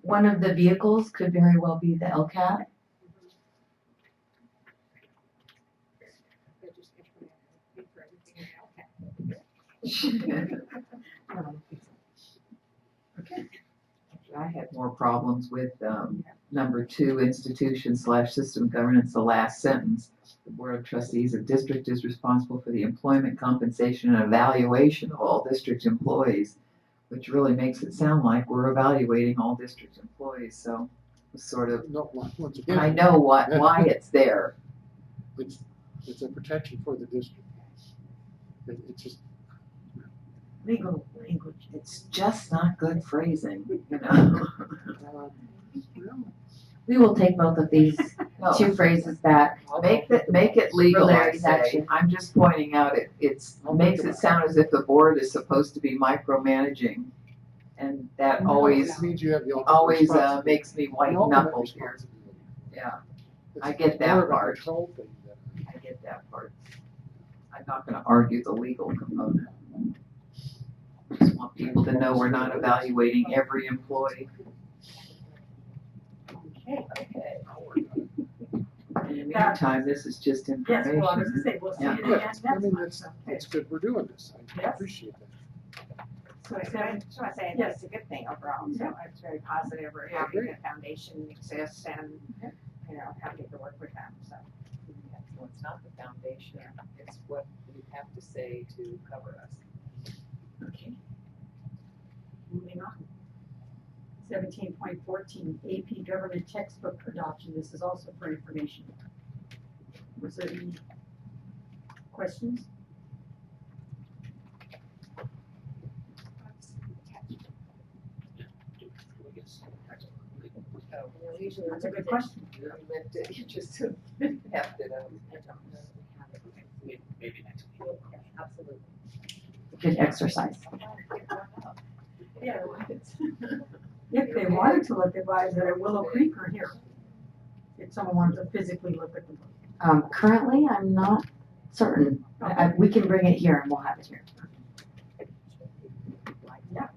One of the vehicles could very well be the LCAT. I had more problems with number 2, institution/system governance, the last sentence. The Board of Trustees of District is responsible for the employment, compensation, and evaluation of all district employees, which really makes it sound like we're evaluating all district employees, so it's sort of, once again, I know why it's there. It's a protection for the district. It's just. Legal language. It's just not good phrasing, you know? We will take both of these two phrases back. Make it legal, I Larry's say. action. I'm just pointing out it makes it sound as if the board is supposed to be micromanaging. And that always means you have the makes me white knuckle here. Yeah, I get that part. I get that part. I'm not gonna argue the legal component. Just want people to know we're not evaluating every employee. Okay. In the meantime, this is just Yes, information. well, I was gonna say, we'll see Yeah. it again next I mean, month. that's good we're doing this. I Yes. appreciate that. So I just want to say Yes. it's a good thing overall. So it's very positive. We're happy the foundation exists and, happy to work with them, so. So it's not the foundation, it's what you have to say to cover us. Okay. Moving on. 17.14, AP Government Textbook Adoption. This is also for information. Was there any questions? That's a good question. You left it, you just left it out. Maybe next week. Absolutely. Good exercise. Yeah, if they wanted to look at wise at Willow Creek or here, if someone wanted to physically look at the book. Currently, I'm not certain. We can bring it here and we'll have it here. Yeah.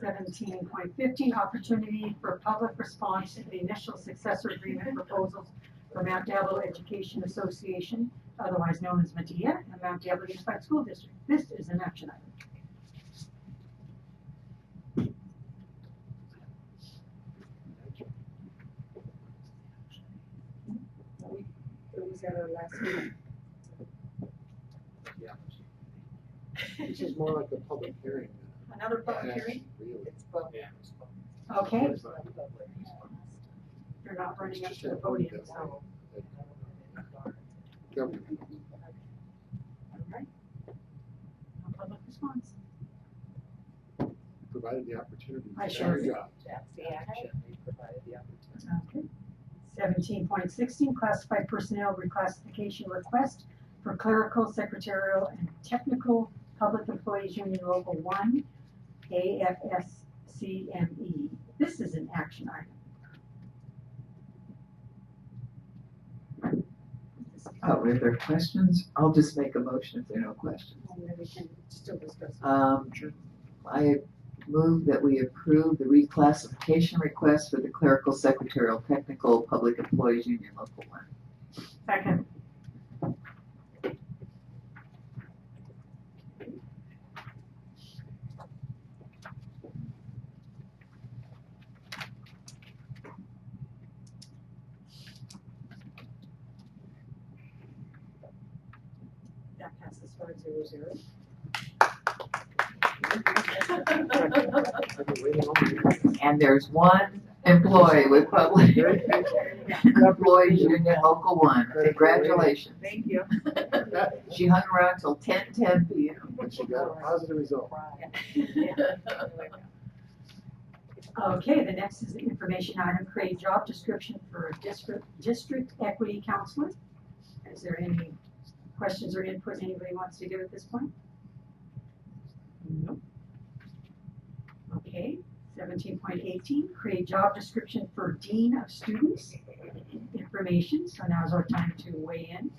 17.15, opportunity for public response to the initial successor agreement proposals for Mount Diablo Education Association, otherwise known as Medea, and Mount Diablo Unified School District. This is an action item. It was at our last meeting. This is more like a public hearing. Another public hearing? It's public. Okay. You're not running up to the podium, so. Government. All right. No public response. provided the opportunity. I It's sure our did. job. provided the opportunity. Okay. 17.16, classified personnel reclassification request for clerical, secretarial, and technical public employees union local 1, AFSCME. This is an action item. Oh, are there questions? I'll just make a motion if there are no questions. And then we can still discuss. I move that we approve the reclassification request for the clerical, secretarial, technical, public employees union local 1. Second. That passes 5-0-0. And there's one employee with public employees union local 1. Congratulations. Thank you. She hung around till 10:10 p.m. But she got a positive result. Okay, the next is the information item, create job description for a district equity counselor. Is there any questions or input anybody wants to give at this point? Nope. Okay, 17.18, create job description for Dean of Students. Information, so now's our time to weigh in.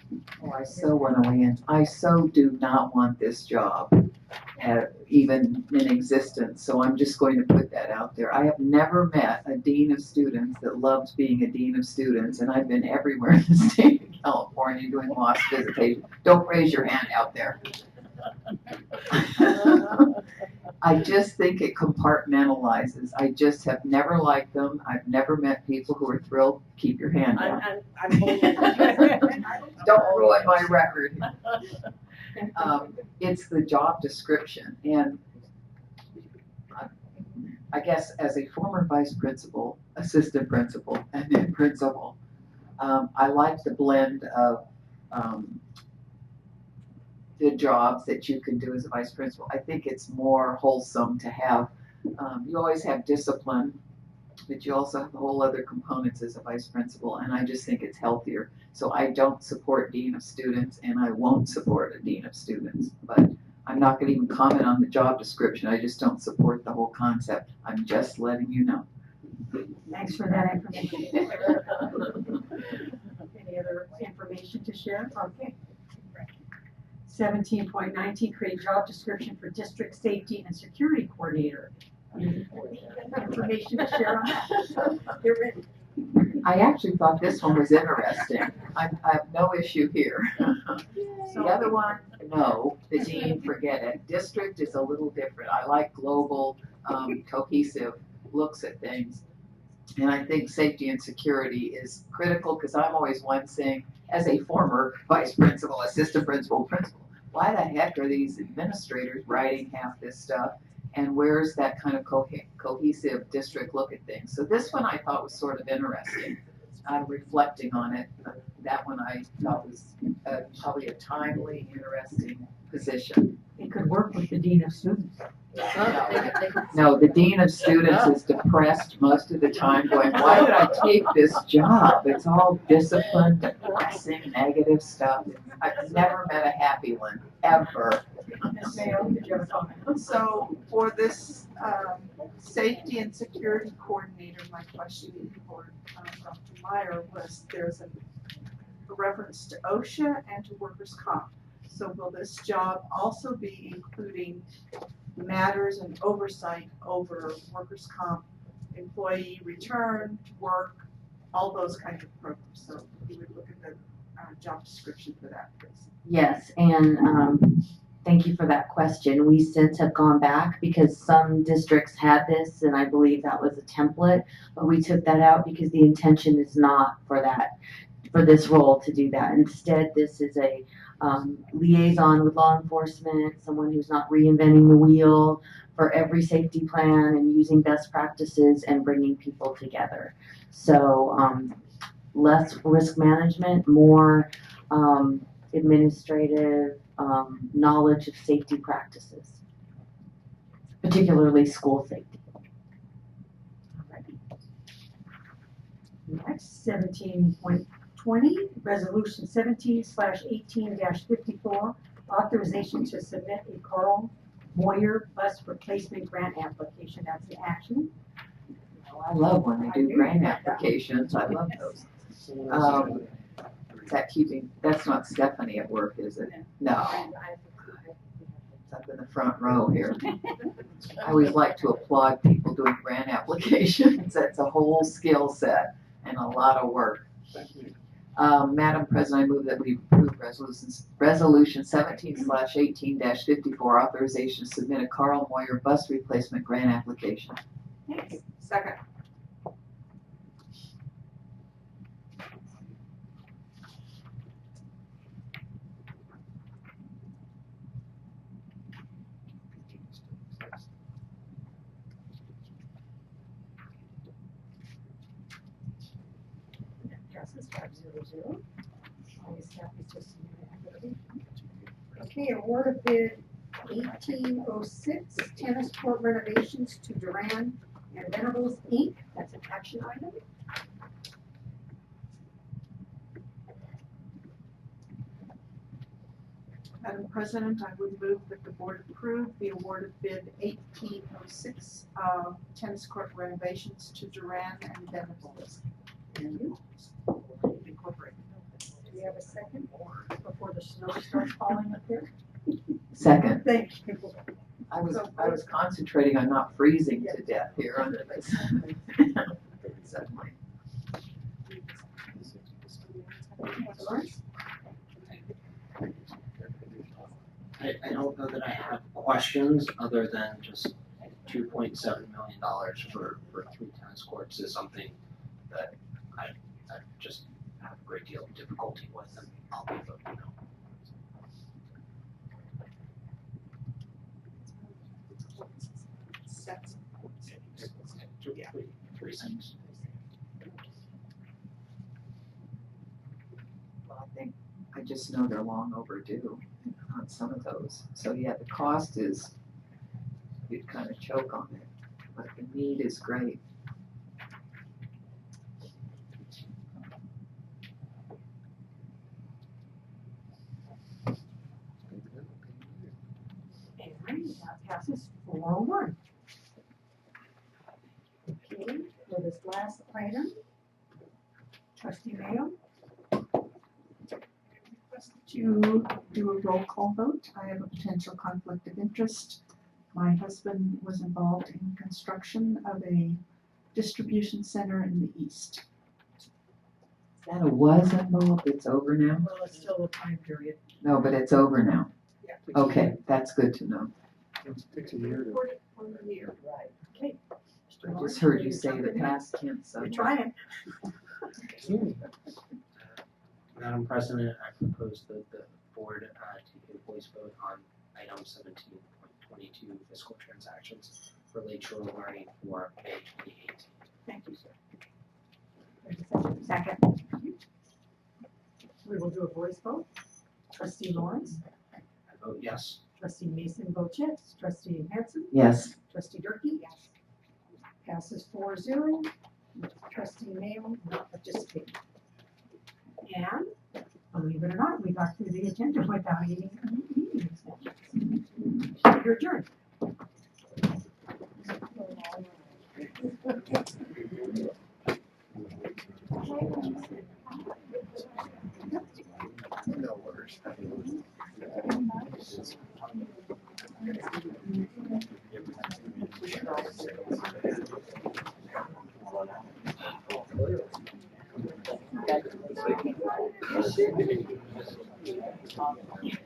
Oh, I so want to weigh in. I so do not want this job, even in existence. So I'm just going to put that out there. I have never met a dean of students that loved being a dean of students, and I've been everywhere in the state of California doing lost visitation. Don't raise your hand out there. I just think it compartmentalizes. I just have never liked them. I've never met people who are thrilled. Keep your hand down. Don't ruin my record. It's the job description. And I guess as a former vice principal, assistant principal, and then principal, I like the blend of the jobs that you can do as a vice principal. I think it's more wholesome to have, you always have discipline, but you also have whole other components as a vice principal, and I just think it's healthier. So I don't support dean of students, and I won't support a dean of students, but I'm not going to even comment on the job description. I just don't support the whole concept. I'm just letting you know. Thanks for that information. Any other information to share? Okay. 17.19, create job description for district safety and security coordinator. Information to share on that? You're ready. I actually thought this one was interesting. I have no issue here. The other one, no, the dean, forget it. District is a little different. I like global, cohesive looks at things. And I think safety and security is critical because I'm always one saying, as a former vice principal, assistant principal, why the heck are these administrators writing half this stuff? And where's that kind of cohesive district look at things? So this one I thought was sort of interesting. I'm reflecting on it. That one I thought was probably a timely, interesting position. It could work with the dean of students. No, the dean of students is depressed most of the time, going, why did I take this job? It's all discipline, depressing, negative stuff. I've never met a happy one, ever. So for this safety and security coordinator, my question for Dr. Meyer was there's a reference to OSHA and to workers' comp. So will this job also be including matters and oversight over workers' comp, employee return, work, all those kinds of programs? So you would look at the job description for that, please. Yes, and thank you for that question. We since have gone back because some districts had this, and I believe that was a template, but we took that out because the intention is not for that, for this role to do that. Instead, this is a liaison with law enforcement, someone who's not reinventing the wheel for every safety plan and using best practices and bringing people together. So less risk management, more administrative knowledge of safety practices. particularly school safety. Next, 17.20, Resolution 17/18-54, authorization to submit a Carl Moyer bus replacement grant application. That's the action. I love when they do grant applications, I love those. Is that keeping, that's not Stephanie at work, is it? No. It's up in the front row here. I always like to applaud people doing grant applications. That's a whole skill set and a lot of work. Madam President, I move that we approve resolution 17/18-54, authorization to submit a Carl Moyer bus replacement grant application. Second. Passes 500. Always happy to see you. Okay, award of bid 1806, tennis court renovations to Duran and Venables Inc. That's an action item. Madam President, I would move that the board approve the award of bid 1806, tennis court renovations to Duran and Venables. Incorporated. Do we have a second before the snow starts falling up there? Second. Thank you. I was concentrating on not freezing to death here under this. Suddenly. I don't know that I have questions other than just $2.7 million for 3 tennis courts is something that I just have a great deal of difficulty with, and I'll be voting no. Three things. Well, I just know they're long overdue on some of those. So yeah, the cost is, you'd kind of choke on it, but the need is great. And that passes 401. Okay, for this last item, Trustee Mayo. To do a roll call vote. I have a potential conflict of interest. My husband was involved in construction of a distribution center in the east. That a was involved, it's over now? Well, it's still a time period. No, but it's over now. Yeah. Okay, that's good to know. It takes a year to. Right. Okay. I just heard you say the past tense. You're trying. Madam President, I propose that the board take a voice vote on item 17.22 fiscal transactions for Lakeshore Learning for May 2018. Thank you, sir. Second. We will do a voice vote. Trustee Lawrence. I vote yes. Trustee Mason votes yes. Trustee Hanson. Yes. Trustee Durkee. Yes. Passes 4-0. Trustee Mayo not participating. And believe it or not, we got through the agenda without eating a meeting. You're adjourned. No worries. Thank you.